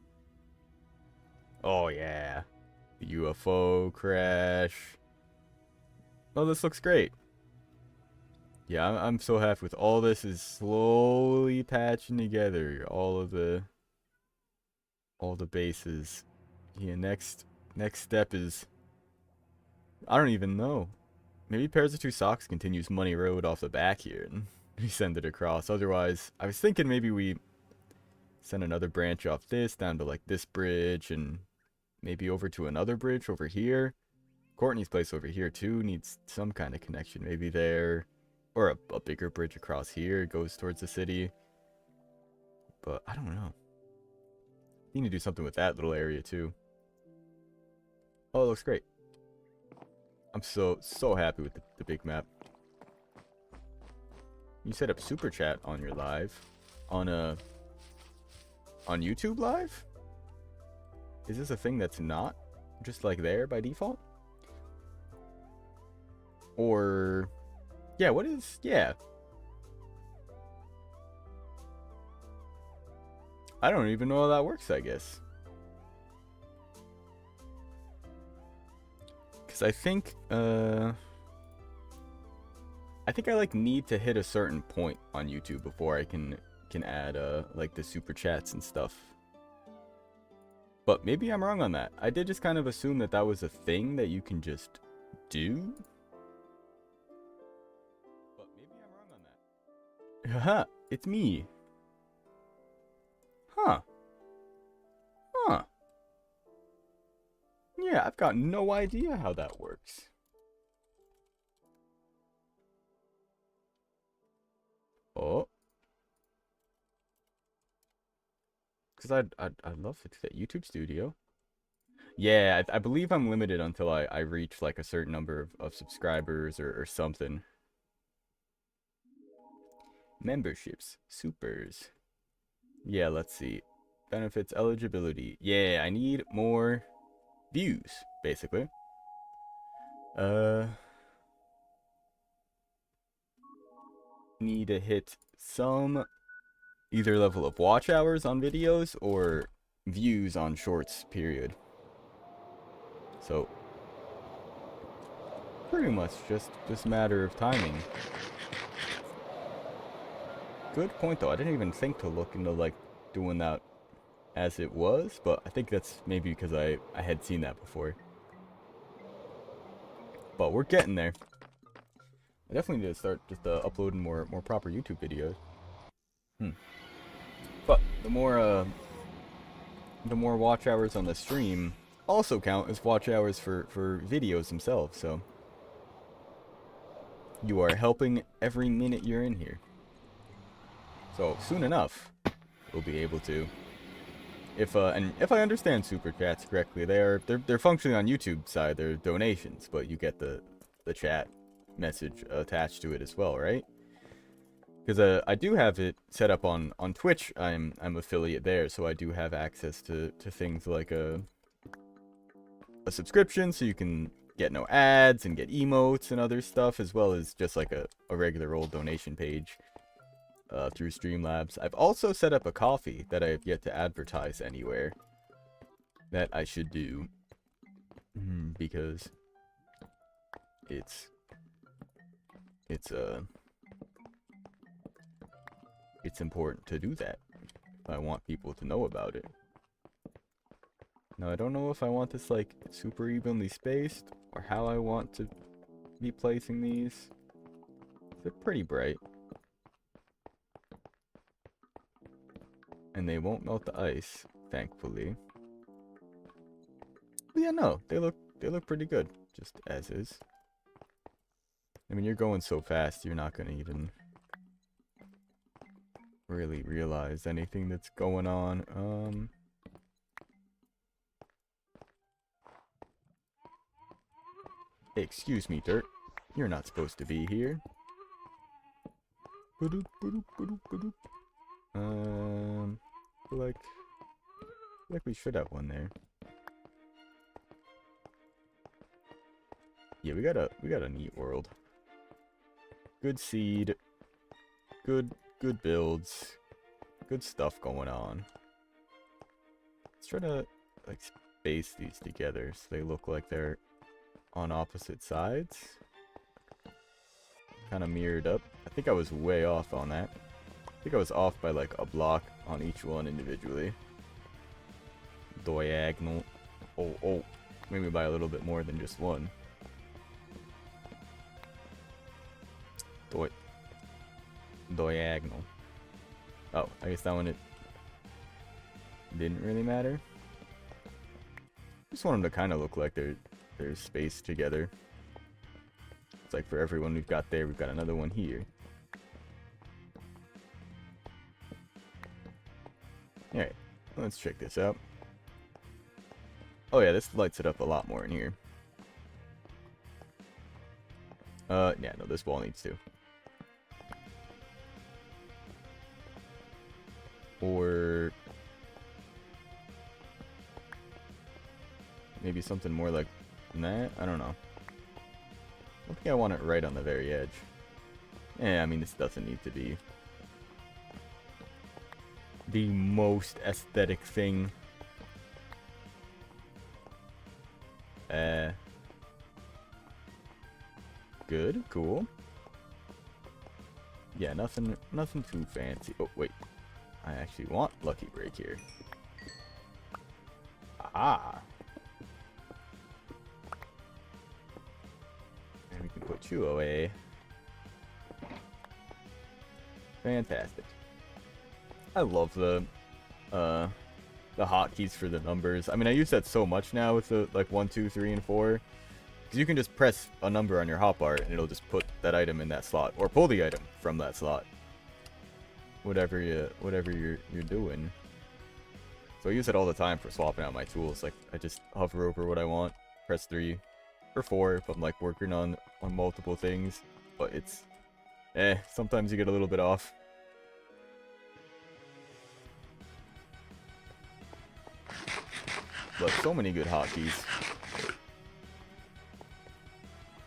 Oh yeah. The UFO crash. Oh, this looks great. Yeah, I'm so happy with all this is slowly patching together. All the bases. Yeah, next step is, I don't even know. Maybe Pairs of Two Socks continues Money Road off the back here and we send it across. Otherwise, I was thinking maybe we send another branch off this down to like this bridge and maybe over to another bridge over here. Courtney's place over here too needs some kind of connection. Maybe there, or a bigger bridge across here goes towards the city. But I don't know. Need to do something with that little area too. Oh, it looks great. I'm so happy with the big map. You set up super chat on your live, on YouTube live? Is this a thing that's not just like there by default? Or yeah, what is, yeah. I don't even know how that works, I guess. Cuz I think I like need to hit a certain point on YouTube before I can add like the super chats and stuff. But maybe I'm wrong on that. I did just kind of assume that that was a thing that you can just do. But maybe I'm wrong on that. Haha, it's me. Huh. Huh. Yeah, I've got no idea how that works. Oh. Because I'd love to do that. YouTube Studio. Yeah, I believe I'm limited until I reach like a certain number of subscribers or something. Memberships. Supers. Yeah, let's see. Benefits, eligibility. Yeah, I need more views, basically. Need to hit some either level of watch hours on videos or views on shorts, period. So, pretty much just a matter of timing. Good point, though. I didn't even think to look into, like, doing that as it was, but I think that's maybe because I had seen that before. But we're getting there. I definitely need to start just uploading more proper YouTube videos. But the more watch hours on the stream also count as watch hours for videos themselves, so you are helping every minute you're in here. So soon enough, we'll be able to. If I understand super chats correctly, they're functionally on YouTube side. They're donations, but you get the chat message attached to it as well, right? Because I do have it set up on Twitch. I'm affiliate there, so I do have access to things like a subscription, so you can get no ads and get emotes and other stuff, as well as just like a regular old donation page through Streamlabs. I've also set up a coffee that I have yet to advertise anywhere that I should do, because it's important to do that if I want people to know about it. Now, I don't know if I want this like super evenly spaced or how I want to be placing these. They're pretty bright. And they won't melt the ice, thankfully. But yeah, no, they look pretty good, just as is. I mean, you're going so fast, you're not gonna even really realize anything that's going on. Excuse me, Dirt. You're not supposed to be here. Like we should have one there. Yeah, we got a neat world. Good seed. Good builds. Good stuff going on. Let's try to like space these together so they look like they're on opposite sides. Kind of mirrored up. I think I was way off on that. I think I was off by like a block on each one individually. Diagonal. Oh, maybe by a little bit more than just one. Diagonal. Oh, I guess that one it didn't really matter. Just want them to kind of look like they're spaced together. It's like for everyone we've got there, we've got another one here. Alright, let's check this out. Oh yeah, this lights it up a lot more in here. Yeah, no, this wall needs to. Or maybe something more like that? I don't know. I don't think I want it right on the very edge. Yeah, I mean, this doesn't need to be the most aesthetic thing. Good, cool. Yeah, nothing too fancy. Oh, wait. I actually want Lucky Break here. Ah. And we can put you away. Fantastic. I love the hotkeys for the numbers. I mean, I use that so much now with the like 1, 2, 3, and 4. Because you can just press a number on your hotbar and it'll just put that item in that slot, or pull the item from that slot. Whatever you're doing. So I use it all the time for swapping out my tools. Like, I just hover over what I want, press 3 or 4 if I'm like working on multiple things. But it's sometimes you get a little bit off. But so many good hotkeys.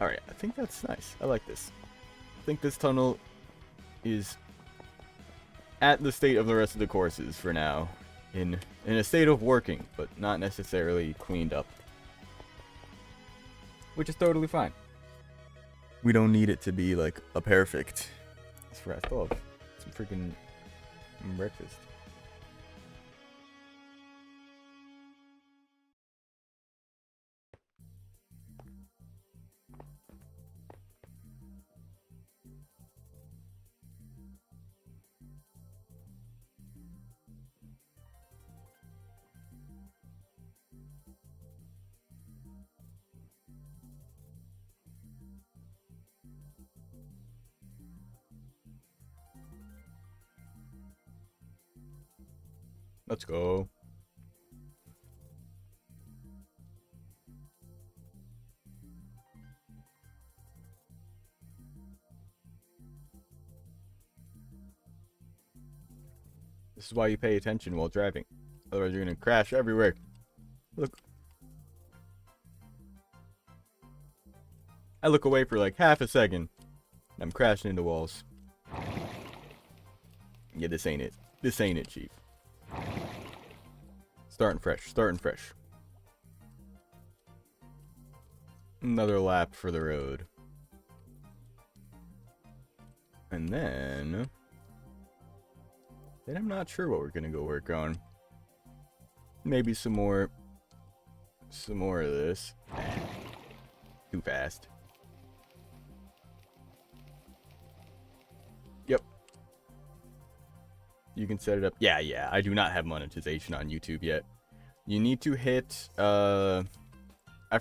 Alright, I think that's nice. I like this. I think this tunnel is at the state of the rest of the courses for now. In a state of working, but not necessarily cleaned up. Which is totally fine. We don't need it to be like a perfect. That's where I still have some freaking breakfast. Let's go. This is why you pay attention while driving. Otherwise you're gonna crash everywhere. Look. I look away for like half a second. And I'm crashing into walls. Yeah, this ain't it. This ain't it, Chief. Starting fresh. Starting fresh. Another lap for the road. And then I'm not sure what we're gonna go work on. Maybe some more of this. Too fast. Yep. You can set it up. Yeah, I do not have monetization on YouTube yet. You need to hit, I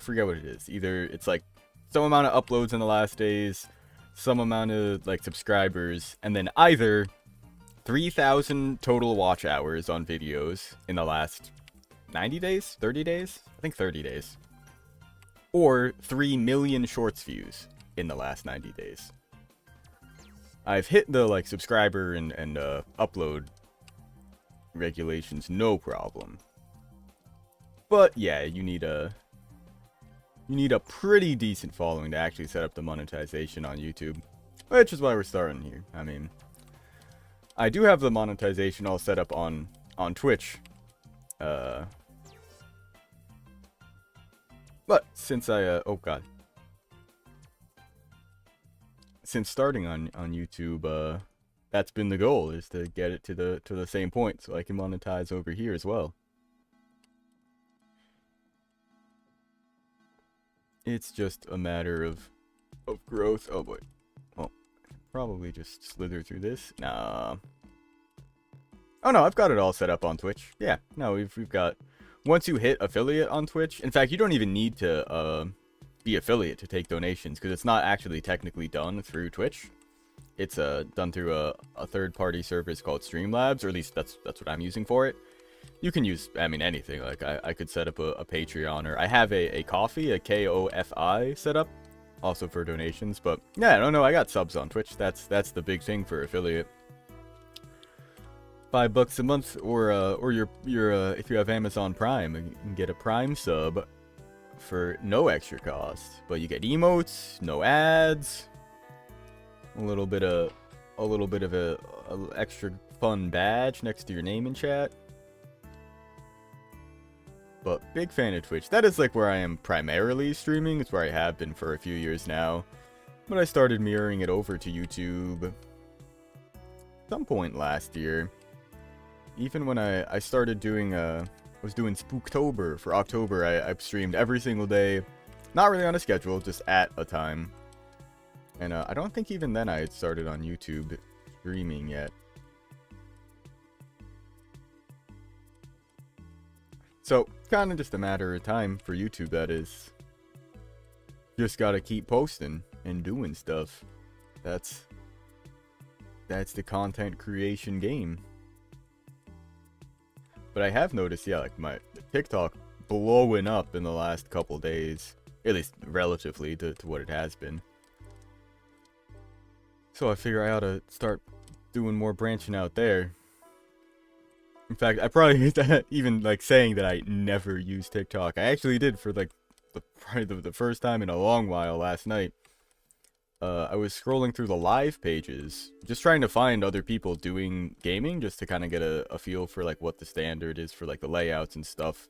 forget what it is. Either it's like some amount of uploads in the last days, some amount of like subscribers, and then either 3,000 total watch hours on videos in the last 90 days? 30 days? I think 30 days. Or 3 million shorts views in the last 90 days. I've hit the like subscriber and upload regulations no problem. But yeah, you need a pretty decent following to actually set up the monetization on YouTube. Which is why we're starting here. I mean, I do have the monetization all set up on Twitch. But since I oh god. Since starting on YouTube, that's been the goal, is to get it to the same point so I can monetize over here as well. It's just a matter of growth. Oh boy. Well, probably just slither through this. Nah. Oh no, I've got it all set up on Twitch. Yeah, no, we've got once you hit affiliate on Twitch, in fact, you don't even need to be affiliate to take donations, because it's not actually technically done through Twitch. It's done through a third-party service called Streamlabs, or at least that's what I'm using for it. You can use, I mean, anything. Like, I could set up a Patreon, or I have a Ko-fi, a K-O-F-I set up, also for donations. But yeah, I don't know. I got subs on Twitch. That's the big thing for affiliate. $5 a month, or your if you have Amazon Prime, you can get a Prime sub for no extra cost. But you get emotes, no ads, a little bit of a extra fun badge next to your name in chat. But big fan of Twitch. That is like where I am primarily streaming. It's where I have been for a few years now. But I started mirroring it over to YouTube at some point last year. Even when I started doing, I was doing Spooktober for October, I streamed every single day. Not really on a schedule, just at a time. And I don't think even then I had started on YouTube streaming yet. So, kind of just a matter of time for YouTube, that is. Just gotta keep posting and doing stuff. That's the content creation game. But I have noticed, yeah, like my TikTok blowing up in the last couple days. At least relatively to what it has been. So I figure I ought to start doing more branching out there. In fact, I probably even like saying that I never use TikTok. I actually did for like probably the first time in a long while last night. I was scrolling through the live pages, just trying to find other people doing gaming, just to kind of get a feel for like what the standard is for like the layouts and stuff.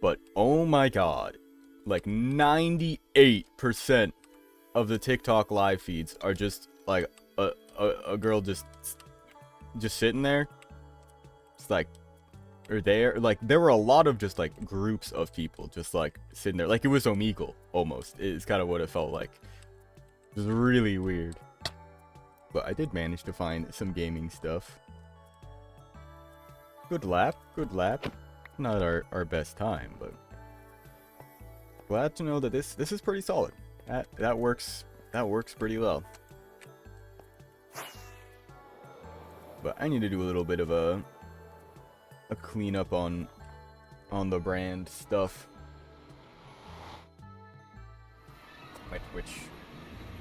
But oh my god, like 98% of the TikTok live feeds are just like a girl just sitting there. It's like, or there, like there were a lot of just like groups of people just like sitting there, like it was Omegle almost. It's kind of what it felt like. It was really weird. But I did manage to find some gaming stuff. Good lap, good lap. Not our best time, but glad to know that this is pretty solid. That works pretty well. But I need to do a little bit of a cleanup on the brand stuff. My Twitch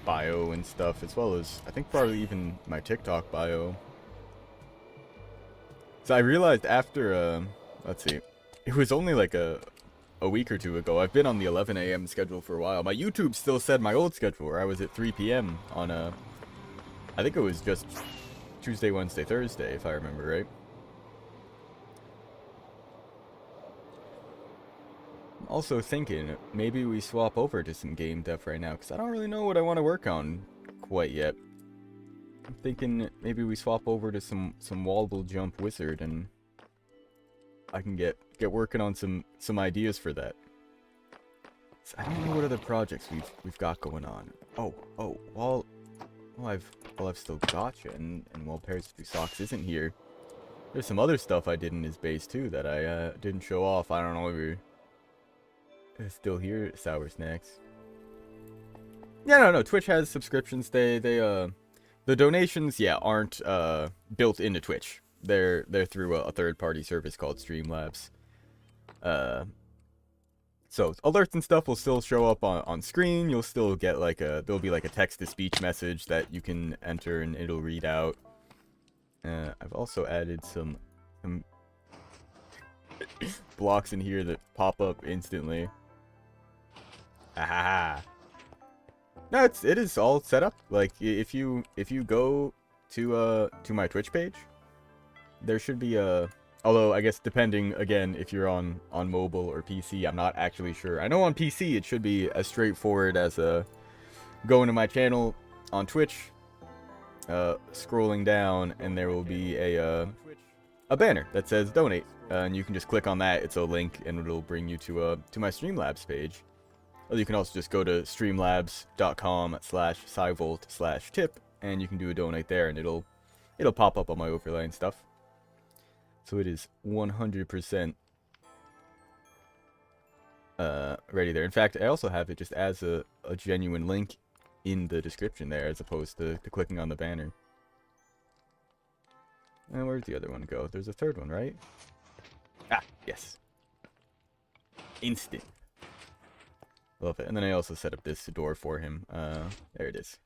bio and stuff, as well as I think probably even my TikTok bio. So I realized after let's see, it was only like a week or two ago. I've been on the 11 a.m. schedule for a while. My YouTube still said my old schedule where I was at 3 p.m. on I think it was just Tuesday, Wednesday, Thursday, if I remember right. I'm also thinking maybe we swap over to some game dev right now, because I don't really know what I want to work on quite yet. I'm thinking maybe we swap over to some Wobble Jump Wizard, and I can get working on some ideas for that. So I don't know what other projects we've got going on. While I've still got you, and while Paris Two Socks isn't here, there's some other stuff I did in his base too that I didn't show off. I don't know if you're still here, Sour Snacks. Yeah, no. Twitch has subscriptions. The donations, yeah, aren't built into Twitch. They're through a third-party service called Streamlabs. So alerts and stuff will still show up on screen. You'll still get like there'll be like a text-to-speech message that you can enter and it'll read out. I've also added some blocks in here that pop up instantly. Aha. No, it is all set up. Like if you go to my Twitch page, there should be a, although I guess depending again if you're on mobile or PC, I'm not actually sure. I know on PC it should be as straightforward as going to my channel on Twitch, scrolling down, and there will be a banner that says donate, and you can just click on that. It's a link and it'll bring you to my Streamlabs page. Or you can also just go to streamlabs.com/SciVolt/tip, and you can do a donate there, and it'll pop up on my overlay and stuff. So it is 100% ready there. In fact, I also have it just as a genuine link in the description there, as opposed to clicking on the banner. And where'd the other one go? There's a third one, right? Ah, yes. Instant. Love it. And then I also set up this door for him. There it is.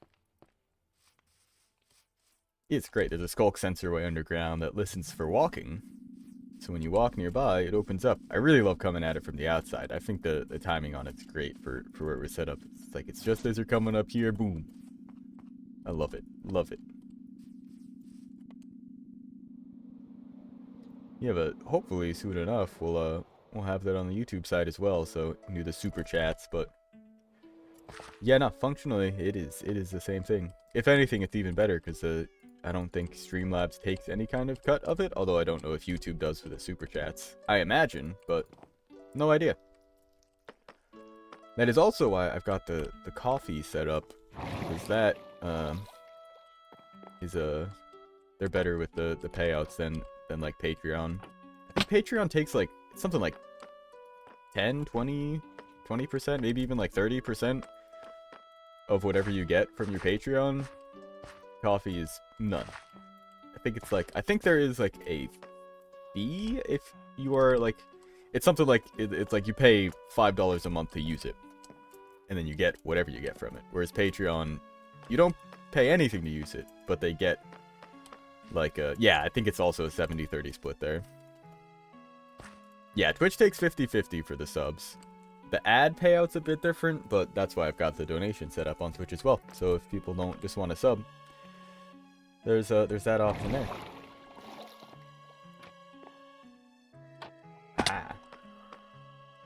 It's great. There's a skulk sensor way underground that listens for walking. So when you walk nearby, it opens up. I really love coming at it from the outside. I think the timing on it's great for where it was set up. It's like, it's just as you're coming up here, boom. I love it. Love it. Yeah, but hopefully soon enough we'll have that on the YouTube side as well, so you can do the super chats. But yeah, no, functionally it is the same thing. If anything, it's even better because I don't think Streamlabs takes any kind of cut of it, although I don't know if YouTube does for the super chats. I imagine, but no idea. That is also why I've got the coffee set up, because that is they're better with the payouts than like Patreon. I think Patreon takes like something like 10, 20%, maybe even like 30% of whatever you get from your Patreon. Coffee is none. I think there is like a fee if you are like, it's something like, it's like you pay $5 a month to use it, and then you get whatever you get from it. Whereas Patreon, you don't pay anything to use it, but they get like yeah, I think it's also a 70-30 split there. Yeah, Twitch takes 50-50 for the subs. The ad payout's a bit different, but that's why I've got the donation set up on Twitch as well. So if people don't just want to sub, there's that option there. Ah.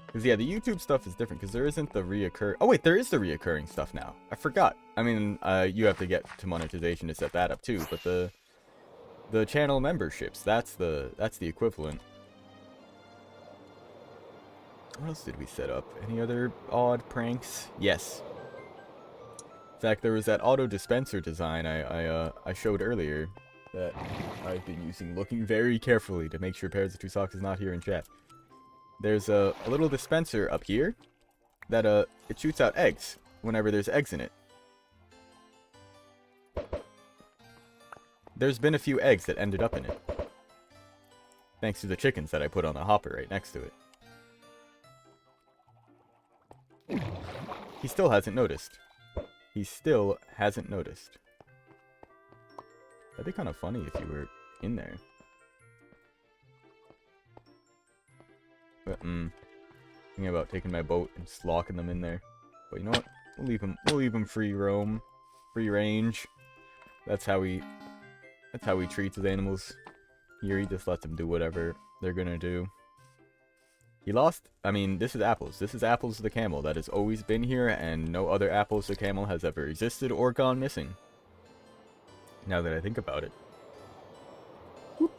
Because yeah, the YouTube stuff is different, because there isn't the reoccur... Oh wait, there is the reoccurring stuff now. I forgot. I mean, you have to get to monetization to set that up too, but the channel memberships, that's the equivalent. What else did we set up? Any other odd pranks? Yes. In fact, there was that auto dispenser design I showed earlier that I've been using, looking very carefully to make sure Pairs of Two Socks is not here in chat. There's a little dispenser up here that it shoots out eggs whenever there's eggs in it. There's been a few eggs that ended up in it, thanks to the chickens that I put on the hopper right next to it. He still hasn't noticed. He still hasn't noticed. That'd be kind of funny if you were in there. But, thinking about taking my boat and just locking them in there. But you know what? We'll leave them free roam. Free range. That's how he treats his animals. Here, he just lets them do whatever they're gonna do. He lost... I mean, this is Apples. This is Apples the camel that has always been here, and no other Apples the camel has ever existed or gone missing. Now that I think about it. Whoop.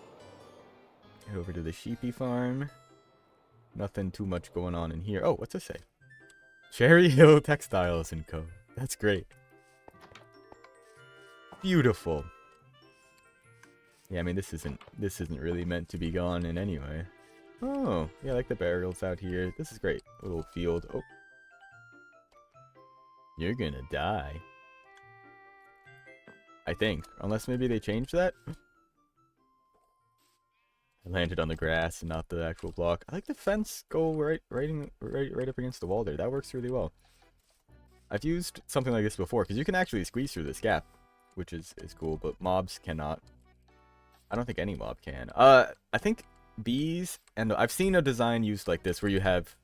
Head over to the sheepy farm. Nothing too much going on in here. Oh, what's this say? Cherry Hill Textiles & Co. That's great. Beautiful. Yeah, I mean, this isn't really meant to be gone in any way. Oh, yeah, I like the barrels out here. This is great. A little field. Oh. You're gonna die. I think. Unless maybe they changed that? I landed on the grass and not the actual block. I like the fence go right up against the wall there. That works really well. I've used something like this before, because you can actually squeeze through this gap, which is cool, but mobs cannot. I don't think any mob can. I think bees, and I've seen a design used like this where you have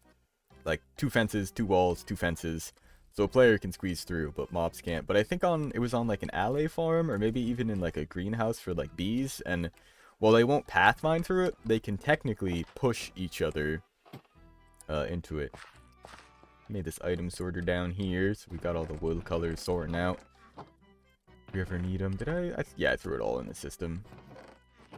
like 2 fences, 2 walls, 2 fences, so a player can squeeze through, but mobs can't. But I think it was on like an alley farm, or maybe even in like a greenhouse for like bees, and while they won't pathfind through it, they can technically push each other into it. Made this item sorter down here, so we got all the wood colors sorting out. If you ever need them, did I yeah, I threw it all in the system.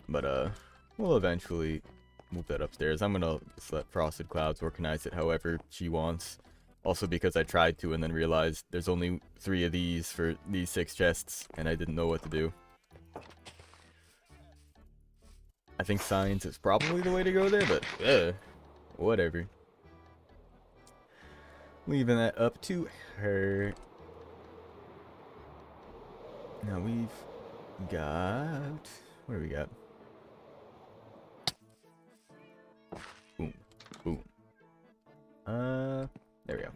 But we'll eventually move that upstairs. I'm gonna just let Frosted Clouds organize it however she wants. Also because I tried to and then realized there's only 3 of these for these 6 chests, and I didn't know what to do. I think science is probably the way to go there, but whatever. Leaving that up to her. Now we've got... What do we got? Boom. Boom. There we go.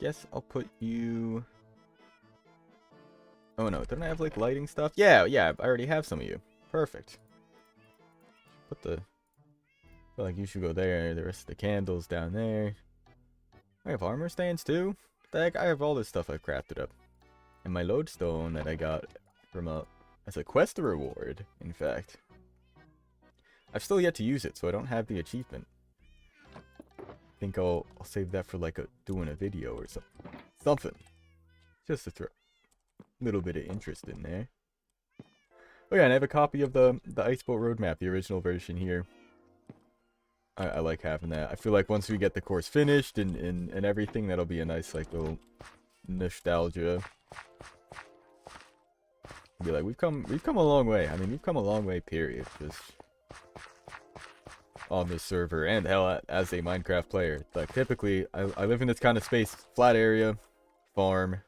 Guess I'll put you... Oh no, don't I have like lighting stuff? Yeah, I already have some of you. Perfect. Put the... I feel like you should go there. The rest of the candles down there. I have armor stands too? The heck? I have all this stuff I've crafted up. And my lodestone that I got from as a quest reward, in fact. I've still yet to use it, so I don't have the achievement. I think I'll save that for like doing a video or something. Just to throw a little bit of interest in there. Oh yeah, and I have a copy of the Iceboat Roadmap, the original version here. I like having that. I feel like once we get the course finished and everything, that'll be a nice like little nostalgia. Be like, we've come a long way. I mean, we've come a long way, period. Just on this server, and hell, as a Minecraft player. Like, typically, I live in this kind of space. Flat area, farm,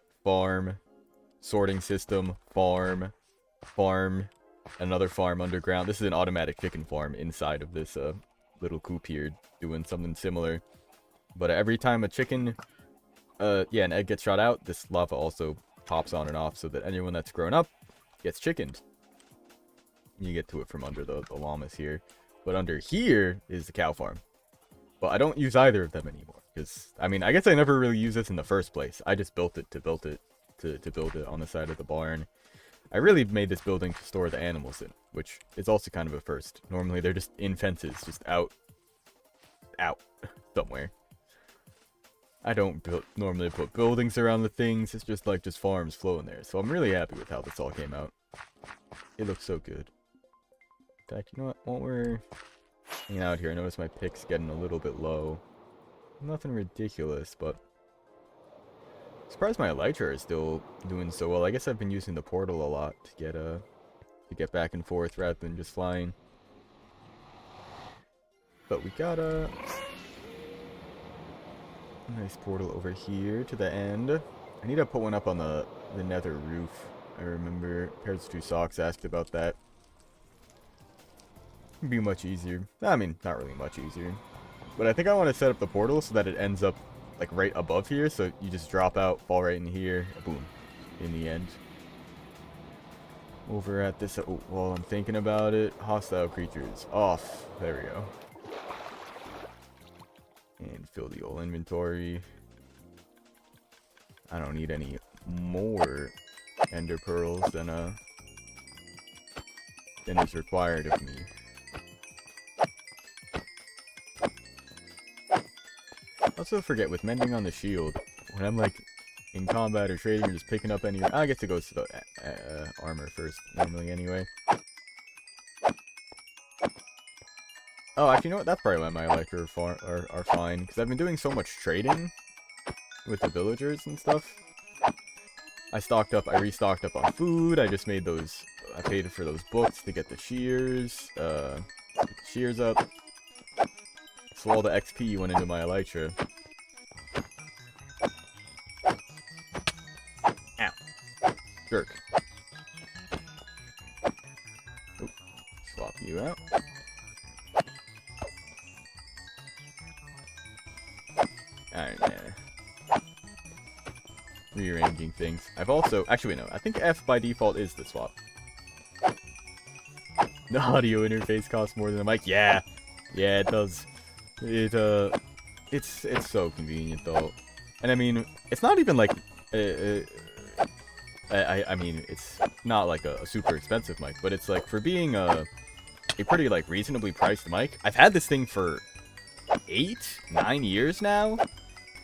sorting system, farm, another farm underground. This is an automatic chicken farm inside of this little coop here, doing something similar. But every time a chicken, an egg gets shot out, this lava also pops on and off so that anyone that's grown up gets chickened. You get to it from under the llamas here. But under here is the cow farm. But I don't use either of them anymore. Because, I mean, I guess I never really used this in the first place. I just built it to build it on the side of the barn. I really made this building to store the animals in, which is also kind of a first. Normally they're just in fences, just out somewhere. I don't normally put buildings around the things. It's just farms flowing there. So I'm really happy with how this all came out. It looks so good. In fact, you know what? While we're hanging out here, I notice my pick's getting a little bit low. Nothing ridiculous, but I'm surprised my elytra is still doing so well. I guess I've been using the portal a lot to get back and forth rather than just flying. But we got a nice portal over here to the end. I need to put one up on the nether roof. I remember Pairs 2 Socks asked about that. It'd be much easier. I mean, not really much easier. But I think I want to set up the portal so that it ends up like right above here. So you just drop out, fall right in here, boom, in the end. Over at this, while I'm thinking about it, hostile creatures off. There we go. And fill the old inventory. I don't need any more ender pearls than is required of me. Also forget with mending on the shield, when I'm like in combat or trading or just picking up any, I guess it goes to the armor first normally anyway. Oh, actually, you know what? That's probably why my elytra are fine, because I've been doing so much trading with the villagers and stuff. I restocked up on food. I just made those. I paid for those books to get the shears. Shears up. So all the XP went into my elytra. Ow. Jerk. Oop. Swap you out. Alright, yeah. Rearranging things. I've also... Actually, wait, no. I think F by default is the swap. The audio interface costs more than the mic. Yeah. Yeah, it does. It's so convenient, though. And, I mean, it's not even, like... I mean, it's not, like, a super expensive mic. But it's, like, for being a pretty, like, reasonably priced mic. I've had this thing for 9 years now.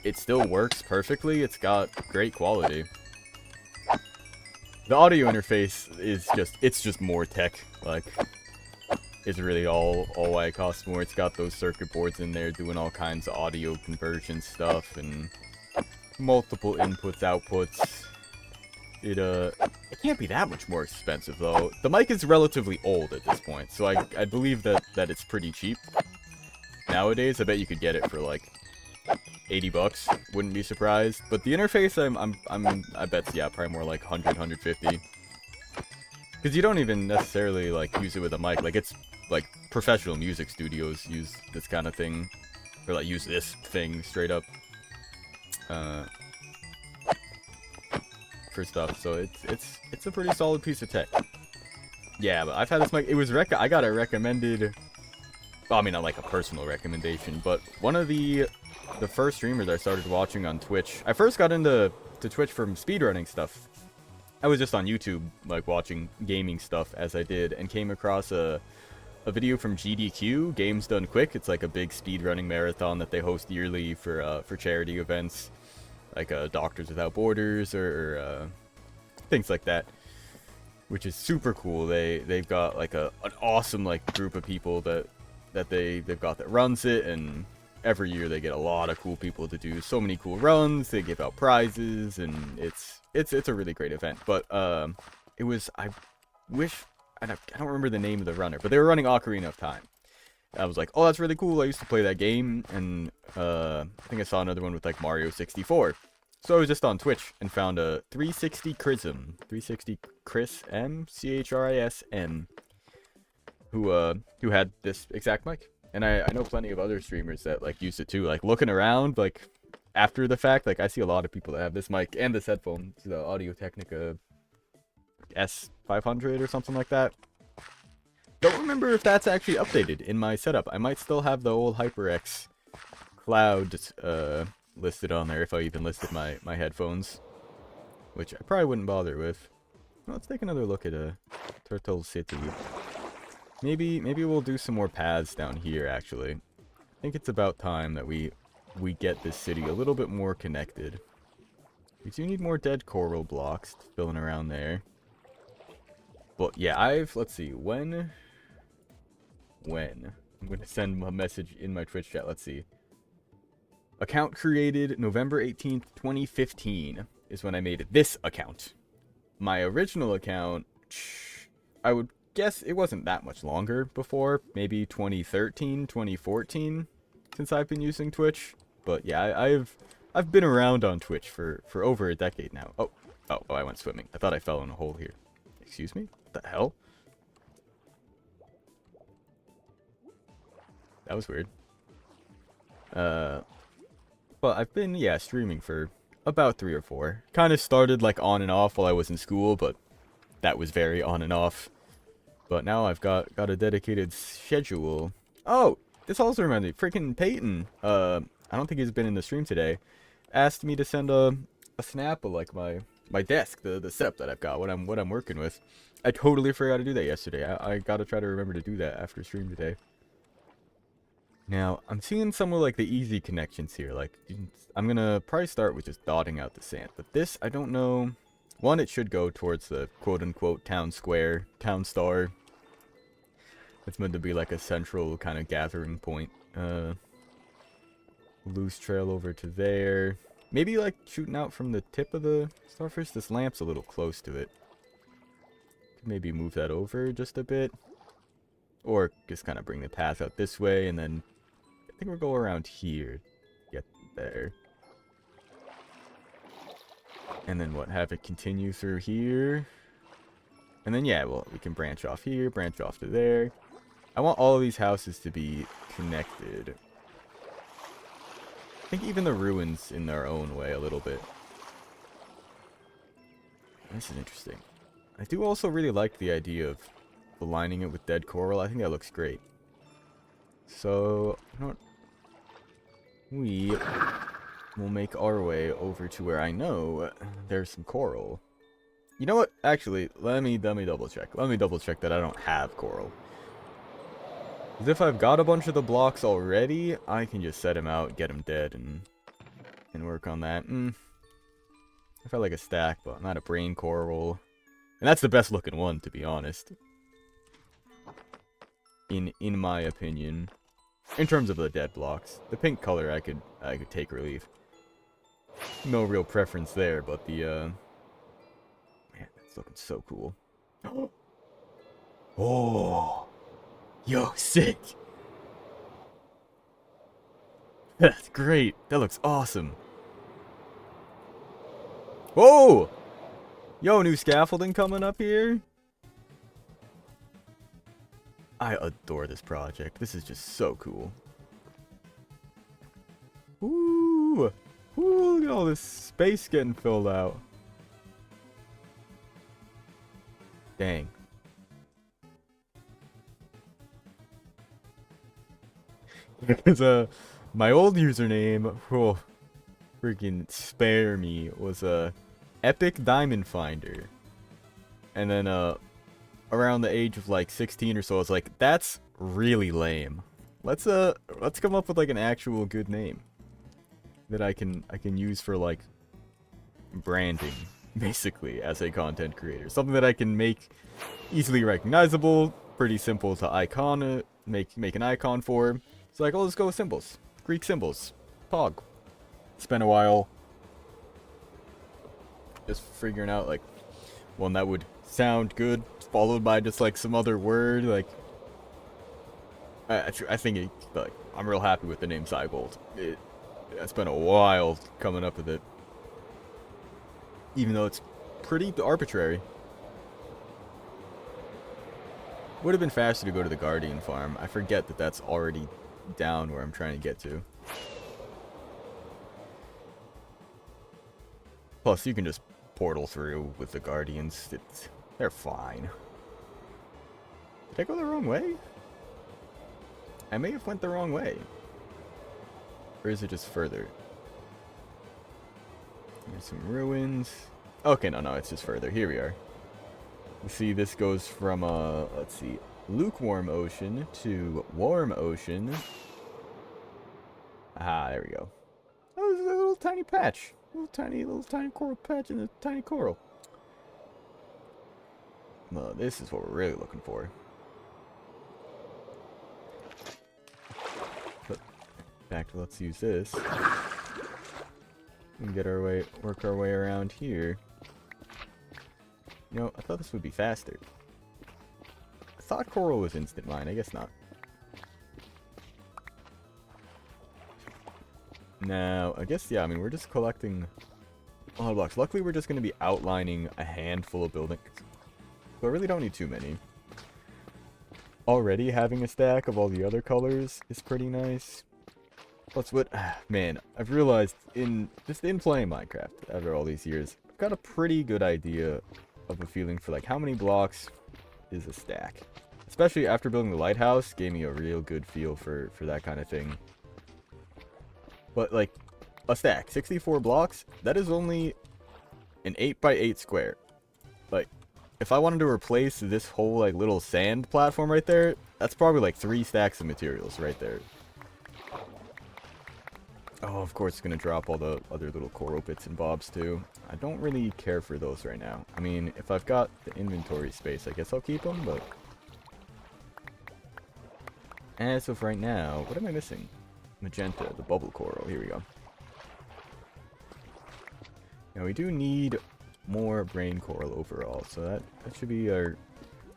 It still works perfectly. It's got great quality. The audio interface is just more tech. Like, it's really all why it costs more. It's got those circuit boards in there doing all kinds of audio conversion stuff and multiple inputs, outputs. It can't be that much more expensive though. The mic is relatively old at this point, so I believe that it's pretty cheap. nowadays, I bet you could get it for like 80 bucks. Wouldn't be surprised. But the interface, I bet, yeah, probably more like 100, 150. Because you don't even necessarily like use it with a mic. Like it's like professional music studios use this kind of thing, or like use this thing straight up for stuff. So it's a pretty solid piece of tech. Yeah, but I've had this mic. It was I got it recommended. Well, I mean, not like a personal recommendation, but one of the first streamers I started watching on Twitch. I first got into Twitch from speedrunning stuff. I was just on YouTube, like, watching gaming stuff as I did, and came across a video from GDQ, Games Done Quick. It's like a big speedrunning marathon that they host yearly for charity events, like Doctors Without Borders or things like that, which is super cool. They've got like an awesome like group of people that they've got that runs it, and every year they get a lot of cool people to do so many cool runs. They give out prizes, and it's a really great event. But it was, I don't remember the name of the runner, but they were running Ocarina of Time. I was like, oh, that's really cool. I used to play that game, and I think I saw another one with like Mario 64. So I was just on Twitch and found a 360 Chrism, 360 Chris M, CHRISM, who had this exact mic. And I know plenty of other streamers that like use it too. Like looking around, like after the fact, like I see a lot of people that have this mic and this headphone, the Audio Technica S500 or something like that. Don't remember if that's actually updated in my setup. I might still have the old HyperX Cloud listed on there if I even listed my headphones, which I probably wouldn't bother with. Well, let's take another look at Turtle City. Maybe we'll do some more paths down here, actually. I think it's about time that we get this city a little bit more connected. We do need more dead coral blocks filling around there. But yeah, let's see, when? I'm going to send a message in my Twitch chat, let's see. Account created November 18th, 2015 is when I made this account. My original account, I would guess it wasn't that much longer before, maybe 2013, 2014, since I've been using Twitch. But yeah, I've been around on Twitch for over a decade now. Oh, I went swimming. I thought I fell in a hole here. Excuse me? What the hell? That was weird. But I've been, yeah, streaming for about 3 or 4. Kind of started like on and off while I was in school, but that was very on and off. But now I've got a dedicated schedule. Oh, this also reminds me, freaking Peyton, I don't think he's been in the stream today, asked me to send a snap of like my desk, the setup that I've got, what I'm working with. I totally forgot to do that yesterday. I gotta try to remember to do that after stream today. Now, I'm seeing some of like the easy connections here. Like, I'm gonna probably start with just dotting out the sand. But this, I don't know. One, it should go towards the quote-unquote town square, town star. It's meant to be like a central kind of gathering point. Loose trail over to there. Maybe like shooting out from the tip of the starfish. This lamp's a little close to it. Could maybe move that over just a bit. Or just kind of bring the path out this way, and then I think we'll go around here. Get there. And then what, have it continue through here. And then yeah, well, we can branch off here, branch off to there. I want all of these houses to be connected. I think even the ruins in their own way a little bit. This is interesting. I do also really like the idea of aligning it with dead coral. I think that looks great. So, you know what? We will make our way over to where I know there's some coral. You know what? Actually, let me double check. Let me double check that I don't have coral. Because if I've got a bunch of the blocks already, I can just set them out, get them dead, and work on that. I felt like a stack, but not a brain coral. And that's the best looking one, to be honest. In my opinion. In terms of the dead blocks. The pink color I could take relief. No real preference there, but the man, that's looking so cool. Oh, yo, sick. That's great. That looks awesome. Whoa! Yo, new scaffolding coming up here. I adore this project. This is just so cool. Ooh! Ooh, look at all this space getting filled out. Dang. Because my old username, oh, freaking spare me, was Epic Diamond Finder. And then around the age of like 16 or so, I was like, that's really lame. Let's come up with like an actual good name that I can use for like branding, basically, as a content creator. Something that I can make easily recognizable, pretty simple to icon, make an icon for. So like, oh, let's go with symbols. Greek symbols. Pog. Spent a while just figuring out like one that would sound good, followed by just like some other word. Like, I think like, I'm real happy with the name Cybolt. I spent a while coming up with it, even though it's pretty arbitrary. Would have been faster to go to the Guardian farm. I forget that that's already down where I'm trying to get to. Plus, you can just portal through with the Guardians. They're fine. Did I go the wrong way? I may have went the wrong way. Or is it just further? There's some ruins. Okay, no, it's just further. Here we are. You see, this goes from, let's see, lukewarm ocean to warm ocean. Ah, there we go. Oh, there's a little tiny patch. Little tiny coral patch and a tiny coral. Well, this is what we're really looking for. But back to, let's use this. We can get our way, work our way around here. You know, I thought this would be faster. I thought coral was instant mine. I guess not. Now, I guess, yeah, I mean, we're just collecting a lot of blocks. Luckily, we're just going to be outlining a handful of buildings. So I really don't need too many. Already having a stack of all the other colors is pretty nice. Plus what, man, I've realized just in playing Minecraft after all these years, I've got a pretty good idea of a feeling for like how many blocks is a stack. Especially after building the lighthouse, gave me a real good feel for that kind of thing. But like, a stack, 64 blocks, that is only an 8x8 square. Like, if I wanted to replace this whole like little sand platform right there, that's probably like 3 stacks of materials right there. Oh, of course it's gonna drop all the other little coral bits and bobs too. I don't really care for those right now. I mean, if I've got the inventory space, I guess I'll keep them, but as of right now, what am I missing? Magenta, the bubble coral. Here we go. Now we do need more brain coral overall, so that should be our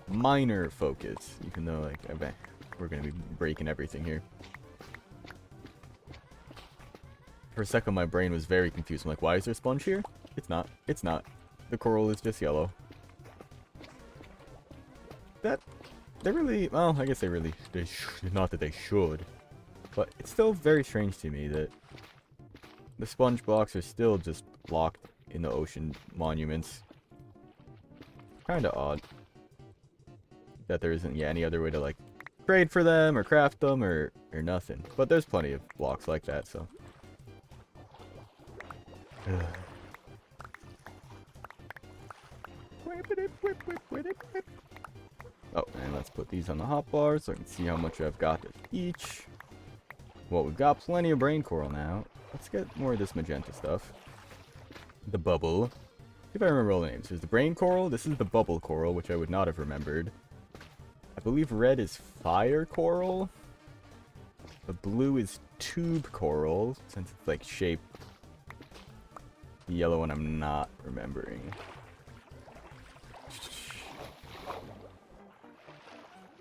minor focus, even though like I bet we're gonna be breaking everything here. For a second, my brain was very confused. I'm like, why is there sponge here? It's not. It's not. The coral is just yellow. They really, well, I guess not that they should. But it's still very strange to me that the sponge blocks are still just locked in the ocean monuments. Kinda odd. That there isn't, yeah, any other way to, like, trade for them or craft them or nothing. But there's plenty of blocks like that, so. Oh, and let's put these on the hotbar so I can see how much I've got of each. Well, we've got plenty of brain coral now. Let's get more of this magenta stuff. The bubble. If I remember all the names. There's the brain coral. This is the bubble coral, which I would not have remembered. I believe red is fire coral. The blue is tube coral, since it's like shaped. The yellow one I'm not remembering.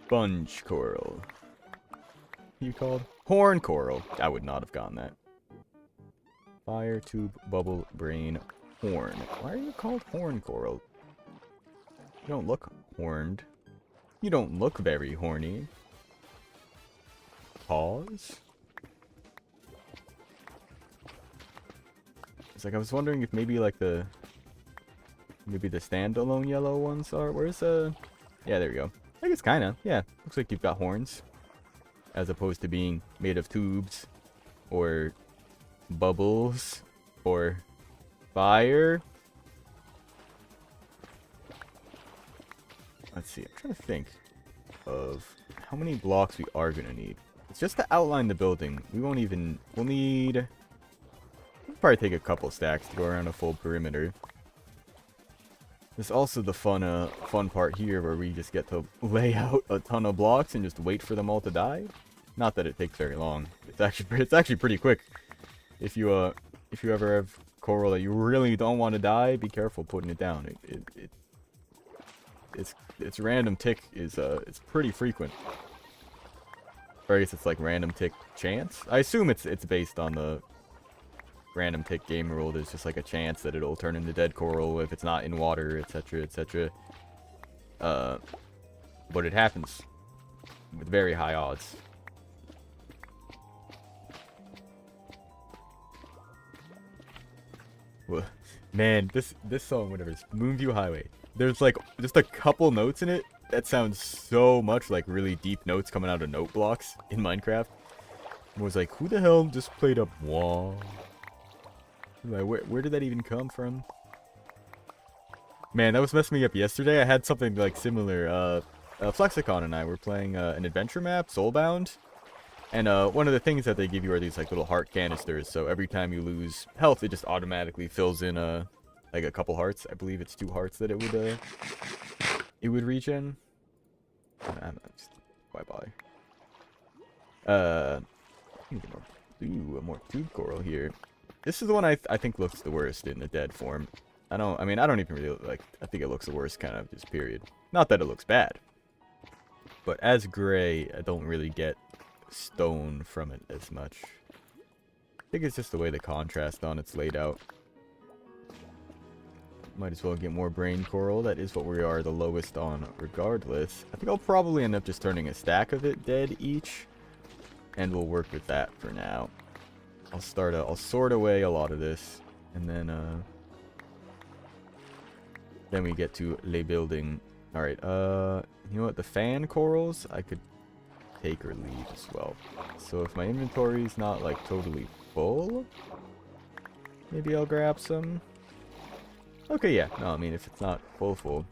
Sponge coral. you called? Horn coral. I would not have gotten that. Fire, tube, bubble, brain, horn. Why are you called horn coral? You don't look horned. You don't look very horny. Pause? It's like I was wondering if maybe like the... Maybe the standalone yellow ones are... Where's the... Yeah, there we go. I guess kinda. Yeah, looks like you've got horns. As opposed to being made of tubes. Or... bubbles. Or... fire. Let's see, I'm trying to think of how many blocks we are going to need. It's just to outline the building. We won't even... We'll need... We'll probably take a couple stacks to go around a full perimeter. There's also the fun part here where we just get to lay out a ton of blocks and just wait for them all to die. Not that it takes very long. It's actually pretty quick. If you ever have coral that you really don't want to die, be careful putting it down. Its random tick is it's pretty frequent. Or I guess it's like random tick chance. I assume it's based on the random tick game rule. There's just like a chance that it'll turn into dead coral if it's not in water, etc., etc. But it happens with very high odds. Well, man, this song, whatever, is Moonview Highway. There's like just a couple notes in it that sound so much like really deep notes coming out of note blocks in Minecraft. I was like, who the hell just played a wah? Like, where did that even come from? Man, that was messing me up yesterday. I had something like similar. Flexicon and I were playing an adventure map, Soulbound. And one of the things that they give you are these like little heart canisters. So every time you lose health, it just automatically fills in like a couple hearts. I believe it's 2 hearts that it would regen. Just bye. More tube coral here. This is the one I think looks the worst in the dead form. I don't even really like. I think it looks the worst, kind of just period. Not that it looks bad, but as gray, I don't really get stone from it as much. I think it's just the way the contrast on it's laid out. Might as well get more brain coral. That is what we are the lowest on regardless. I think I'll probably end up just turning a stack of it dead each, and we'll work with that for now. I'll sort away a lot of this, and then we get to lay building. All right, you know what? The fan corals I could take or leave as well. So if my inventory's not like totally full, maybe I'll grab some. Okay, yeah. No, I mean if it's not full.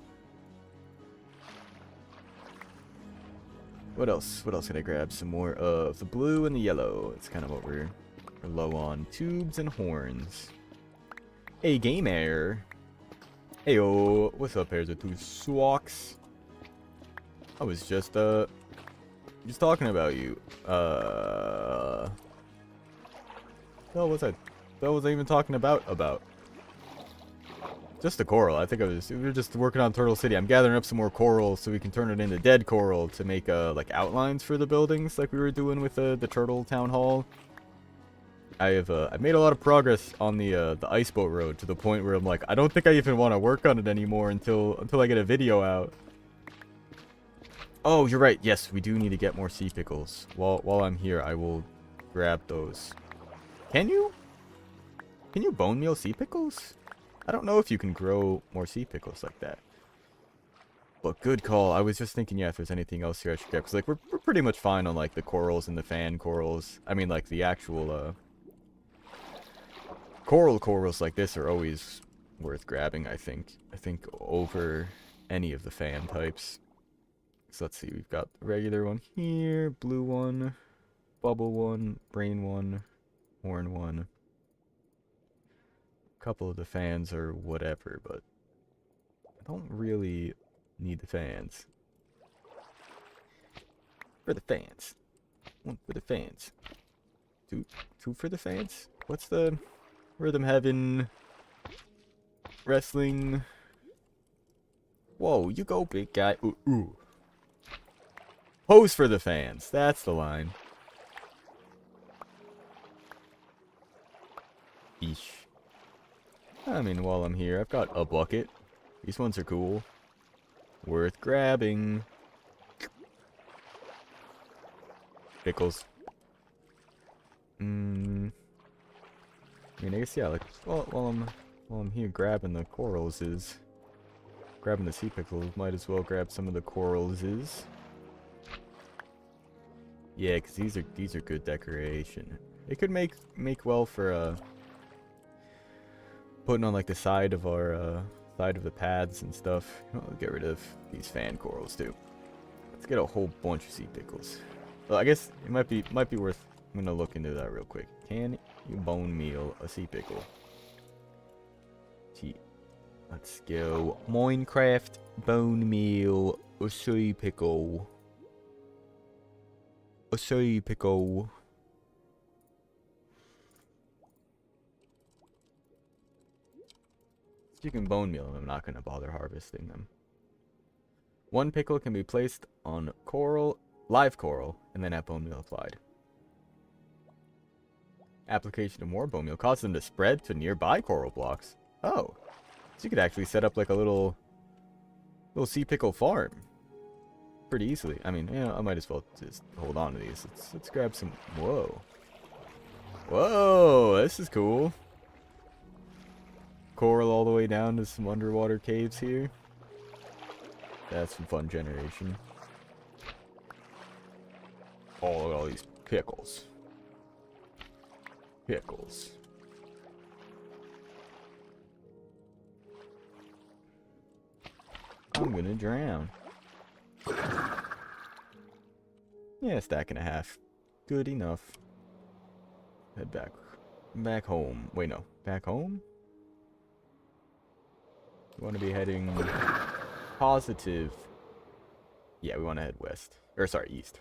What else? What else can I grab? Some more of the blue and the yellow. It's kind of what we're low on. Tubes and horns. Hey, game air. Heyo, what's up, pairs of 2 swaks? I was just talking about you. What was I even talking about? Just the coral. I think we were just working on Turtle City. I'm gathering up some more coral so we can turn it into dead coral to make like outlines for the buildings like we were doing with the Turtle Town Hall. I've made a lot of progress on the ice boat road to the point where I'm like, I don't think I even want to work on it anymore until I get a video out. Oh, you're right. Yes, we do need to get more sea pickles. While I'm here, I will grab those. Can you bone meal sea pickles? I don't know if you can grow more sea pickles like that. But good call. I was just thinking, yeah, if there's anything else here I should get. Because, like, we're pretty much fine on, like, the corals and the fan corals. I mean, like, the actual, corals like this are always worth grabbing, I think. I think over any of the fan types. So let's see. We've got the regular one here, blue one, bubble one, brain one, horn one. A couple of the fans are whatever, but I don't really need the fans. For the fans. One for the fans. Two for the fans? What's the Rhythm Heaven Wrestling? Whoa, you go, big guy. Ooh. Pose for the fans. That's the line. Eesh. I mean, while I'm here, I've got a bucket. These ones are cool. Worth grabbing. Pickles. I mean, I guess, yeah, like, while I'm here grabbing the corals grabbing the sea pickles, might as well grab some of the corals Yeah, because these are good decoration. It could make well for putting on like the side of our side of the paths and stuff. I'll get rid of these fan corals too. Let's get a whole bunch of sea pickles. Well, I guess it might be worth. I'm gonna look into that real quick. Can you bone meal a sea pickle? Gee, let's go. Minecraft bone meal a sea pickle. A sea pickle. You can bone meal them. I'm not gonna bother harvesting them. One pickle can be placed on live coral, and then have bone meal applied. Application of more bone meal causes them to spread to nearby coral blocks. Oh, so you could actually set up like a little sea pickle farm pretty easily. I mean, you know, I might as well just hold on to these. Let's grab some. Whoa, whoa, this is cool. Coral all the way down to some underwater caves here. That's some fun generation. Oh, look at all these pickles. Pickles. I'm gonna drown. Yeah, a stack and a half. Good enough. Head back home. Wait, no. Back home? We want to be heading positive. Yeah, we want to head west. Or sorry, east.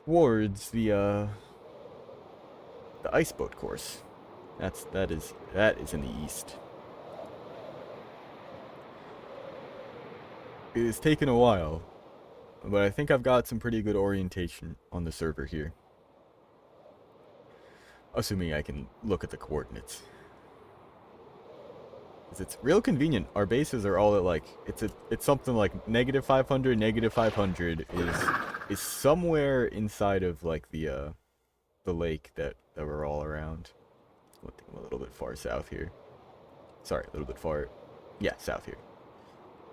Towards the ice boat course. That is in the east. It has taken a while, but I think I've got some pretty good orientation on the server here. Assuming I can look at the coordinates. It's real convenient. Our bases are all at like it's something like -500, -500 is somewhere inside of like the lake that we're all around. I'm a little bit far south here. Sorry, a little bit far. Yeah, south here.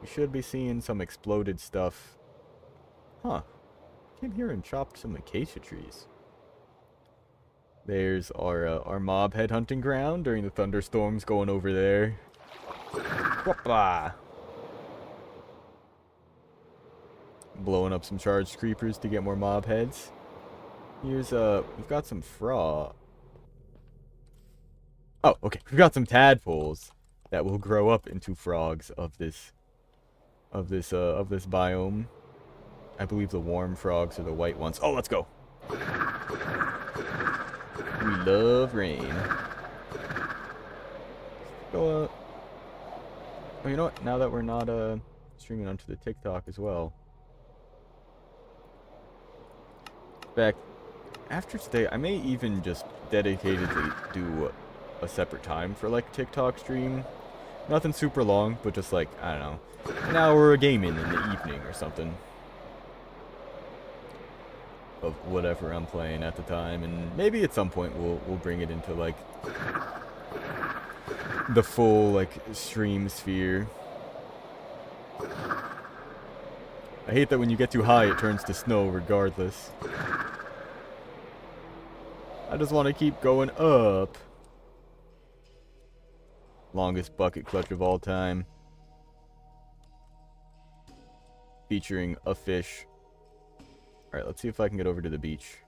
We should be seeing some exploded stuff. Huh. Came here and chopped some acacia trees. There's our mob headhunting ground during the thunderstorms going over there. Whoopah! Blowing up some charged creepers to get more mob heads. Here's we've got some frog. Oh, okay. We've got some tadpoles that will grow up into frogs of this biome. I believe the warm frogs are the white ones. Oh, let's go. We love rain. Go Oh, you know what? Now that we're not streaming onto the TikTok as well. In fact, after today, I may even just dedicatedly do a separate time for like TikTok stream. Nothing super long, but just like, I don't know, an hour of gaming in the evening or something. Of whatever I'm playing at the time, and maybe at some point we'll bring it into like the full like stream sphere. I hate that when you get too high it turns to snow regardless. I just want to keep going up. Longest bucket clutch of all time. Featuring a fish. Alright, let's see if I can get over to the beach.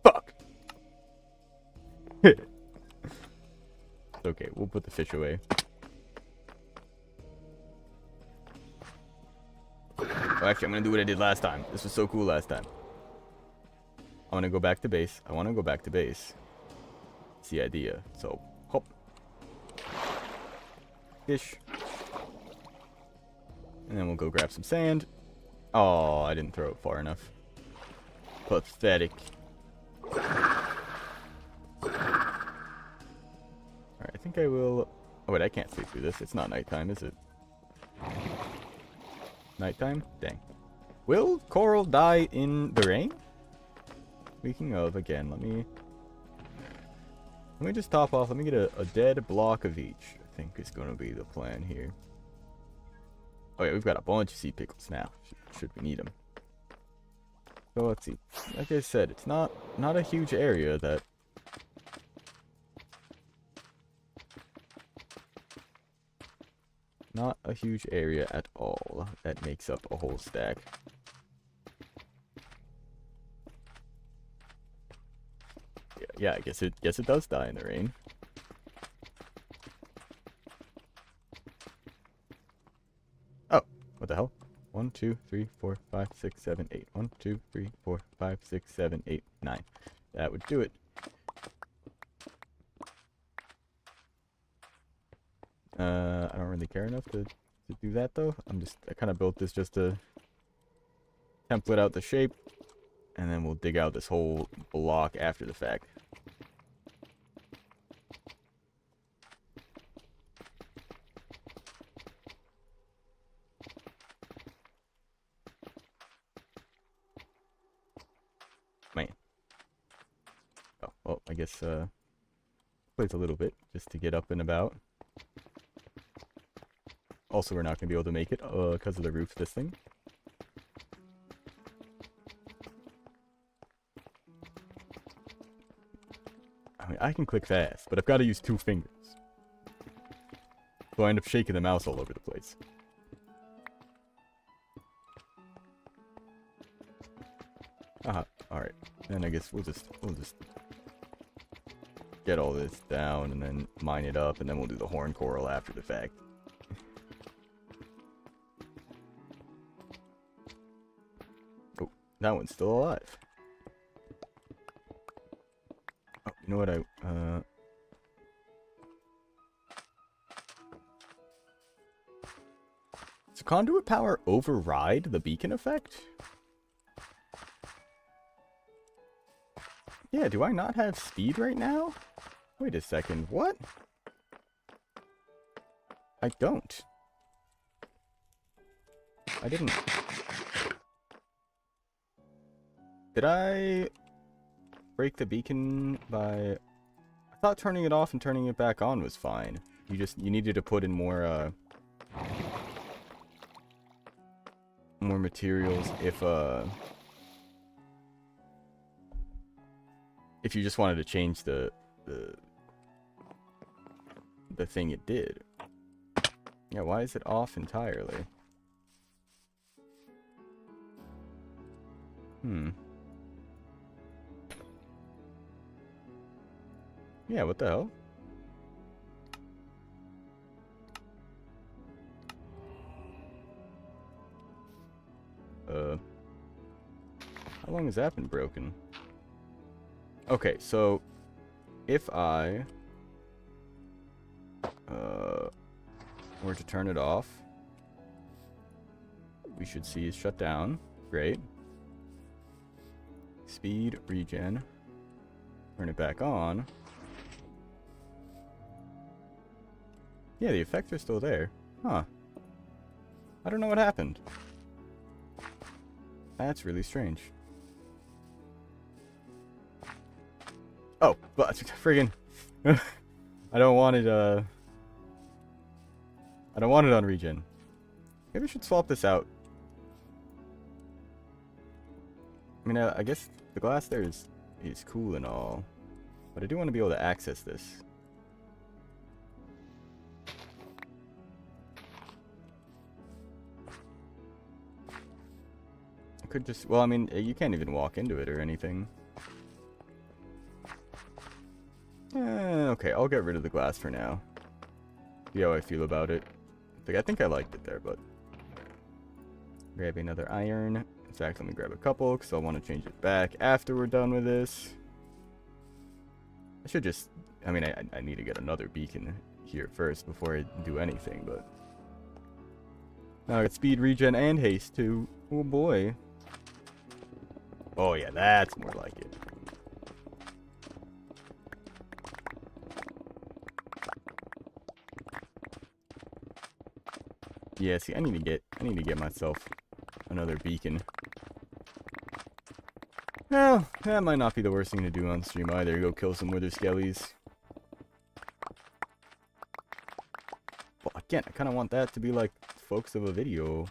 Fuck! Okay, we'll put the fish away. Oh, actually, I'm gonna do what I did last time. This was so cool last time. I wanna go back to base. It's the idea. So, hop. Fish. And then we'll go grab some sand. Oh, I didn't throw it far enough. Pathetic. Alright, I think I will... Oh, wait, I can't sleep through this. It's not nighttime, is it? Nighttime? Dang. Will coral die in the rain? Speaking of, again, let me just top off. Let me get a dead block of each. I think is going to be the plan here. Oh yeah, we've got a bunch of sea pickles now. Should we need them? So let's see. Like I said, it's not a huge area that... Not a huge area at all that makes up a whole stack. Yeah, I guess it does die in the rain. Oh, what the hell? 1, 2, 3, 4, 5, 6, 7, 8. 1, 2, 3, 4, 5, 6, 7, 8, 9. That would do it. I don't really care enough to do that though. I kind of built this just to template out the shape, and then we'll dig out this whole block after the fact. Man. Oh, well, I guess, plays a little bit just to get up and about. Also, we're not going to be able to make it, because of the roof of this thing. I mean, I can click fast, but I've got to use 2 fingers. So I end up shaking the mouse all over the place. Alright. Then I guess we'll just get all this down and then mine it up, and then we'll do the horn coral after the fact. Oh, that one's still alive. Oh, you know what does conduit power override the beacon effect? Yeah, do I not have speed right now? Wait a second, what? I don't. I didn't... Did I break the beacon by... I thought turning it off and turning it back on was fine. You needed to put in more, more materials if you just wanted to change the thing it did. Yeah, why is it off entirely? Yeah, what the hell? How long has that been broken? Okay, so if I were to turn it off, we should see it shut down. Great. Speed, regen. Turn it back on. Yeah, the effects are still there. Huh. I don't know what happened. That's really strange. Oh, but friggin' I don't want it I don't want it on regen. Maybe I should swap this out. I mean, I guess the glass there is cool and all, but I do want to be able to access this. I could just, well, I mean, you can't even walk into it or anything. Okay, I'll get rid of the glass for now. See how I feel about it. I think I liked it there, but... Grab another iron. In fact, let me grab a couple, because I want to change it back after we're done with this. I should just... I mean, I need to get another beacon here first before I do anything, but... Now I got speed, regen, and haste, too. Oh boy. Oh yeah, that's more like it. Yeah, see, I need to get myself another beacon. Well, that might not be the worst thing to do on stream either. Go kill some wither skellies. Well, again, I kind of want that to be like focus of a video.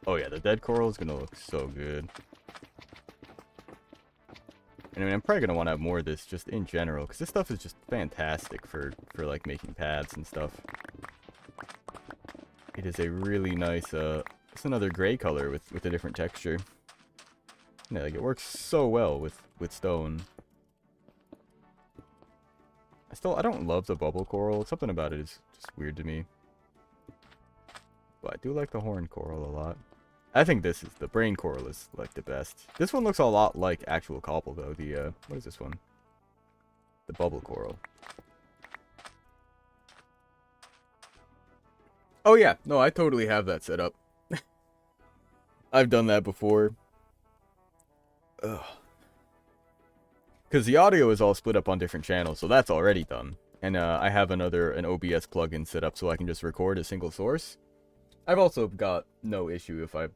Oh yeah, the dead coral is gonna look so good. And I mean, I'm probably gonna want to have more of this just in general, because this stuff is just fantastic for like making paths and stuff. It is a really nice, it's another gray color with a different texture. Yeah, like it works so well with stone. I don't love the bubble coral. Something about it is just weird to me. But I do like the horn coral a lot. I think the brain coral is like the best. This one looks a lot like actual cobble though. The what is this one? The bubble coral. Oh yeah, no, I totally have that set up. I've done that before. Ugh. Because the audio is all split up on different channels, so that's already done. And I have an OBS plugin set up so I can just record a single source. I've also got no issue if I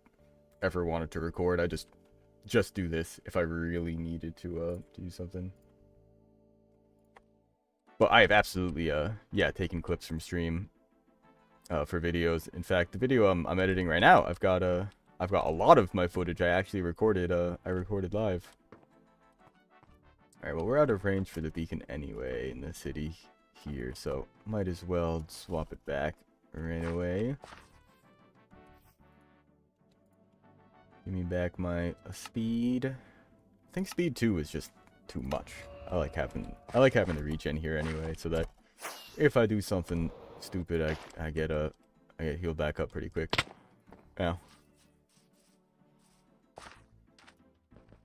ever wanted to record. I just do this if I really needed to do something. But I have absolutely yeah, taken clips from stream for videos. In fact, the video I'm editing right now, I've got a lot of my footage I actually recorded live. Alright, well, we're out of range for the beacon anyway in the city here, so might as well swap it back right away. Give me back my speed. I think speed 2 is just too much. I like having the regen here anyway, so that if I do something stupid, I get healed back up pretty quick. Yeah.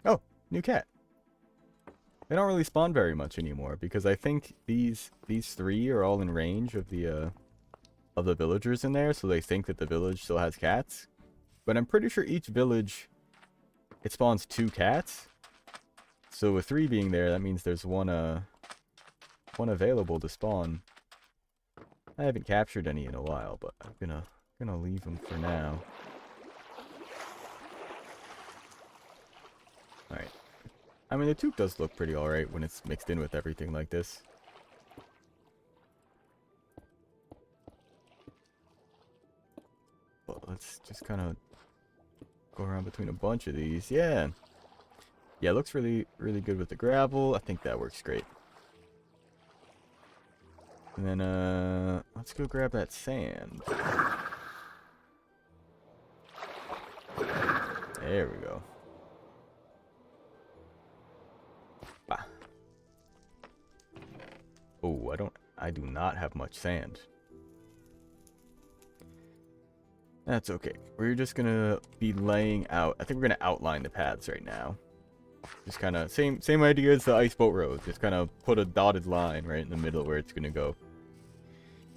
Oh, new cat. They don't really spawn very much anymore because I think these three are all in range of the villagers in there, so they think that the village still has cats. But I'm pretty sure each village it spawns 2 cats. So with 3 being there, that means there's one available to spawn. I haven't captured any in a while, but I'm gonna leave them for now. All right. I mean, the toque does look pretty alright when it's mixed in with everything like this. Well, let's just kind of go around between a bunch of these. Yeah. Yeah, it looks really, really good with the gravel. I think that works great. And then, let's go grab that sand. There we go. Oh, I do not have much sand. That's okay. We're just gonna be laying out, I think we're gonna outline the paths right now. Just kind of, same idea as the ice boat road. Just kind of put a dotted line right in the middle where it's gonna go.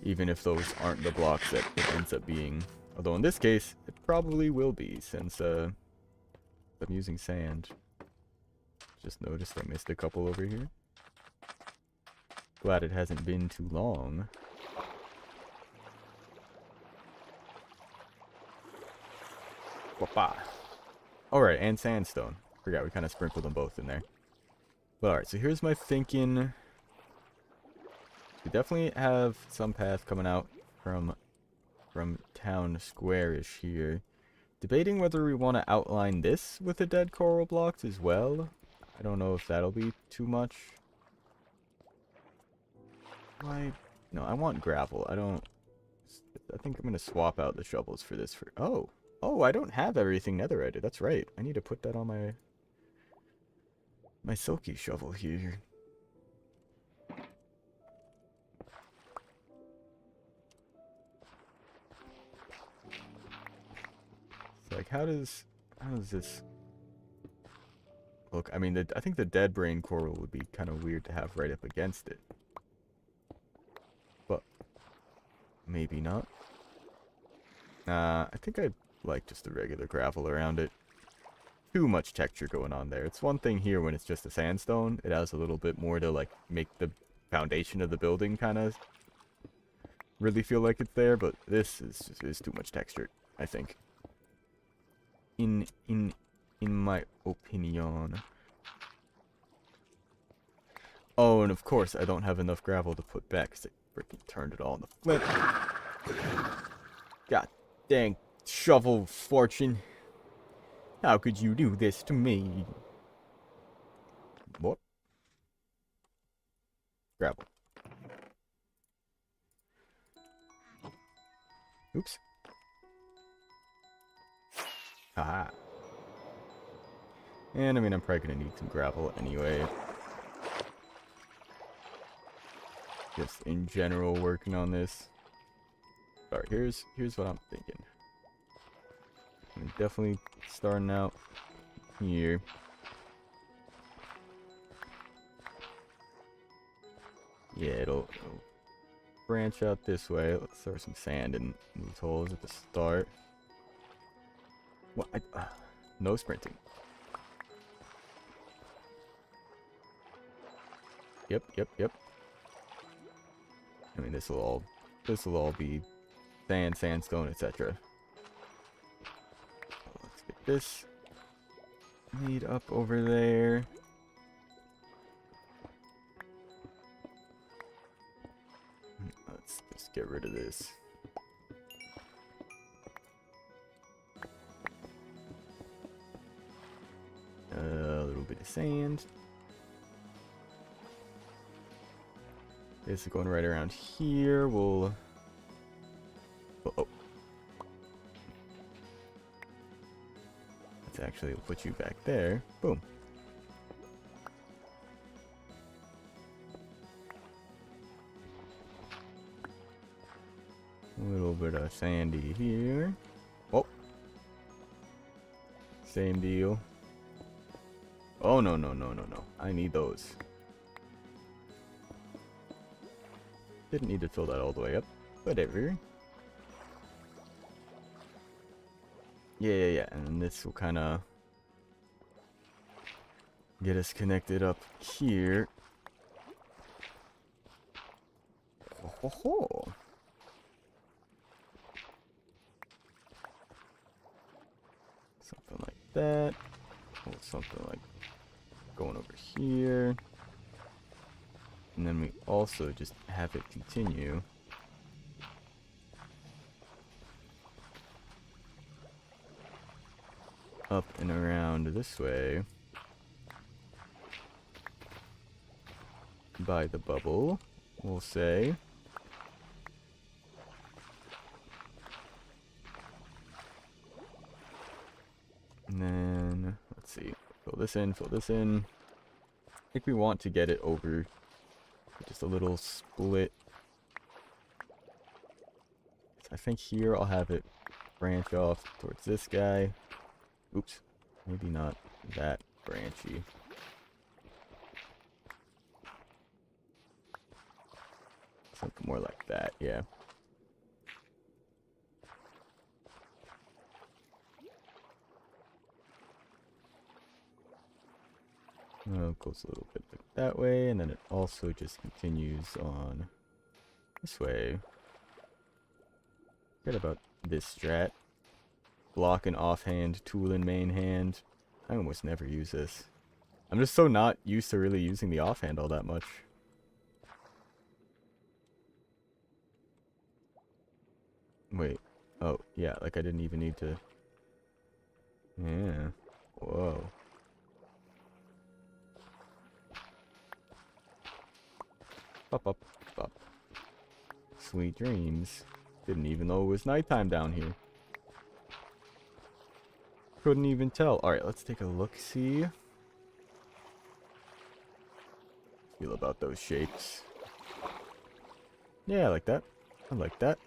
Even if those aren't the blocks that it ends up being. Although in this case, it probably will be, since I'm using sand. Just noticed I missed a couple over here. Glad it hasn't been too long. Alright, and sandstone. Forgot we kind of sprinkled them both in there. But alright, so here's my thinking. We definitely have some path coming out from town square-ish here. Debating whether we want to outline this with the dead coral blocks as well. I don't know if that'll be too much. No, I want gravel. I think I'm gonna swap out the shovels for this. Oh, I don't have everything netherited. That's right. I need to put that on my silky shovel here. It's like, how does this look? I mean, I think the dead brain coral would be kind of weird to have right up against it. maybe not. I think I like just the regular gravel around it. Too much texture going on there. It's one thing here when it's just a sandstone. It has a little bit more to like make the foundation of the building kind of really feel like it's there, but this is too much texture, I think. In my opinion. Oh, and of course I don't have enough gravel to put back because I freaking turned it all in the flint. God dang shovel fortune. How could you do this to me? What? Gravel. Oops. Haha. And I mean, I'm probably gonna need some gravel anyway. Just in general working on this. Alright, here's what I'm thinking. I'm definitely starting out here. Yeah, it'll branch out this way. Let's throw some sand in these holes at the start. What? No sprinting. Yep. I mean, this will all be sand, sandstone, etc. Let's get this made up over there. Let's just get rid of this. A little bit of sand. This is going right around here. We'll... Oh. Let's actually put you back there. Boom. A little bit of sandy here. Oh. Same deal. Oh, no. I need those. Didn't need to fill that all the way up. Whatever. Yeah. And this will kind of get us connected up here. Ho. Something like that. Or something like going over here. And then we also just have it continue. Up and around this way. By the bubble, we'll say. And then, let's see. Fill this in. I think we want to get it over just a little split. I think here I'll have it branch off towards this guy. Oops, maybe not that branchy. Something more like that, yeah. It goes a little bit that way, and then it also just continues on this way. Forget about this strat. Block in offhand, tool in main hand. I almost never use this. I'm just so not used to really using the offhand all that much. Wait. Oh, yeah, like I didn't even need to... Yeah. Whoa. Up. Sweet dreams. Didn't even know it was nighttime down here. Couldn't even tell. Alright, let's take a look-see. Feel about those shapes. Yeah, I like that. I like that.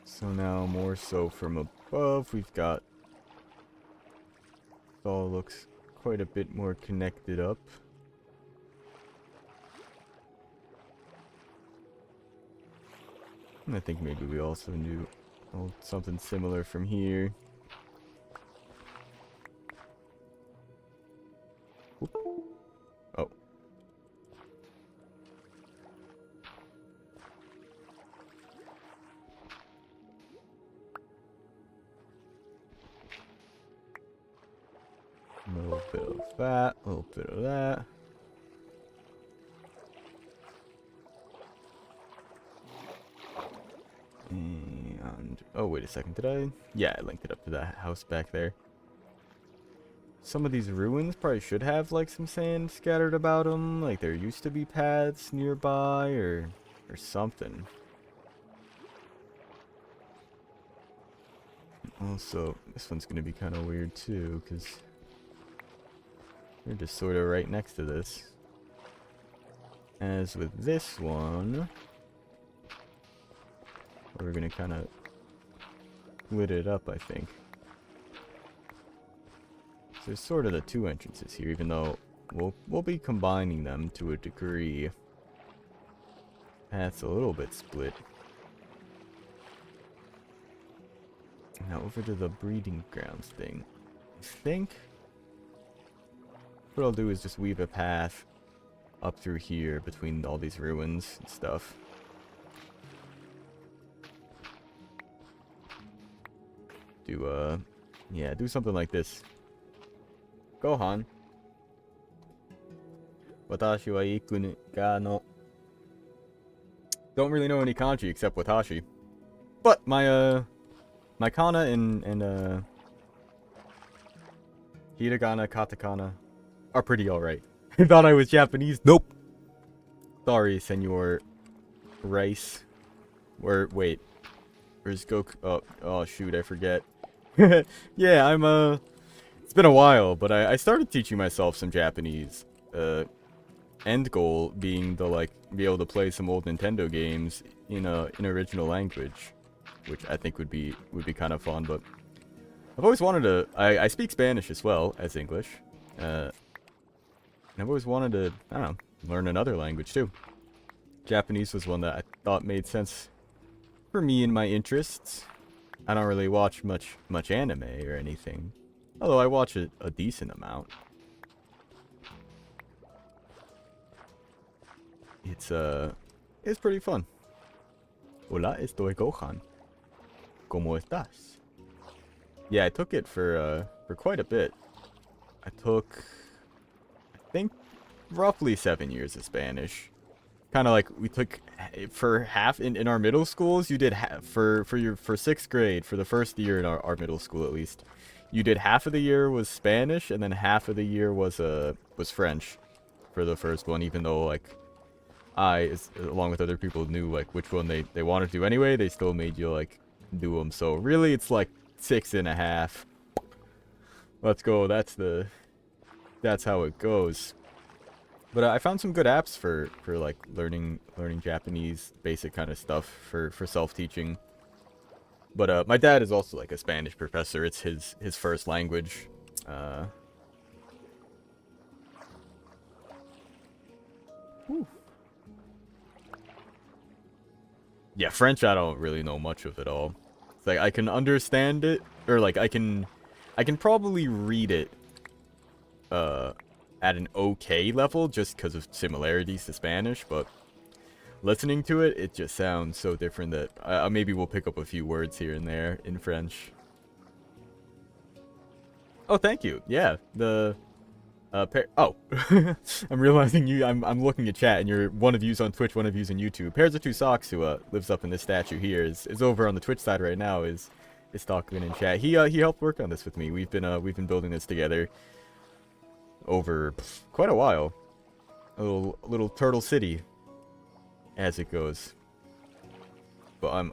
So now, more so from above, we've got... It all looks quite a bit more connected up. I think maybe we also do something similar from here. Oop. Oh. A little bit of that, a little bit of that. And, oh, wait a second, did I? Yeah, I linked it up to that house back there. Some of these ruins probably should have, like, some sand scattered about them. Like, there used to be paths nearby, or something. Also, this one's gonna be kind of weird, too, because they're just sort of right next to this. As with this one, we're gonna kind of split it up, I think. So there's sort of the two entrances here, even though we'll be combining them to a degree. That's a little bit split. Now over to the breeding grounds thing. I think what I'll do is just weave a path up through here between all these ruins and stuff. Yeah, do something like this. Gohan. Watashi wa iku ga no. Don't really know any kanji except watashi. But my kana and hiragana, katakana are pretty alright. I thought I was Japanese. Nope. Sorry, Senor Rice. Wait. Where's Goku? Oh shoot, I forget. Yeah, it's been a while, but I started teaching myself some Japanese. End goal being to be able to play some old Nintendo games in an original language, which I think would be kind of fun. But I've always wanted to. I speak Spanish as well as English. And I've always wanted to, I don't know, learn another language too. Japanese was one that I thought made sense for me and my interests. I don't really watch much anime or anything, although I watch a decent amount. It's pretty fun. Hola, estoy Gohan. ¿Cómo estás? Yeah, I took it for quite a bit. I think, roughly 7 years of Spanish. Kind of like we took for half in our middle schools. You did for 6th grade, for the first year in our middle school at least. You did half of the year was Spanish, and then half of the year was French for the first one. Even though along with other people, knew which one they wanted to anyway, they still made you do them. So really, it's 6.5. Let's go. That's how it goes. But I found some good apps for learning Japanese, basic kind of stuff for self-teaching. But my dad is also a Spanish professor. It's his first language. Yeah, French I don't really know much of at all. It's I can understand it, or I can probably read it at an okay level just because of similarities to Spanish, but listening to it, it just sounds so different that maybe we'll pick up a few words here and there in French. Oh, thank you. Yeah, I'm realizing I'm looking at chat, and you're one of you's on Twitch, one of you's on YouTube. Pairs of Two Socks, who lives up in this statue here, is over on the Twitch side right now. Is talking in chat. He helped work on this with me. We've been building this together over quite a while. A little turtle city, as it goes. But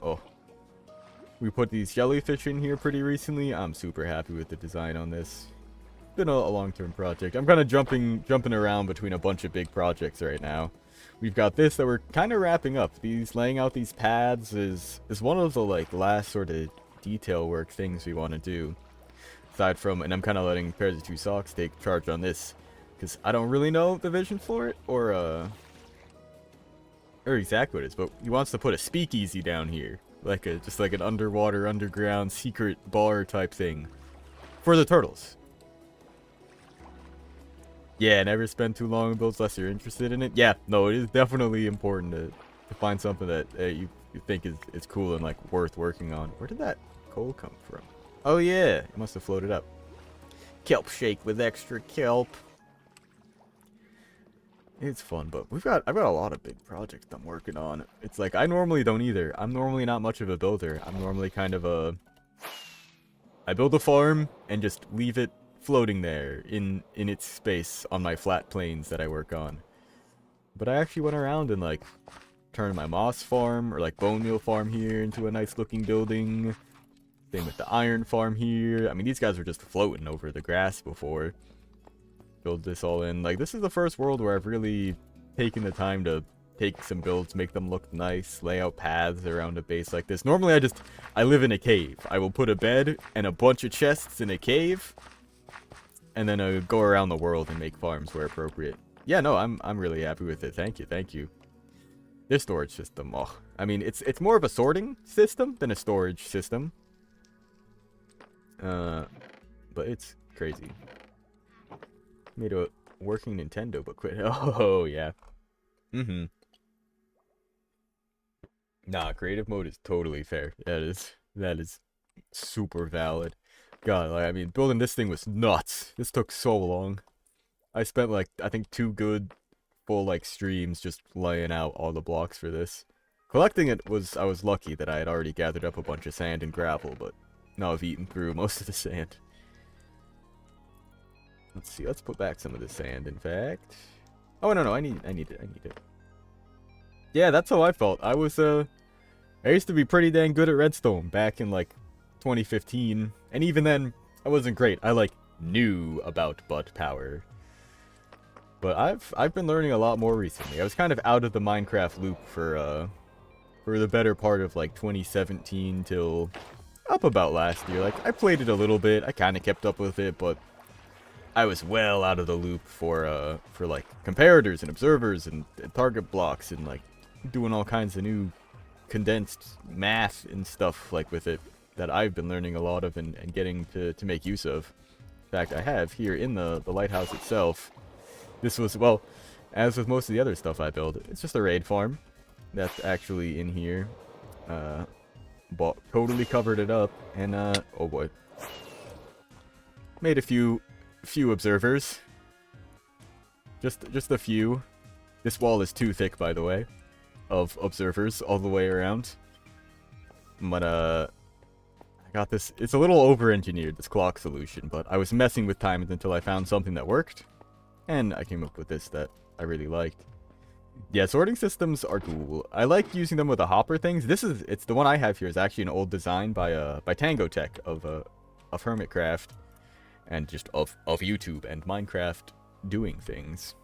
we put these jellyfish in here pretty recently. I'm super happy with the design on this. Been a long-term project. I'm kind of jumping around between a bunch of big projects right now. We've got this that we're kind of wrapping up. Laying out these paths is one of the last sort of detail work things we want to do. Aside from, and I'm kind of letting Pairs of Two Socks take charge on this, because I don't really know the vision for it, or or exactly what it is, but he wants to put a speakeasy down here. Like just like an underwater, underground, secret bar type thing. For the turtles. Yeah, never spend too long on builds unless you're interested in it. Yeah, no, it is definitely important to find something that you think is cool and like worth working on. Where did that coal come from? Oh yeah, it must have floated up. Kelp shake with extra kelp. It's fun, but I've got a lot of big projects I'm working on. It's like I normally don't either. I'm normally not much of a builder. I'm normally kind of I build a farm and just leave it floating there in its space on my flat plains that I work on. But I actually went around and like turned my moss farm or like bone meal farm here into a nice looking building. Same with the iron farm here. I mean, these guys were just floating over the grass before. Build this all in. Like, this is the first world where I've really taken the time to take some builds, make them look nice, lay out paths around a base like this. Normally I live in a cave. I will put a bed and a bunch of chests in a cave, and then I go around the world and make farms where appropriate. Yeah, no, I'm really happy with it. Thank you. This storage system, oh, I mean, it's more of a sorting system than a storage system. But it's crazy. Made a working Nintendo, but quit. Oh, yeah. Mm-hmm. Nah, creative mode is totally fair. That is super valid. God, like, I mean, building this thing was nuts. This took so long. I spent, like, I think 2 good full, like, streams just laying out all the blocks for this. Collecting it was, I was lucky that I had already gathered up a bunch of sand and gravel, but now I've eaten through most of the sand. Let's see, let's put back some of the sand, in fact. Oh, no, I need it. Yeah, that's how I felt. I used to be pretty dang good at redstone back in, like, 2015. And even then, I wasn't great. I, like, knew about butt power. But I've been learning a lot more recently. I was kind of out of the Minecraft loop for the better part of, like, 2017 till up about last year. Like, I played it a little bit. I kind of kept up with it, but I was well out of the loop for like comparators and observers and target blocks and like doing all kinds of new condensed math and stuff like with it that I've been learning a lot of and getting to make use of. In fact, I have here in the lighthouse itself. This was, well, as with most of the other stuff I build, it's just a raid farm that's actually in here. Totally covered it up and oh boy, made a few observers. Just a few. This wall is too thick, by the way, of observers all the way around. But I got this. It's a little over-engineered, this clock solution, but I was messing with timings until I found something that worked, and I came up with this that I really liked. Yeah, sorting systems are cool. I like using them with the hopper things. It's the one I have here is actually an old design by Tango Tech of Hermitcraft. And just of YouTube and Minecraft doing things.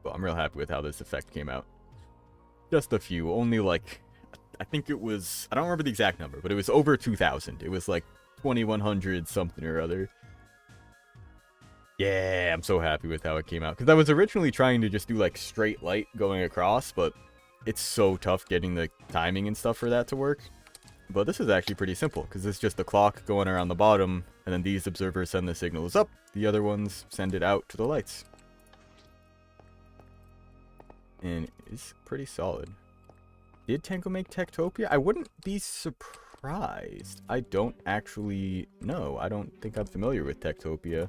But I'm real happy with how this effect came out. Just a few, only like, I think it was, I don't remember the exact number, but it was over 2,000. It was like 2,100 something or other. Yeah, I'm so happy with how it came out. Because I was originally trying to just do like straight light going across, but it's so tough getting the timing and stuff for that to work. But this is actually pretty simple, because it's just the clock going around the bottom, and then these observers send the signals up, the other ones send it out to the lights. And it's pretty solid. Did Tango make Techtopia? I wouldn't be surprised. I don't actually know. I don't think I'm familiar with Techtopia.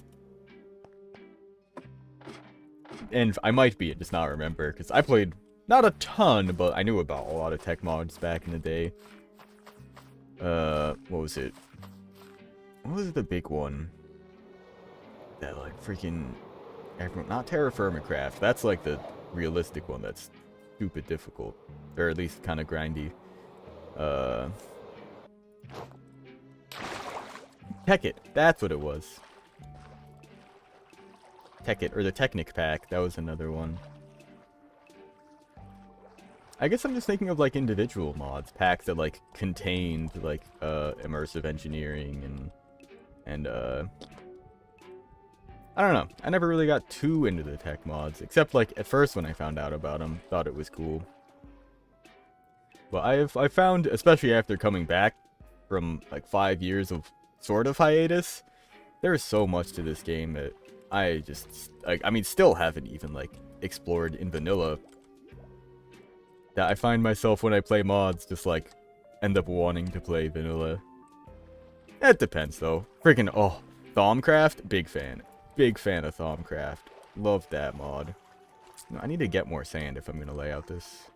And I might be, and just not remember, because I played not a ton, but I knew about a lot of tech mods back in the day. What was it? What was the big one? That, like, freaking... Not Terraformicraft. That's, like, the realistic one that's stupid difficult. Or at least kind of grindy. Tekkit. That's what it was. Tekkit, or the Technic Pack. That was another one. I guess I'm just thinking of, like, individual mods, packs that, like, contained, like, immersive engineering and I don't know. I never really got too into the tech mods, except, like, at first when I found out about them, thought it was cool. But I found, especially after coming back from like 5 years of sort of hiatus, there is so much to this game that I just, like, I mean, still haven't even like explored in vanilla. That I find myself when I play mods just like end up wanting to play vanilla. It depends though. Freaking, oh, Thaumcraft, big fan. Big fan of Thaumcraft. Love that mod. I need to get more sand if I'm going to lay out this.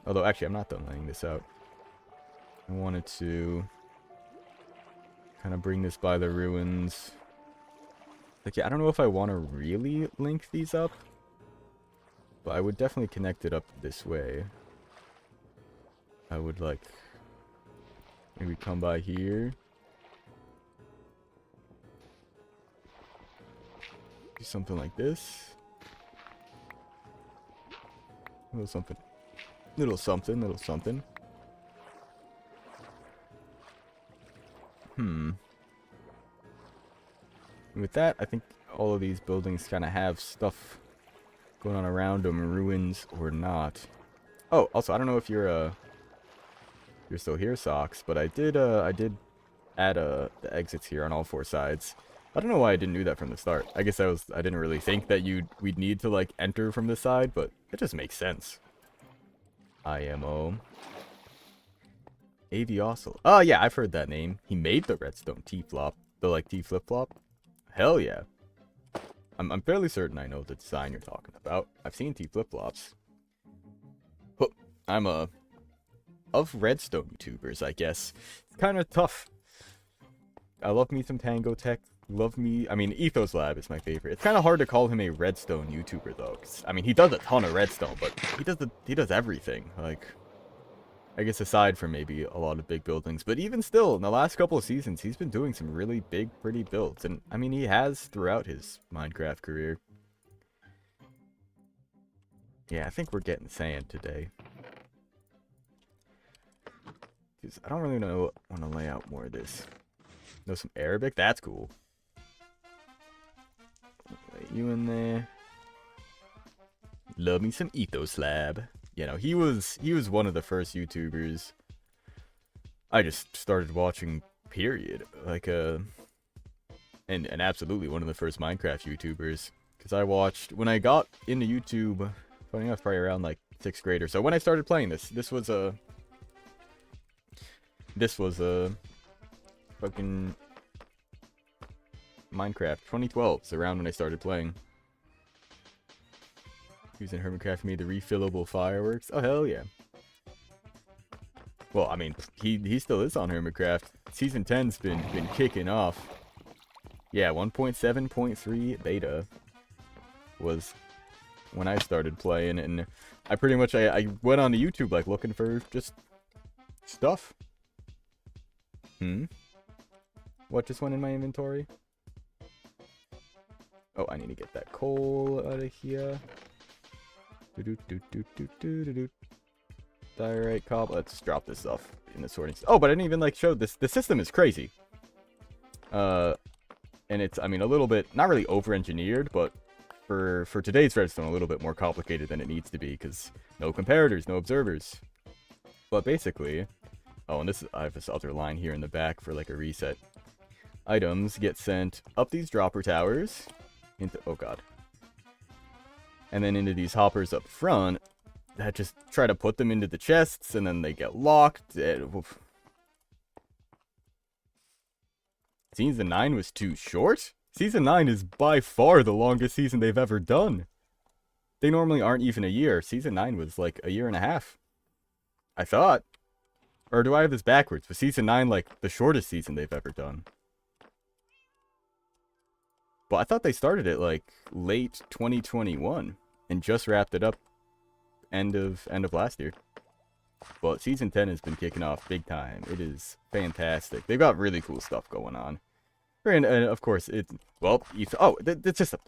Although, actually, I'm not done laying this out. I wanted to kind of bring this by the ruins. Like, yeah, I don't know if I want to really link these up. But I would definitely connect it up this way. I would, like, maybe come by here. Do something like this. Little something. Little something, little something. With that, I think all of these buildings kind of have stuff going on around them, ruins or not. Oh, also, I don't know if you're still here, Socks, but I did add the exits here on all 4 sides. I don't know why I didn't do that from the start. I guess I didn't really think that we'd need to like enter from the side, but it just makes sense. IMO. Aviosil. Oh yeah, I've heard that name. He made the redstone T-flop. The like T-flip-flop. Hell yeah. I'm fairly certain I know the design you're talking about. I've seen T-flip-flops. I'm of redstone YouTubers, I guess. It's kind of tough. I love me some Tango Tech. Love me. I mean, Ethos Lab is my favorite. It's kind of hard to call him a redstone YouTuber though. 'Cause, I mean, he does a ton of redstone, but he does everything. Like, I guess aside from maybe a lot of big buildings, but even still, in the last couple of seasons, he's been doing some really big, pretty builds, and I mean, he has throughout his Minecraft career. Yeah, I think we're getting sand today. Because I don't really want to lay out more of this. Know some Arabic? That's cool. Lay you in there. Love me some Ethos Lab. You know, he was one of the first YouTubers I just started watching, period. Like, and absolutely one of the first Minecraft YouTubers. Because I watched, when I got into YouTube, funny enough, probably around like 6th grade or so, when I started playing this was a fucking Minecraft 2012. It's around when I started playing. Using Hermitcraft made the refillable fireworks. Oh hell yeah. Well, I mean, he still is on Hermitcraft. Season 10's been kicking off. Yeah, 1.7.3 beta was when I started playing, and I pretty much I went on to YouTube like looking for just stuff. What just went in my inventory? Oh, I need to get that coal out of here. Diorite cob. Let's drop this off in the sorting. Oh, but I didn't even like show this. The system is crazy. And it's, I mean, a little bit not really over-engineered, but for today's redstone, a little bit more complicated than it needs to be because no comparators, no observers. But basically, oh, and I have this other line here in the back for like a reset. Items get sent up these dropper towers into, oh god, and then into these hoppers up front that just try to put them into the chests, and then they get locked. Season 9 was too short? Season 9 is by far the longest season they've ever done. They normally aren't even a year. Season 9 was like a year and a half, I thought. Or do I have this backwards? Was Season 9 like the shortest season they've ever done? But I thought they started it like late 2021 and just wrapped it up end of last year. But Season 10 has been kicking off big time. It is fantastic. They've got really cool stuff going on. And of course, the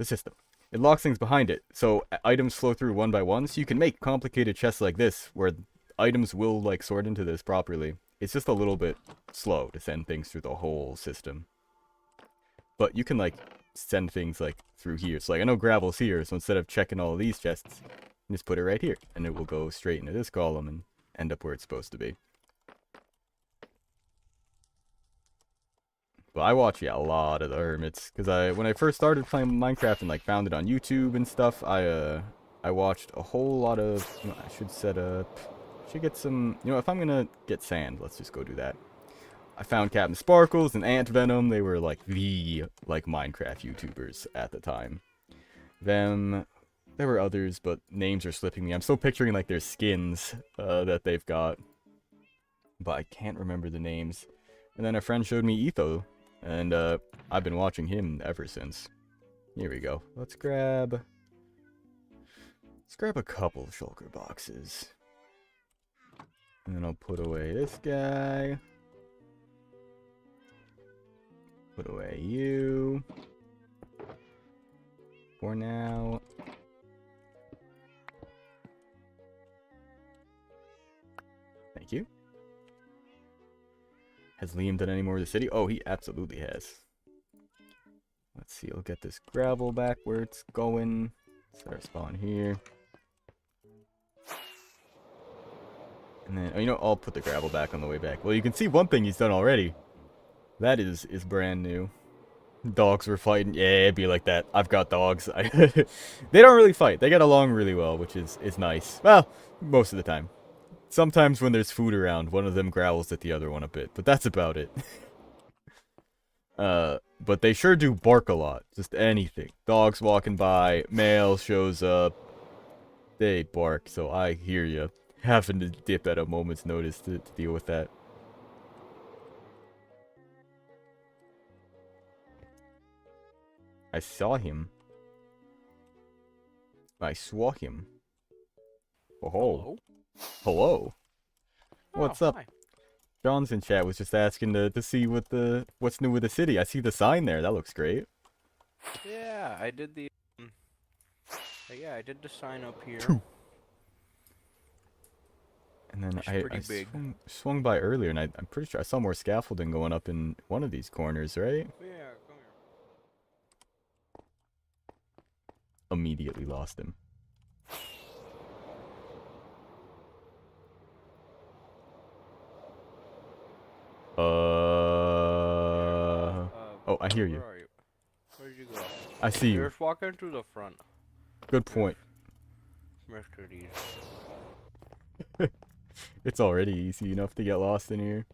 system. It locks things behind it, so items flow through one by one, so you can make complicated chests like this, where items will, like, sort into this properly. It's just a little bit slow to send things through the whole system. But you can, like, send things, like, through here. So, like, I know gravel's here, so instead of checking all of these chests, Just put it right here, and it will go straight into this column and end up where it's supposed to be. But I watch, yeah, a lot of the hermits, because when I first started playing Minecraft and like found it on YouTube and stuff, I watched a whole lot of, I should set up, should get some, if I'm gonna get sand, let's just go do that. I found Captain Sparkles and Ant Venom. They were like the Minecraft YouTubers at the time. There were others, but names are slipping me. I'm still picturing like their skins that they've got, but I can't remember the names. And then a friend showed me Etho, and I've been watching him ever since. Here we go. Let's grab a couple of shulker boxes, and then I'll put away this guy. Put away you for now. Thank you. Has Liam done any more of the city? Oh, he absolutely has. Let's see, I'll get this gravel back where it's going. Set our spawn here. And then, I'll put the gravel back on the way back. Well, you can see one thing he's done already. That is brand new. Dogs were fighting. Yeah, it'd be like that. I've got dogs. They don't really fight. They get along really well, which is nice. Well, most of the time. Sometimes when there's food around, one of them growls at the other one a bit, but that's about it. But they sure do bark a lot. Just anything. Dogs walking by, mail shows up. They bark, so I hear you. Having to dip at a moment's notice to deal with that. I saw him. I saw him. Oh, Hello? Hello. What's up? Hi. John's in chat was just asking to see what's new with the city. I see the sign there. That looks great. Yeah, I did the I did the sign up here. And then It's I pretty big. swung by earlier, and I'm pretty sure I saw more scaffolding going up in one of these corners, right? Yeah, come here. Immediately lost him. Oh, I hear you. Where are you? Where'd you go? I see you. You're just walking through the front. Good point. Mr. D's. It's already easy enough to get lost in here.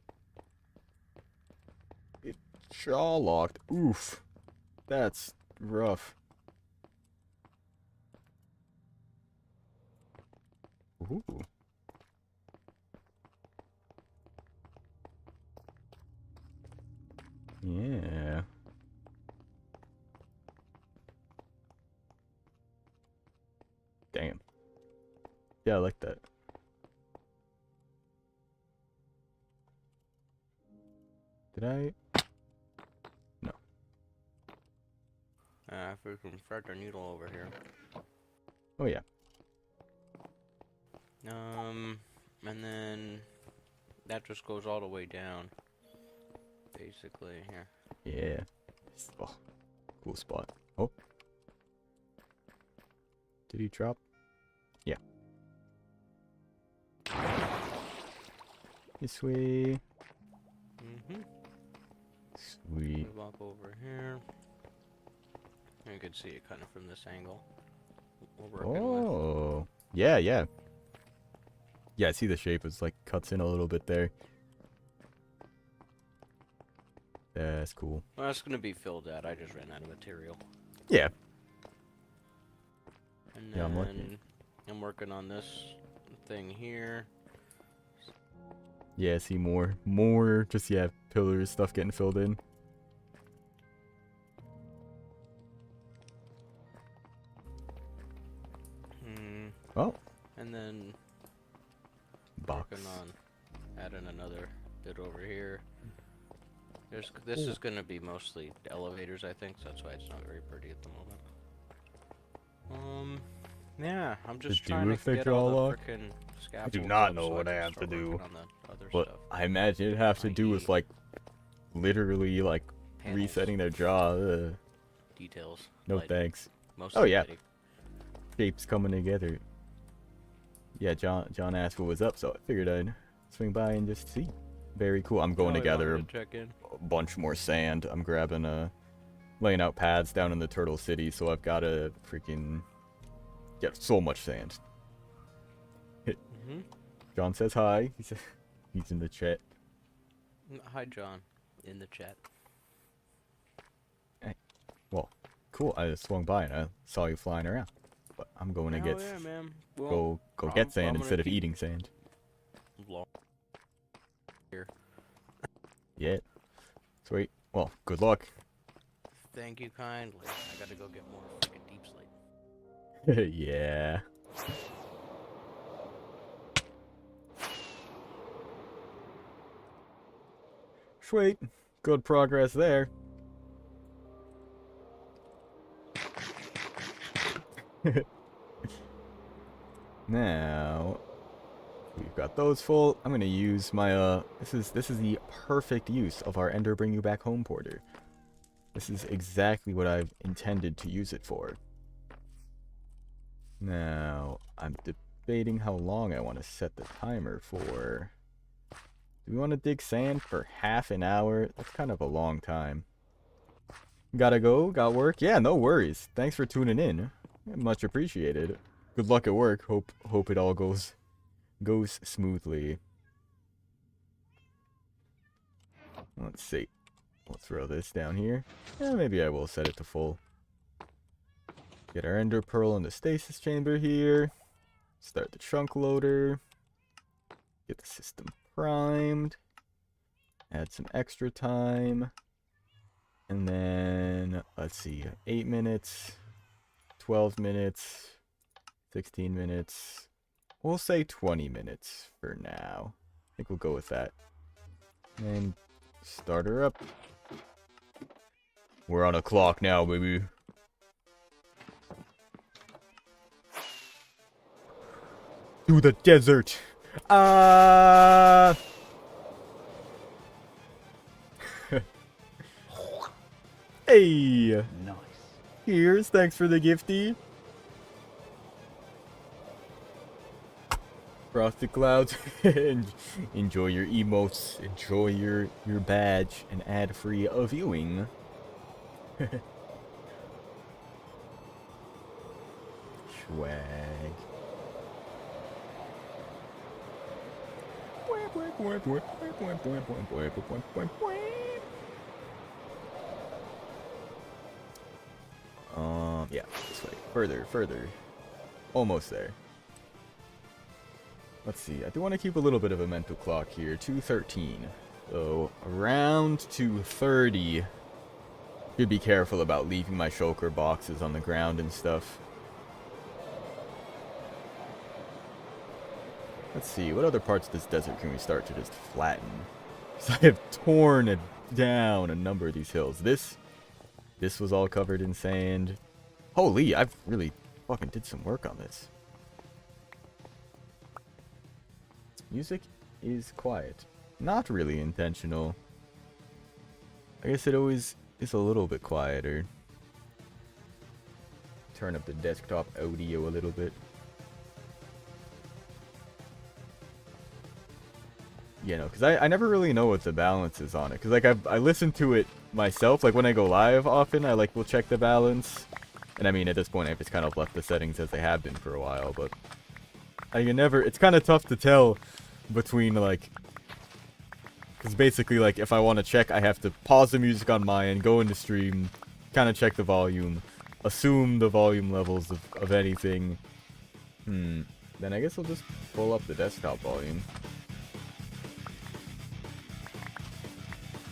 It's jaw locked. Oof. That's rough. Ooh. Yeah. Damn. Yeah, I like that. Did I? No. If we can thread the needle over here. Oh, yeah. And then that just goes all the way down. Basically, here. Yeah. Oh, cool spot. Oh. Did he drop? Yeah. This way. Sweet. Move up over here. You can see it kind of from this angle. We're working with. Oh. Yeah, yeah. Yeah, I see the shape. It's like cuts in a little bit there. That's cool. Well, that's gonna be filled out. I just ran out of material. Yeah. And Yeah, I'm then looking. I'm working on this thing here. Yeah, see more just, yeah, pillars, stuff getting filled in. Oh. And then Box. working on adding another bit over here. This is gonna be mostly elevators, I think, so that's why it's not very pretty at the moment. Yeah, I'm just trying to get all the frickin' scaffolds. I do not up know so what I can have to start do. working on the other But stuff. I imagine it'd have to do with, like, literally, like, Panels. resetting their jaw. Details. No lighting, thanks. mostly Oh, yeah. lighting. Shapes coming together. yeah, John asked what was up, so I figured I'd swing by and just see. Very cool. I'm going to gather to check in. a bunch more sand. I'm grabbing laying out paths down in the Turtle City, so I've got to freaking get so much sand. John says hi. He's in the chat. Hi, John. In the chat. Hey. Well, cool. I just swung by and I saw you flying around. But I'm going to get yeah, man. Well, go get sand instead of eating sand. Here. Yeah. Sweet. Well, good luck. Thank you kindly. I gotta go get more freaking deep slate. Yeah. Sweet. Good progress there. Now, we've got those full. I'm gonna use my this is the perfect use of our Ender Bring You Back Home porter. This is exactly what I've intended to use it for. Now, I'm debating how long I want to set the timer for. Do we want to dig sand for half an hour? That's kind of a long time. Gotta go? Got work? Yeah, no worries. Thanks for tuning in. Much appreciated. Good luck at work. Hope it all goes smoothly. Let's see. We'll throw this down here. Yeah, maybe I will set it to full. Get our ender pearl in the stasis chamber here. Start the chunk loader. Get the system primed. Add some extra time. And then, let's see, 8 minutes, 12 minutes, 16 minutes. We'll say 20 minutes for now. I think we'll go with that. And start her up. We're on a clock now, baby. To the desert. Hey. Nice. Here's, thanks for the gifty. Frosted Clouds. Enjoy your emotes. Enjoy your badge and ad-free viewing. Swag. Yeah, this way. Further. Almost there. Let's see, I do want to keep a little bit of a mental clock here. 2:13. So, around 2:30. Should be careful about leaving my shulker boxes on the ground and stuff. Let's see, what other parts of this desert can we start to just flatten? Because I have torn down a number of these hills. This was all covered in sand. Holy, I've really fucking did some work on this. Music is quiet. Not really intentional. I guess it always is a little bit quieter. Turn up the desktop audio a little bit. You know, because I never really know what the balance is on it. Because, like, I listen to it myself. Like, when I go live often, I, like, will check the balance. And, I mean, at this point, I've just kind of left the settings as they have been for a while. But I can never... It's kind of tough to tell between, like... Because basically, like, if I want to check, I have to pause the music on my end, go into stream, kind of check the volume, assume the volume levels of anything. Then I guess I'll just pull up the desktop volume.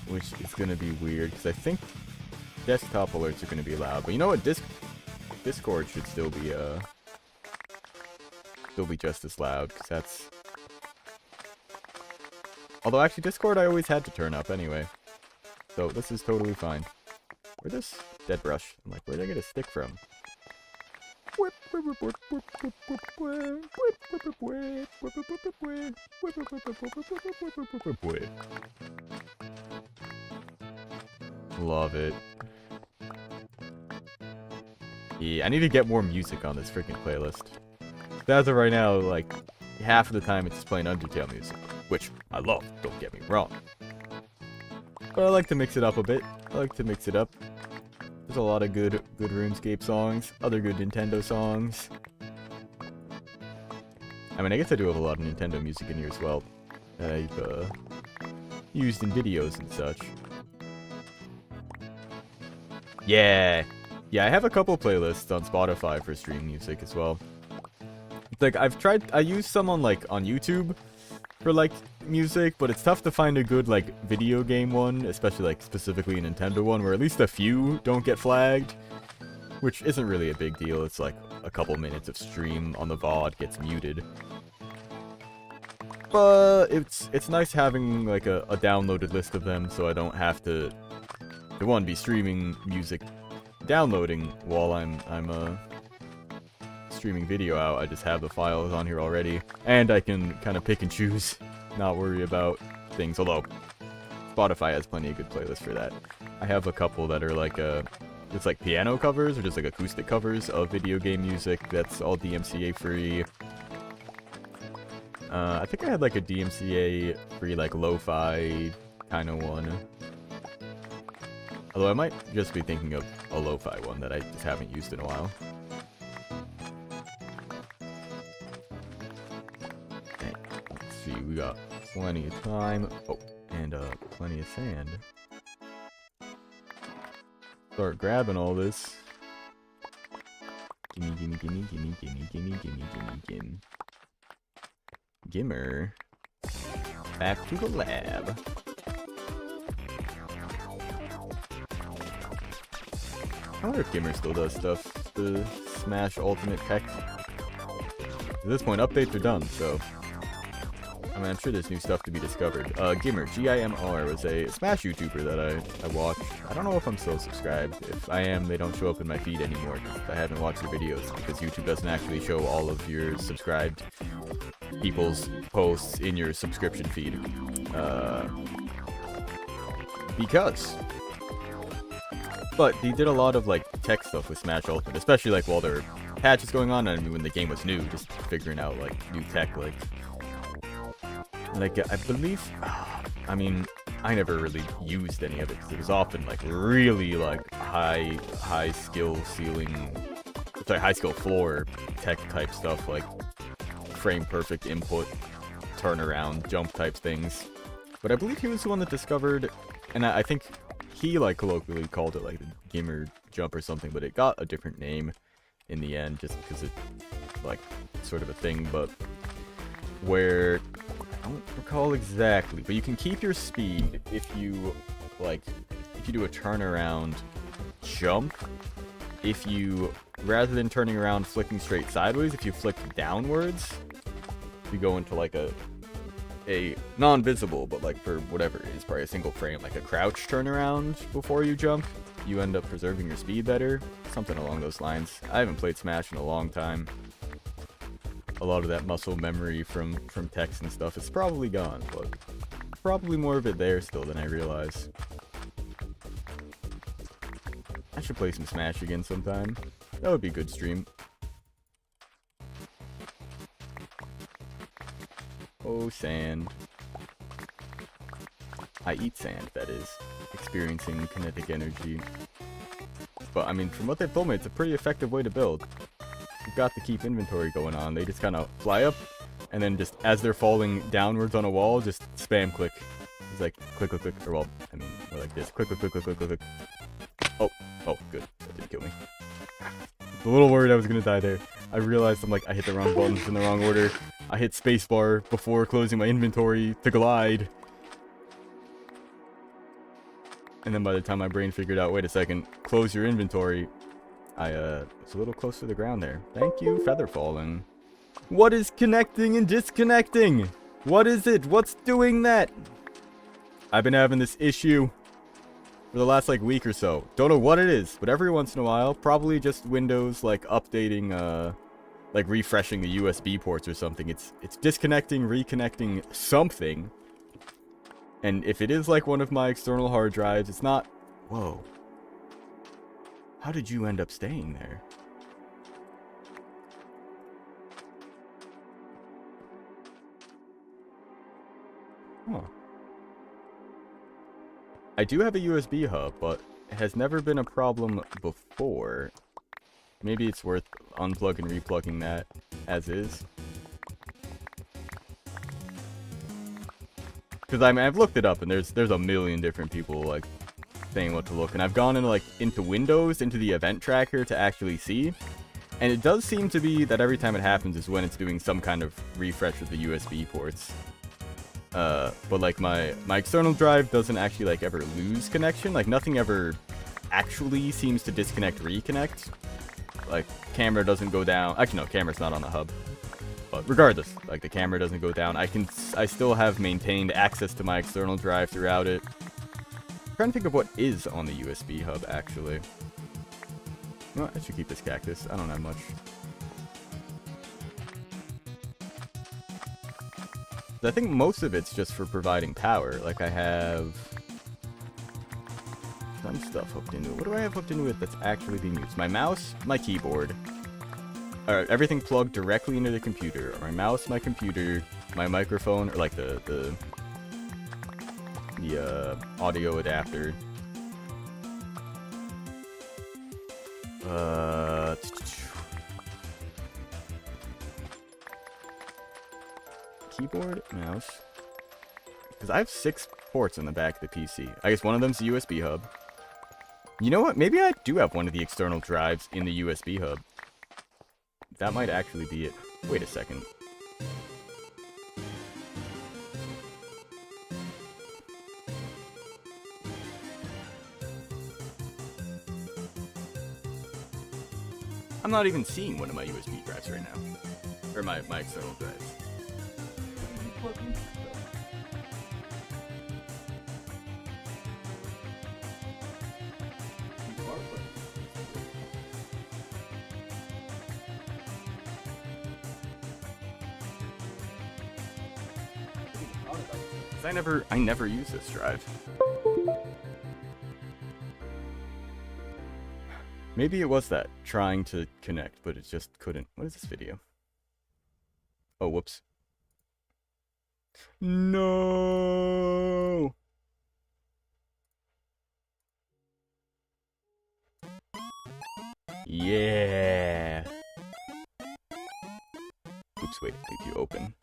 Which is going to be weird, because I think desktop alerts are going to be loud. But you know what? Discord should still be just as loud, because that's... Although, actually, Discord I always had to turn up anyway. So, this is totally fine. Where's this dead brush? I'm like, where'd I get a stick from? Love it. Yeah, I need to get more music on this freaking playlist. As of right now, like, half of the time it's just playing Undertale music, which I love, don't get me wrong. But I like to mix it up a bit. I like to mix it up. There's a lot of good RuneScape songs, other good Nintendo songs. I mean, I guess I do have a lot of Nintendo music in here as well. I've used in videos and such. Yeah, I have a couple playlists on Spotify for stream music as well. Like, I use some on YouTube for, like, music, but it's tough to find a good, like, video game one, especially, like, specifically a Nintendo one, where at least a few don't get flagged, which isn't really a big deal. It's, like, a couple minutes of stream on the VOD gets muted. But it's nice having, like, a downloaded list of them, so I don't have to one, be streaming music, downloading while I'm streaming video out. I just have the files on here already, and I can kind of pick and choose, not worry about things. Although Spotify has plenty of good playlists for that. I have a couple that are like it's like piano covers or just like acoustic covers of video game music. That's all DMCA free. I think I had like a DMCA free like lo-fi kind of one. Although I might just be thinking of a lo-fi one that I just haven't used in a while. Okay, let's see, we got plenty of time. Oh, and plenty of sand. Start grabbing all this. Gimme, gimme, gimme, gimme, gimme, gimme, gimme, gimme, gimme. Gimmer. Back to the lab. I wonder if Gimmer still does stuff to Smash Ultimate Tech. At this point, updates are done, so... I mean, I'm sure there's new stuff to be discovered. Gimmer, G-I-M-R, was a Smash YouTuber that I watched. I don't know if I'm still subscribed. If I am, they don't show up in my feed anymore, because I haven't watched their videos, because YouTube doesn't actually show all of your subscribed people's posts in your subscription feed. Because... But he did a lot of, like, tech stuff with Smash Ultimate, especially, like, while there were patches going on, and when the game was new, just figuring out, like, new tech, like, I believe, I mean, I never really used any of it, because it was often, like, really, like, high skill floor tech type stuff, like, frame perfect input, turnaround, jump type things. But I believe he was the one that discovered, and I think he, like, colloquially called it, like, the Gimmer Jump or something, but it got a different name in the end, just because it, like, sort of a thing, but where, I don't recall exactly, but you can keep your speed if you, like, if you do a turnaround jump, if you, rather than turning around flicking straight sideways, if you flick downwards, you go into, like, a non-visible, but like for whatever it is, probably a single frame, like a crouch turnaround before you jump, you end up preserving your speed better, something along those lines. I haven't played Smash in a long time. A lot of that muscle memory from text and stuff is probably gone, but probably more of it there still than I realize. I should play some Smash again sometime. That would be a good stream. Oh, sand. I eat sand, that is. Experiencing kinetic energy. But, I mean, from what they've told me, it's a pretty effective way to build. You've got to keep inventory going on. They just kind of fly up, and then just as they're falling downwards on a wall, just spam click. It's like, click, click, click, or well, I mean, more like this. Click, click, click, click, click, click, click. Oh, good. That didn't kill me. A little worried I was gonna die there. I realized I hit the wrong buttons in the wrong order. I hit spacebar before closing my inventory to glide. And then by the time my brain figured out, wait a second, close your inventory, I was a little close to the ground there. Thank you, feather falling. What is connecting and disconnecting? What is it? What's doing that? I've been having this issue for the last week or so. Don't know what it is, but every once in a while, probably just Windows updating refreshing the USB ports or something. It's disconnecting, reconnecting something. And if it is one of my external hard drives, it's not... Whoa. How did you end up staying there? I do have a USB hub, but it has never been a problem before. Maybe it's worth unplug and replugging that as is. Because I mean, I've looked it up, and there's a million different people like saying what to look, and I've gone into Windows, into the event tracker to actually see, and it does seem to be that every time it happens is when it's doing some kind of refresh of the USB ports. But like my external drive doesn't actually like ever lose connection. Like nothing ever actually seems to disconnect, reconnect. Like camera doesn't go down. Actually, no, camera's not on the hub. But regardless, like the camera doesn't go down. I still have maintained access to my external drive throughout it. I'm trying to think of what is on the USB hub actually. You know what? I should keep this cactus. I don't have much. I think most of it's just for providing power. Like I have some stuff hooked into it. What do I have hooked into it that's actually being used? My mouse, my keyboard. Alright, everything plugged directly into the computer. My mouse, my computer, my microphone, or like the audio adapter. Keyboard, mouse. Because I have 6 ports on the back of the PC. I guess one of them's the USB hub. You know what? Maybe I do have one of the external drives in the USB hub. That might actually be it. Wait a second. I'm not even seeing one of my USB drives right now. Or my external drives. I never use this drive. Maybe it was that, trying to connect, but it just couldn't. What is this video? Oh, whoops. No! Yeah! Oops, wait, if you open.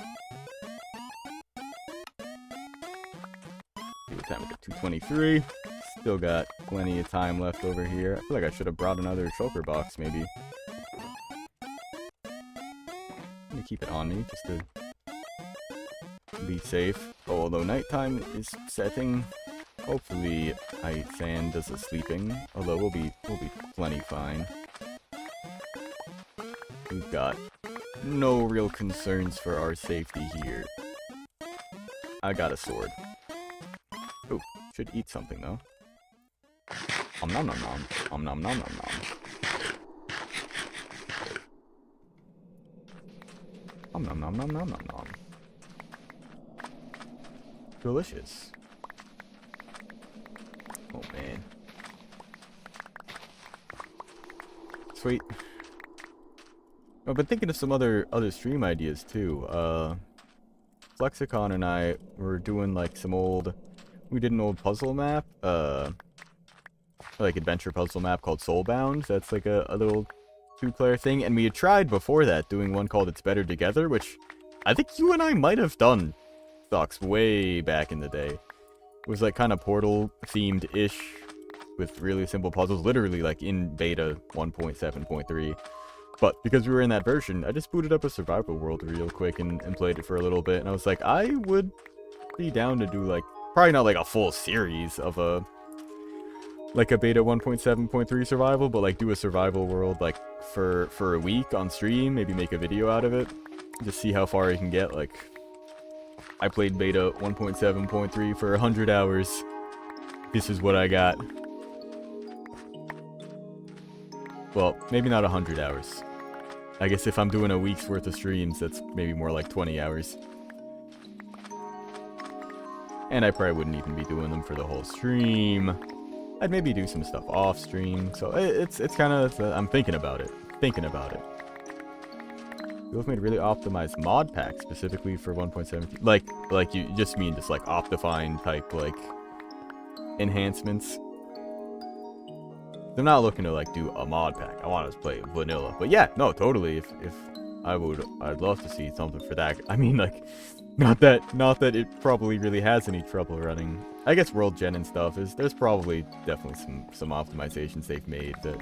What time is it? 2:23. Still got plenty of time left over here. I feel like I should have brought another shulker box, maybe. I'm gonna keep it on me, just to be safe. Oh, although nighttime is setting, hopefully Sand does the sleeping. Although we'll be plenty fine. We've got no real concerns for our safety here. I got a sword. Oh, should eat something though. Om nom nom nom. Om nom nom nom nom. Om nom nom nom nom nom nom. Delicious. Oh man. Sweet. I've been thinking of some other stream ideas too. Flexicon and I were doing like we did an old puzzle map, like adventure puzzle map called Soulbound. That's like a little 2-player thing, and we had tried before that doing one called It's Better Together, which I think you and I might have done stocks way back in the day. It was like kind of Portal themed ish with really simple puzzles, literally like in beta 1.7.3. But because we were in that version, I just booted up a survival world real quick and played it for a little bit, and I was like, I would be down to do like probably not like a full series of a beta 1.7.3 survival, but like do a survival world like for a week on stream, maybe make a video out of it, just see how far I can get. Like I played beta 1.7.3 for 100 hours. This is what I got. Well, maybe not 100 hours. I guess if I'm doing a week's worth of streams, that's maybe more like 20 hours. And I probably wouldn't even be doing them for the whole stream. I'd maybe do some stuff off stream. So it's kind of, I'm thinking about it. People have made really optimized mod packs specifically for 1.7. Like you just mean just like Optifine type like enhancements. I'm not looking to like do a mod pack. I want to play vanilla. But yeah, no, totally. If I'd love to see something for that. I mean, like, not that it probably really has any trouble running. I guess world gen and stuff there's probably definitely some optimizations they've made that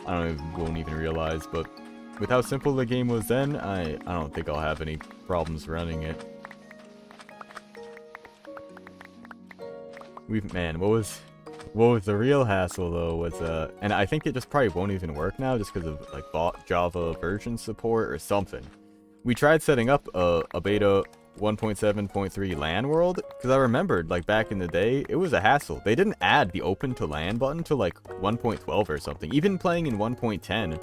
won't even realize. But with how simple the game was then, I don't think I'll have any problems running it. Man, what was the real hassle though was and I think it just probably won't even work now just because of like bot Java version support or something. We tried setting up a beta 1.7.3 LAN world because I remembered like back in the day it was a hassle. They didn't add the open to LAN button to like 1.12 or something. Even playing in 1.10,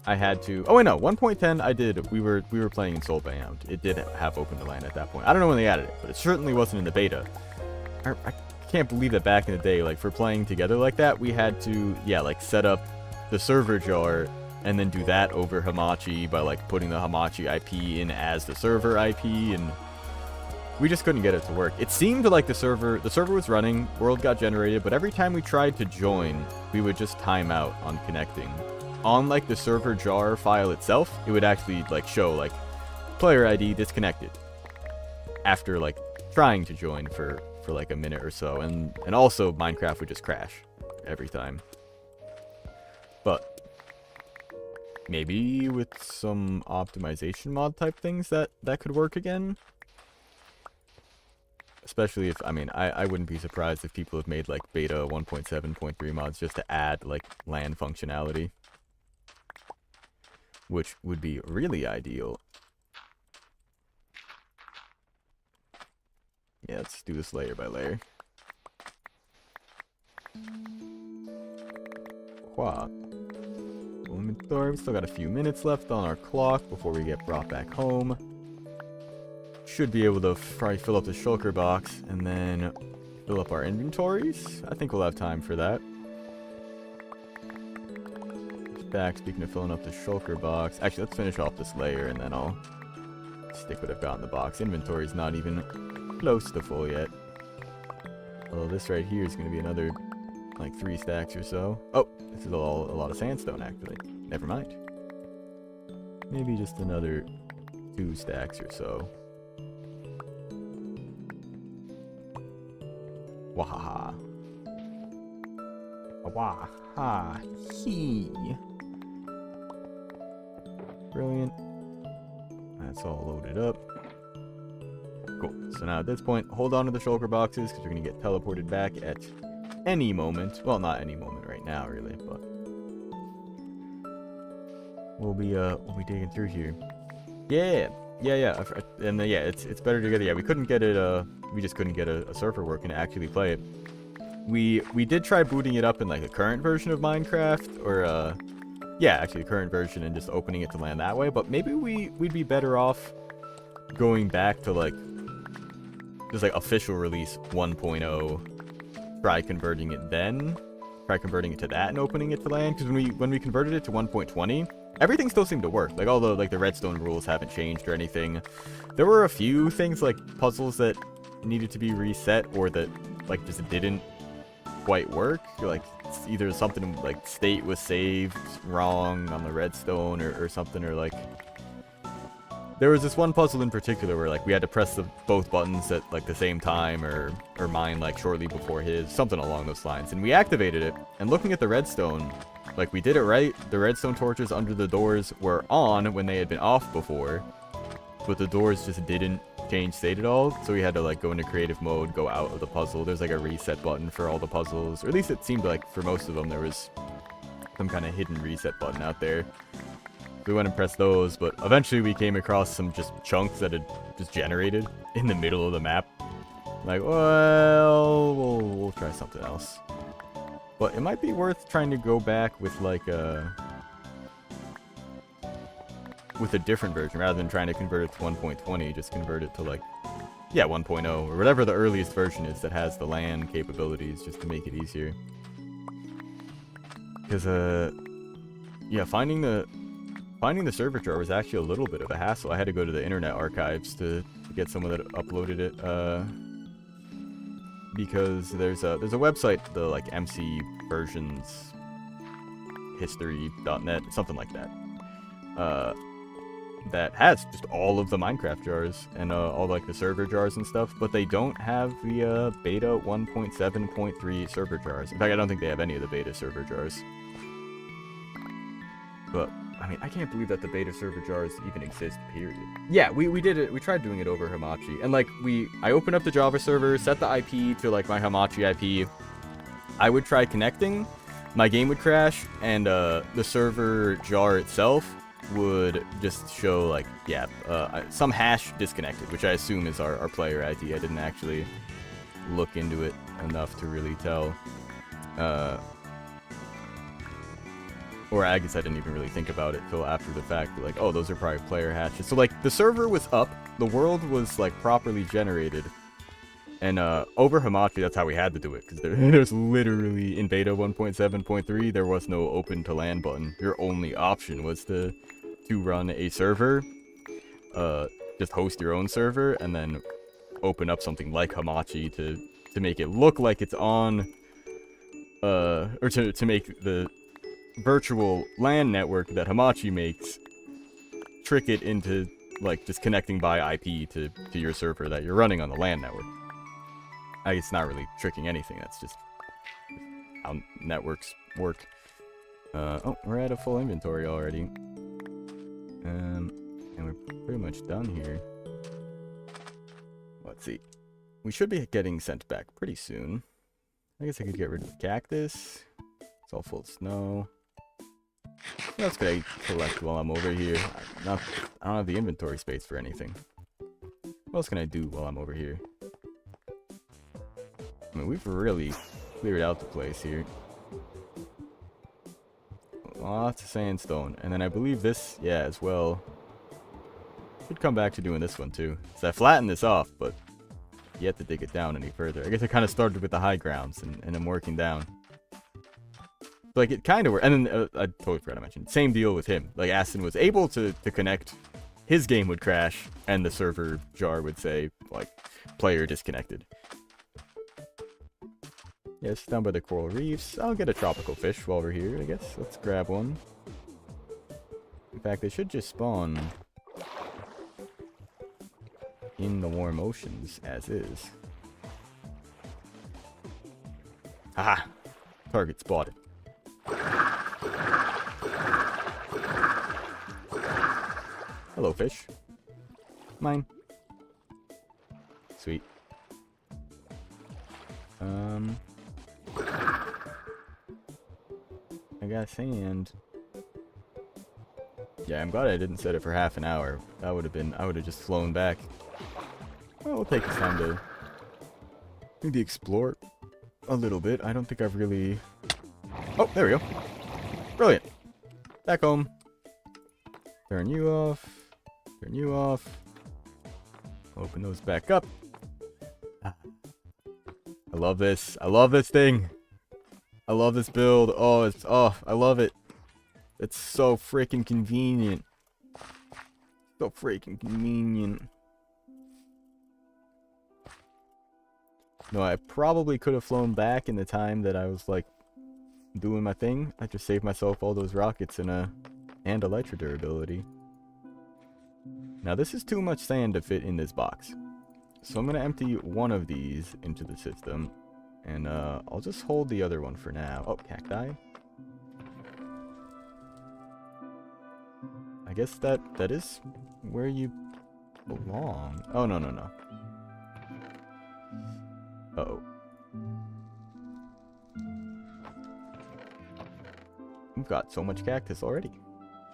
I had to. Oh wait, no, 1.10 I did. We were playing in Soulbound. It did have open to LAN at that point. I don't know when they added it, but it certainly wasn't in the beta. I can't believe that back in the day, like for playing together like that, we had to like set up the server jar and then do that over Hamachi by like putting the Hamachi IP in as the server IP, and we just couldn't get it to work. It seemed like the server was running, world got generated, but every time we tried to join, we would just time out on connecting. On like the server jar file itself, it would actually like show like player ID disconnected after like trying to join for like a minute or so, and also Minecraft would just crash every time. But maybe with some optimization mod type things that could work again. Especially if, I mean, I wouldn't be surprised if people have made like beta 1.7.3 mods just to add like LAN functionality, which would be really ideal. Yeah, let's do this layer by layer. Qua. Inventory. We still got a few minutes left on our clock before we get brought back home. Should be able to probably fill up the shulker box and then fill up our inventories. I think we'll have time for that. Back, speaking of filling up the shulker box. Actually, let's finish off this layer and then I'll stick what I've got in the box. Inventory's not even close to full yet. Although this right here is going to be another like 3 stacks or so. Oh, this is a lot of sandstone actually. Never mind. Maybe just another 2 stacks or so. Wahaha. Waha. He. Brilliant. That's all loaded up. Cool. So now at this point, hold on to the shulker boxes because we're going to get teleported back at any moment. Well, not any moment right now, really, but we'll be digging through here. Yeah. And yeah, it's better together. Yeah, we couldn't get it. We just couldn't get a server working to actually play it. We did try booting it up in like the current version of Minecraft, or yeah, actually the current version, and just opening it to LAN that way. But maybe we'd be better off going back to like just like official release 1.0. Try converting it to that and opening it to LAN. Because when we converted it to 1.20, everything still seemed to work. Like all the like the redstone rules haven't changed or anything. There were a few things like puzzles that needed to be reset or that like just didn't quite work. Like either something like state was saved wrong on the redstone or something, or like there was this one puzzle in particular where like we had to press both buttons at like the same time, or mine like shortly before his, something along those lines, and we activated it, and looking at the redstone, like we did it right. The redstone torches under the doors were on when they had been off before, but the doors just didn't change state at all, so we had to like go into creative mode, go out of the puzzle. There's like a reset button for all the puzzles, or at least it seemed like for most of them there was some kind of hidden reset button out there. We went and pressed those, but eventually we came across some just chunks that had just generated in the middle of the map. Like, well, we'll try something else. But it might be worth trying to go back with like a different version rather than trying to convert it to 1.20. Just convert it to like, yeah, 1.0 or whatever the earliest version is that has the LAN capabilities, just to make it easier. Because yeah, finding the server jar was actually a little bit of a hassle. I had to go to the Internet Archives to get someone that uploaded it. because there's a website, the like MC versions history.net, something like that. That has just all of the Minecraft jars and all like the server jars and stuff, but they don't have the beta 1.7.3 server jars. In fact, I don't think they have any of the beta server jars. But I mean, I can't believe that the beta server jars even exist, period. Yeah, we did it. We tried doing it over Hamachi. And, like, I opened up the Java server, set the IP to, like, my Hamachi IP. I would try connecting, my game would crash, and the server jar itself would just show, like, yeah, some hash disconnected, which I assume is our player ID. I didn't actually look into it enough to really tell. Or I guess I didn't even really think about it till after the fact. Like, oh, those are probably player hashes. So, like, the server was up. The world was, like, properly generated. And over Hamachi, that's how we had to do it. Because there's literally, in beta 1.7.3, there was no open to LAN button. Your only option was to run a server. Just host your own server. And then open up something like Hamachi to make it look like it's on... or to make the... virtual LAN network that Hamachi makes, trick it into, like, just connecting by IP to your server that you're running on the LAN network. It's not really tricking anything, that's just how networks work. Oh, we're at a full inventory already. And we're pretty much done here. Let's see. We should be getting sent back pretty soon. I guess I could get rid of the cactus. It's all full of snow. What else could I collect while I'm over here? I don't have the inventory space for anything. What else can I do while I'm over here? I mean, we've really cleared out the place here. Lots of sandstone. And then I believe this, yeah, as well. Should come back to doing this one too. So I flattened this off, but yet to dig it down any further. I guess I kind of started with the high grounds and I'm working down. Like, it kind of worked. And then, I totally forgot to mention, same deal with him. Like, Aston was able to connect, his game would crash, and the server jar would say, like, player disconnected. Yes, down by the coral reefs. I'll get a tropical fish while we're here, I guess. Let's grab one. In fact, they should just spawn in the warm oceans, as is. Haha! Target spotted. Hello, fish. Mine. Sweet. I got sand. Yeah, I'm glad I didn't set it for half an hour. That would have been, I would have just flown back. Well, we'll take this time to maybe explore a little bit. I don't think I've really... Oh, there we go. Brilliant. Back home. Turn you off. Turn you off. Open those back up. I love this. I love this thing. I love this build. Oh, I love it. It's so freaking convenient. So freaking convenient. No, I probably could have flown back in the time that I was, like, doing my thing. I just saved myself all those rockets and elytra durability. Now, this is too much sand to fit in this box. So I'm going to empty one of these into the system. And I'll just hold the other one for now. Oh, cacti. I guess that is where you belong. Oh, no, no, no. Uh-oh. We've got so much cactus already.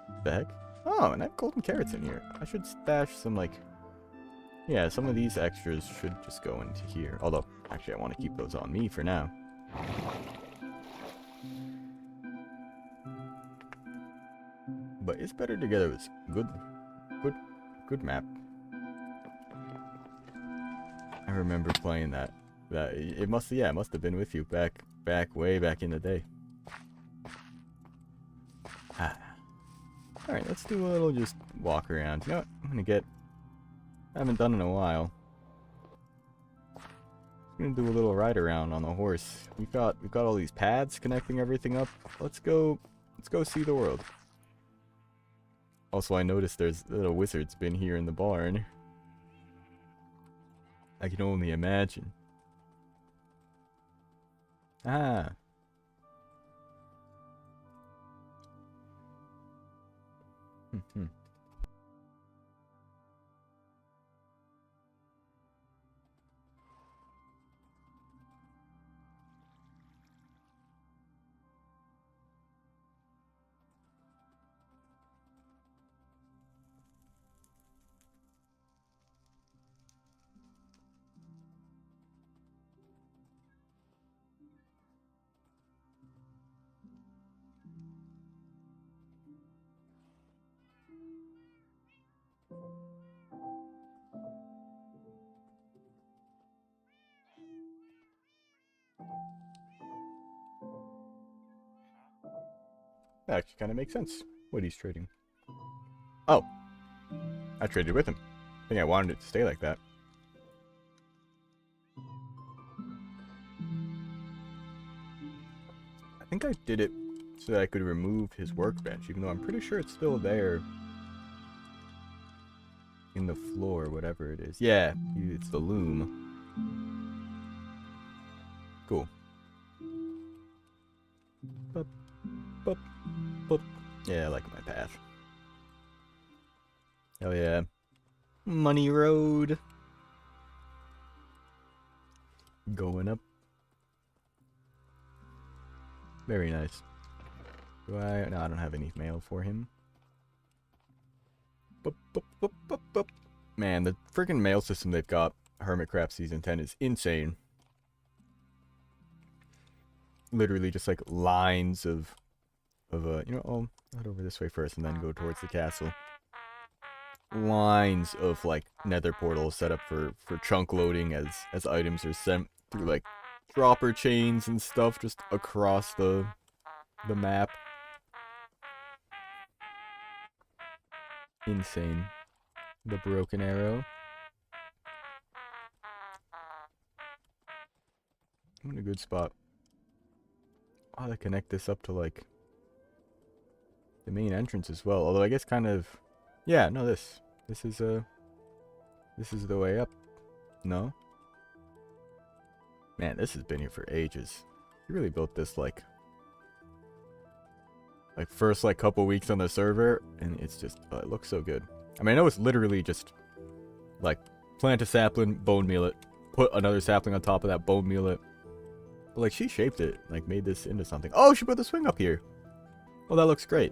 What the heck? Oh, and I have golden carrots in here. I should stash some, like... Yeah, some of these extras should just go into here. Although, actually, I want to keep those on me for now. But It's Better Together was good map. I remember playing that. It must have been with you way back in the day. Alright, let's do a little just walk around. You know what? I haven't done in a while. gonna do a little ride around on the horse. We've got all these paths connecting everything up. Let's go see the world. Also, I noticed there's a little wizard's been here in the barn. I can only imagine. Ah. That actually kind of makes sense, what he's trading. Oh. I traded with him. I think I wanted it to stay like that. I think I did it so that I could remove his workbench, even though I'm pretty sure it's still there. In the floor, whatever it is. Yeah, it's the loom. Cool. Bup, bup, bup. Yeah, I like my path. Hell yeah. Money road. Going up. Very nice. No, I don't have any mail for him. Boop, boop, boop, boop, boop. Man, the freaking mail system they've got, Hermitcraft Season 10, is insane. Literally just like lines of you know, I'll head over this way first and then go towards the castle. Lines of like nether portals set up for chunk loading as items are sent through like dropper chains and stuff just across the map. Insane. The broken arrow. I'm in a good spot. Oh, to connect this up to like the main entrance as well. Although I guess kind of, yeah, no, this is the way up. No? Man, this has been here for ages. You really built this like first like couple weeks on the server, and it's just it looks so good. I mean, I know it's literally just like plant a sapling, bone meal it, put another sapling on top of that, bone meal it. But like she shaped it, like made this into something. Oh, she put the swing up here. Well, that looks great.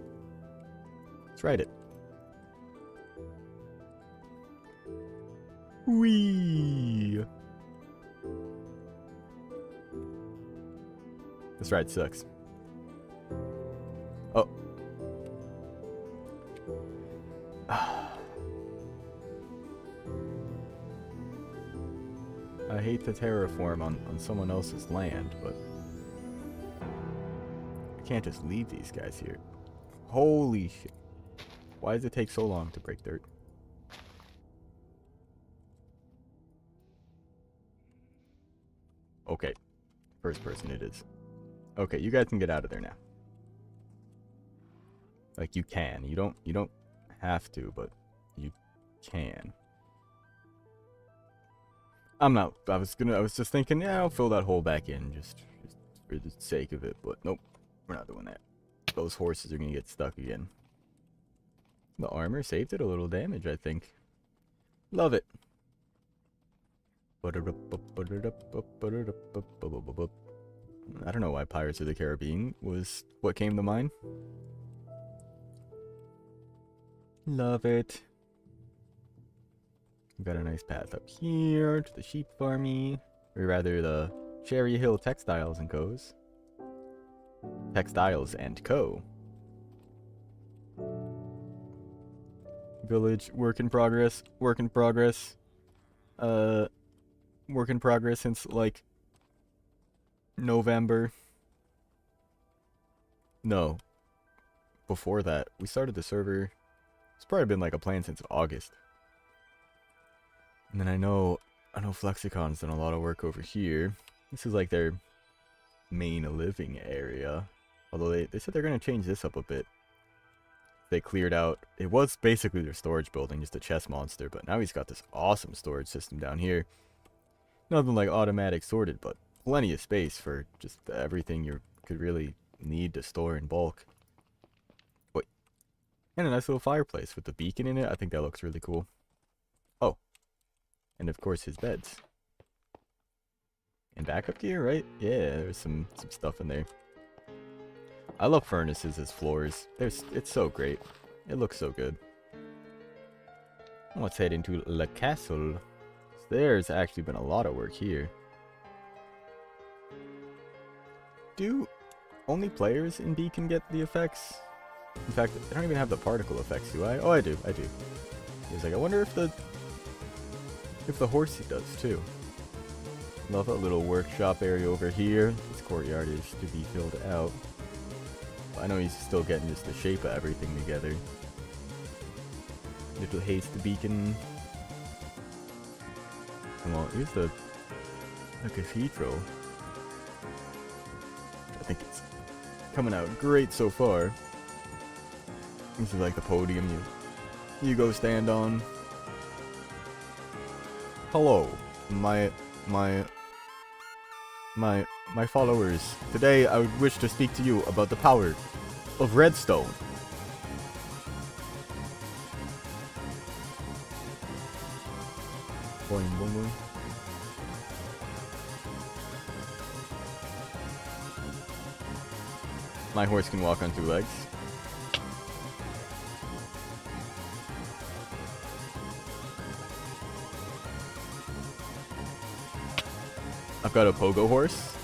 Let's ride it. Whee! This ride sucks. Oh. I hate to terraform on someone else's land, but I can't just leave these guys here. Holy shit. Why does it take so long to break dirt? Okay. First person it is. Okay, you guys can get out of there now. Like you can. You don't have to, but you can. I was just thinking, yeah, I'll fill that hole back in just for the sake of it, but nope. We're not doing that. Those horses are gonna get stuck again. The armor saved it a little damage, I think. Love it. I don't know why Pirates of the Caribbean was what came to mind. Love it. We've got a nice path up here to the sheep farmy. Or rather, the Cherry Hill Textiles and Co's. Textiles and Co. Village, work in progress. Work in progress. Work in progress since, like, November. No. Before that. We started the server. It's probably been, like, a plan since August. And then I know I know Flexicon's done a lot of work over here. This is like their main living area. Although they said they're going to change this up a bit. They cleared out, it was basically their storage building, just a chest monster, but now he's got this awesome storage system down here. Nothing like automatic sorted, but plenty of space for just everything you could really need to store in bulk. Wait, and a nice little fireplace with the beacon in it. I think that looks really cool. Oh, and of course his beds. And backup gear, right? Yeah, there's some stuff in there. I love furnaces as floors. It's so great. It looks so good. Let's head into Le Castle. There's actually been a lot of work here. Do only players in Beacon get the effects? In fact, I don't even have the particle effects, do I? Oh, I do. He's like, I wonder if the horsey does too. Love a little workshop area over here. This courtyard is to be filled out. I know he's still getting just the shape of everything together. Little haste beacon. Well, here's the cathedral. I think it's coming out great so far. This is like the podium you go stand on. Hello, my followers. Today I would wish to speak to you about the power of redstone. Boing, boing, boing. My horse can walk on 2 legs. I've got a pogo horse.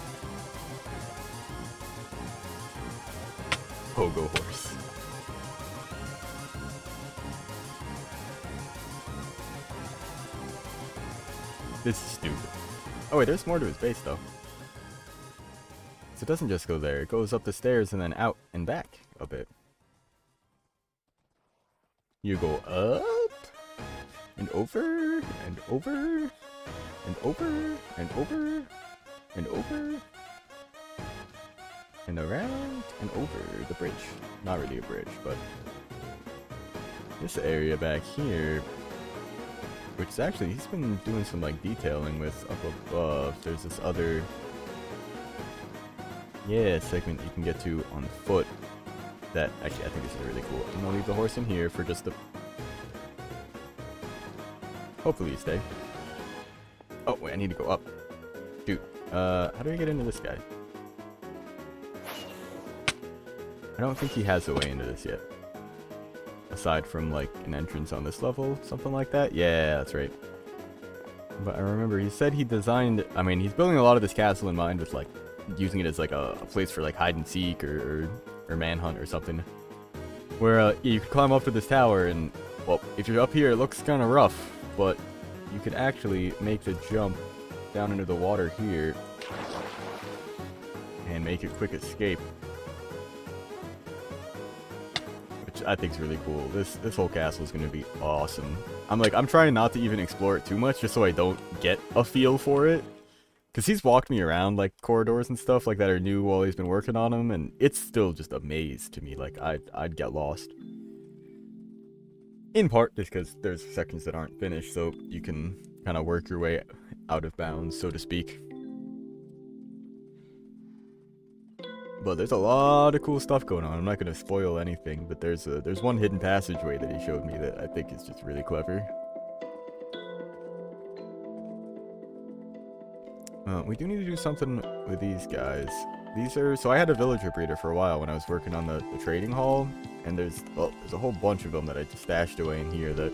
Pogo horse. This is stupid. Oh wait, there's more to his base though. So it doesn't just go there, it goes up the stairs and then out and back a bit. You go up and over and over and over and over and over and around and over the bridge. Not really a bridge, but this area back here, which is actually, he's been doing some like detailing with up above. There's this other segment you can get to on foot that actually I think this is really cool. I'm gonna leave the horse in here for just the hopefully you stay. Oh wait, I need to go up. Shoot. How do I get into this guy? I don't think he has a way into this yet. Aside from like an entrance on this level, something like that. Yeah, that's right. But I remember he said he designed, I mean, he's building a lot of this castle in mind with like using it as like a place for like hide and seek or manhunt or something. Where you could climb up to this tower and, well, if you're up here it looks kind of rough, but you could actually make the jump down into the water here and make a quick escape. Which I think is really cool. This whole castle is going to be awesome. I'm trying not to even explore it too much just so I don't get a feel for it. Because he's walked me around like corridors and stuff like that are new while he's been working on them, and it's still just a maze to me. Like I'd get lost. In part just because there's sections that aren't finished, so you can kind of work your way out of bounds, so to speak. But there's a lot of cool stuff going on. I'm not going to spoil anything, but there's one hidden passageway that he showed me that I think is just really clever. We do need to do something with these guys. These are, so I had a villager breeder for a while when I was working on the trading hall, and there's a whole bunch of them that I just stashed away in here that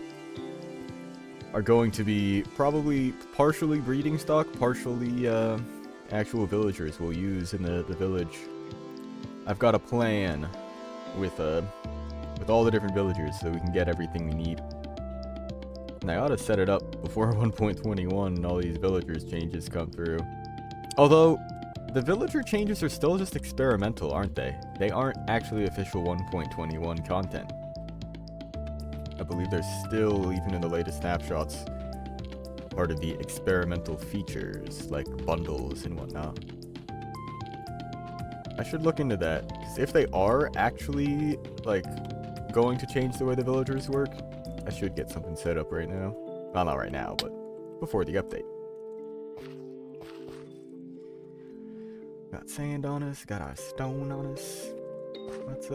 are going to be probably partially breeding stock, partially actual villagers we'll use in the village. I've got a plan with all the different villagers so we can get everything we need. And I ought to set it up before 1.21 and all these villagers changes come through. Although, the villager changes are still just experimental, aren't they? They aren't actually official 1.21 content. I believe they're still, even in the latest snapshots, part of the experimental features, like bundles and whatnot. I should look into that, because if they are actually, like, going to change the way the villagers work, I should get something set up right now. Well, not right now, but before the update. Got sand on us, got our stone on us. Let's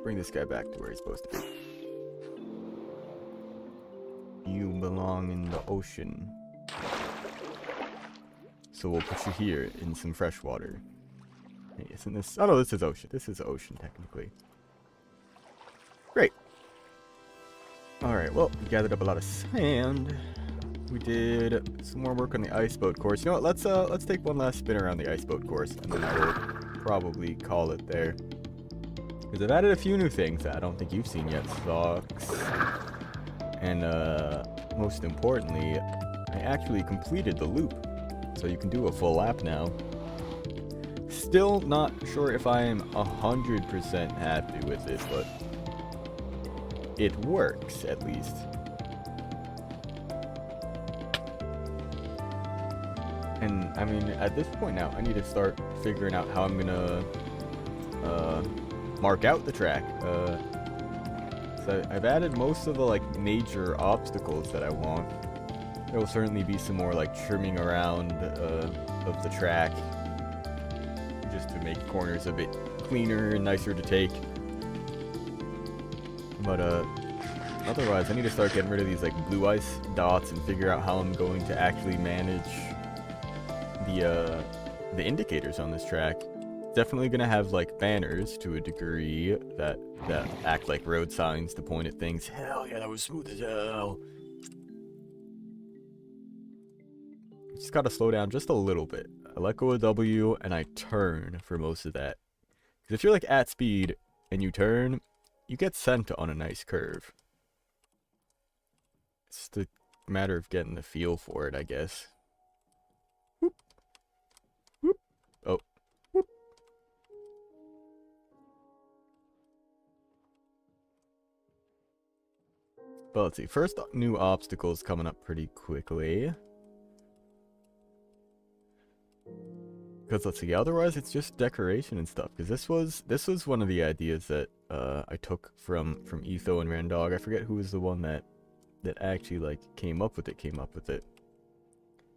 bring this guy back to where he's supposed to be. You belong in the ocean. So we'll put you here in some fresh water. Hey, isn't this... Oh no, this is ocean. This is ocean, technically. Great. Alright, well, we gathered up a lot of sand. We did some more work on the ice boat course. You know what, let's take one last spin around the ice boat course, and then I will probably call it there. Because I've added a few new things that I don't think you've seen yet. Socks. And, most importantly, I actually completed the loop. So you can do a full lap now. Still not sure if I am 100% happy with it, but it works, at least. And, I mean, at this point now, I need to start figuring out how I'm gonna, mark out the track. So I've added most of the, like, major obstacles that I want. There will certainly be some more, like, trimming around, of the track. Just to make corners a bit cleaner and nicer to take. But, otherwise, I need to start getting rid of these, like, blue ice dots and figure out how I'm going to actually manage the indicators on this track. Definitely gonna have, like, banners to a degree that act like road signs to point at things. Hell yeah, that was smooth as hell. Just gotta slow down just a little bit. I let go of W and I turn for most of that. Because if you're, like, at speed and you turn, you get sent on a nice curve. It's just a matter of getting the feel for it, I guess. Whoop. Whoop. Oh. Whoop. But let's see. First new obstacles coming up pretty quickly. Because let's see, otherwise it's just decoration and stuff. Because this was one of the ideas that I took from Etho and Randog. I forget who was the one that actually, like, came up with it.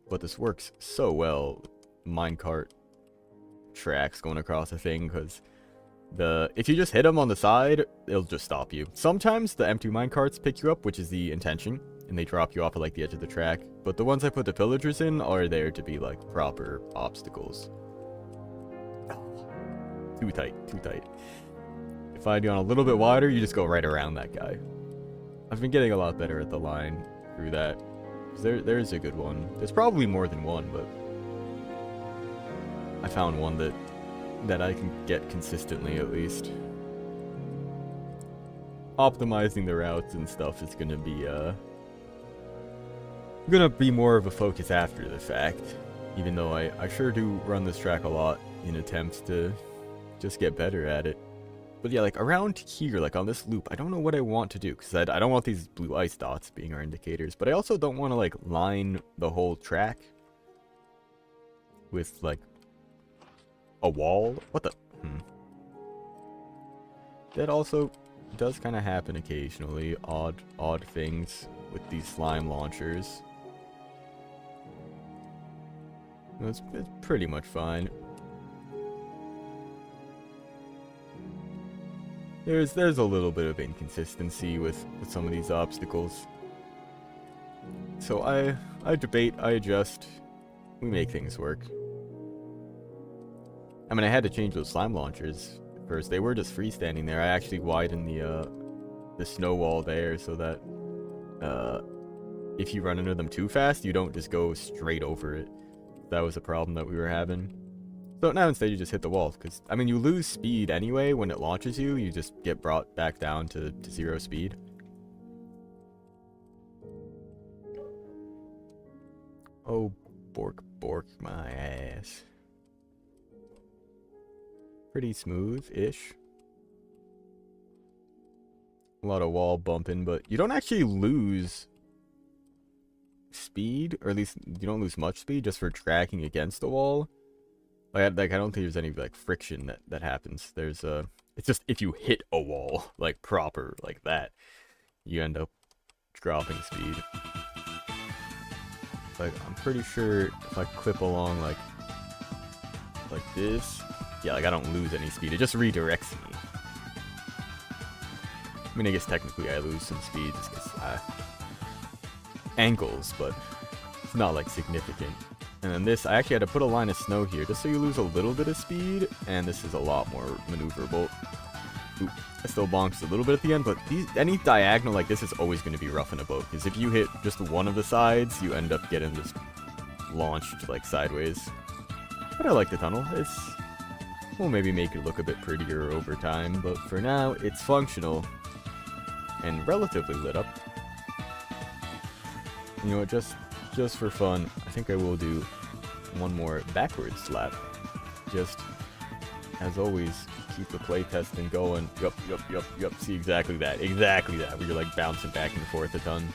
But this works so well, minecart tracks going across a thing, because if you just hit them on the side, it'll just stop you. Sometimes the empty minecarts pick you up, which is the intention, and they drop you off at, like, the edge of the track. But the ones I put the pillagers in are there to be, like, proper obstacles. Too tight, too tight. If I'd gone a little bit wider, you just go right around that guy. I've been getting a lot better at the line through that. There's a good one. There's probably more than one, but I found one that I can get consistently, at least. Optimizing the routes and stuff is gonna be more of a focus after the fact. Even though I sure do run this track a lot in attempts to just get better at it. But yeah, like, around here, like, on this loop, I don't know what I want to do, because I don't want these blue ice dots being our indicators, but I also don't want to, like, line the whole track with, like, a wall. What the? That also does kind of happen occasionally, odd things with these slime launchers. It's pretty much fine. There's a little bit of inconsistency with some of these obstacles. So I debate, I adjust, we make things work. I mean, I had to change those slime launchers first. They were just freestanding there. I actually widened the snow wall there so that if you run into them too fast, you don't just go straight over it. That was a problem that we were having. So now instead you just hit the wall, because, I mean, you lose speed anyway when it launches you. You just get brought back down to 0 speed. Oh, bork my ass. Pretty smooth-ish. A lot of wall bumping, but you don't actually lose speed, or at least you don't lose much speed just for tracking against the wall. Like I don't think there's any like friction that happens. There's it's just if you hit a wall like proper like that, you end up dropping speed. Like I'm pretty sure if I clip along like this, yeah, like I don't lose any speed. It just redirects me. I mean, I guess technically I lose some speed just because angles, but it's not like significant. And then this, I actually had to put a line of snow here just so you lose a little bit of speed, and this is a lot more maneuverable. Ooh, I still bonks a little bit at the end, but any diagonal like this is always going to be rough in a boat, because if you hit just one of the sides, you end up getting just launched like sideways. But I like the tunnel. We'll maybe make it look a bit prettier over time, but for now, it's functional and relatively lit up. You know what, just for fun, I think I will do one more backwards slap. Just, as always, keep the playtesting going. Yup. See, exactly that, where you're like bouncing back and forth a ton.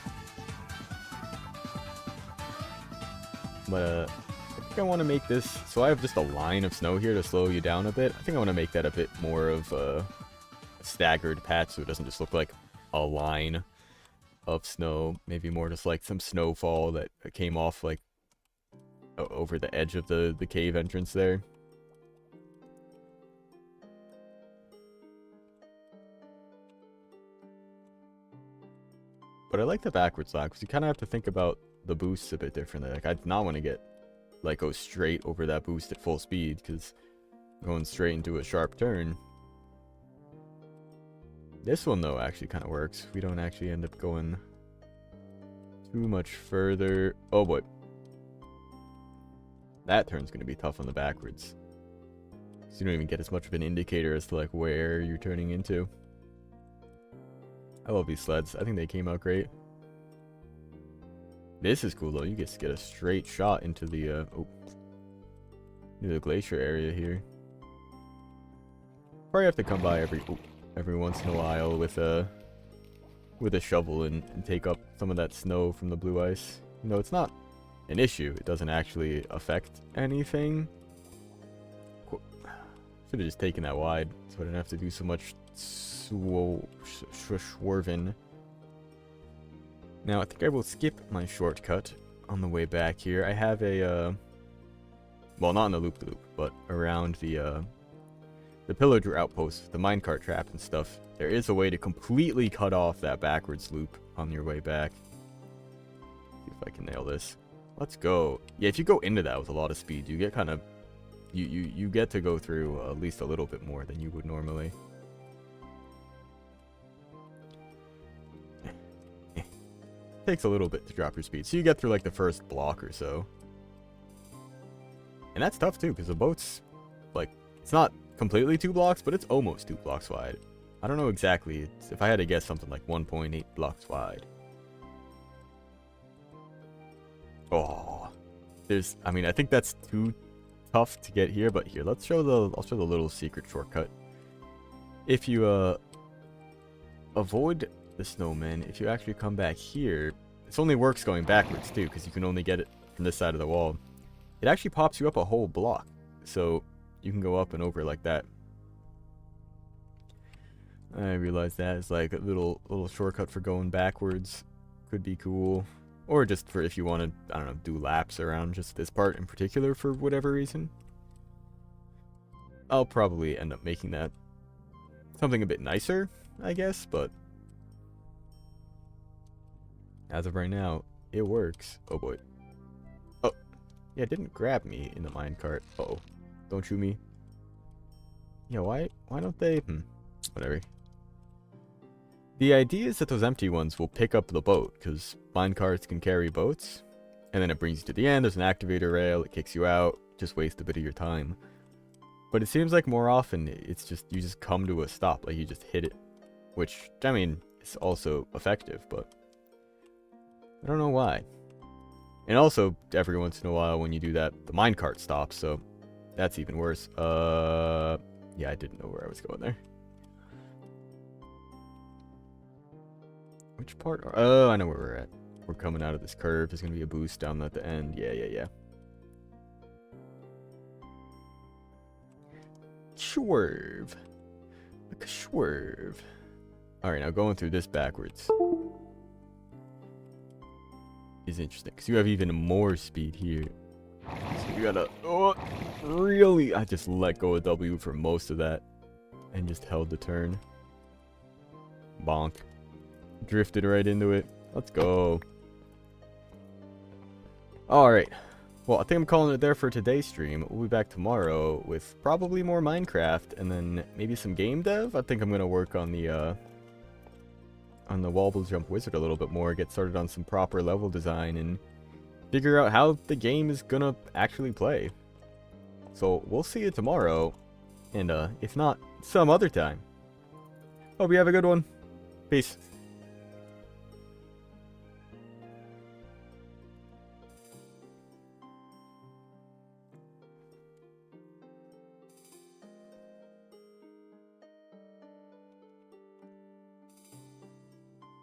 But, I think I want to make this, so I have just a line of snow here to slow you down a bit. I think I want to make that a bit more of a staggered patch so it doesn't just look like a line of snow, maybe more just like some snowfall that came off like over the edge of the cave entrance there. But I like the backwards slap because you kind of have to think about the boosts a bit differently. Like I did not want to go straight over that boost at full speed, because going straight into a sharp turn. This one, though, actually kind of works. We don't actually end up going too much further. Oh, boy. That turn's going to be tough on the backwards. So you don't even get as much of an indicator as to, like, where you're turning into. I love these sleds. I think they came out great. This is cool, though. You just get a straight shot into the, into the glacier area here. Probably have to come by every once in a while with a shovel and take up some of that snow from the blue ice. You know, it's not an issue. It doesn't actually affect anything. Should have just taken that wide so I didn't have to do so much swerving. Now, I think I will skip my shortcut on the way back here. I have a, well, not in the loop-de-loop, but around the pillager outpost, the minecart trap and stuff. There is a way to completely cut off that backwards loop on your way back. See if I can nail this. Let's go. Yeah, if you go into that with a lot of speed, you get kind of, you get to go through at least a little bit more than you would normally. Takes a little bit to drop your speed, so you get through like the first block or so. And that's tough too, because the boat's like, it's not completely 2 blocks, but it's almost 2 blocks wide. I don't know exactly. If I had to guess, something like 1.8 blocks wide. Oh, I mean, I think that's too tough to get here, but here, I'll show the little secret shortcut. If you avoid the snowman, if you actually come back here, this only works going backwards too, because you can only get it from this side of the wall. It actually pops you up a whole block, so you can go up and over like that. I realize that is like a little shortcut for going backwards. Could be cool, or just for if you want to, I don't know, do laps around just this part in particular for whatever reason. I'll probably end up making that something a bit nicer, I guess, but as of right now, it works. Oh boy. Oh, yeah, it didn't grab me in the minecart. Uh-oh. Don't shoot me. Yeah, why don't they? Whatever. The idea is that those empty ones will pick up the boat, because minecarts can carry boats. And then it brings you to the end, there's an activator rail, it kicks you out, just waste a bit of your time. But it seems like more often, it's just, you just come to a stop, like you just hit it. Which, I mean, it's also effective, but I don't know why. And also, every once in a while when you do that, the minecart stops, so that's even worse. Yeah, I didn't know where I was going there. Which part? Oh, I know where we're at. we're coming out of this curve. There's going to be a boost down at the end. Yeah. Swerve. Like a swerve. Alright, now going through this backwards is interesting, because you have even more speed here. So you gotta, really, I just let go of W for most of that, and just held the turn. Bonk. Drifted right into it. Let's go. Alright. Well, I think I'm calling it there for today's stream. We'll be back tomorrow with probably more Minecraft, and then maybe some game dev. I think I'm gonna work on the Wobble Jump Wizard a little bit more, get started on some proper level design, and figure out how the game is gonna actually play. So we'll see you tomorrow, and if not, some other time. Hope you have a good one. Peace.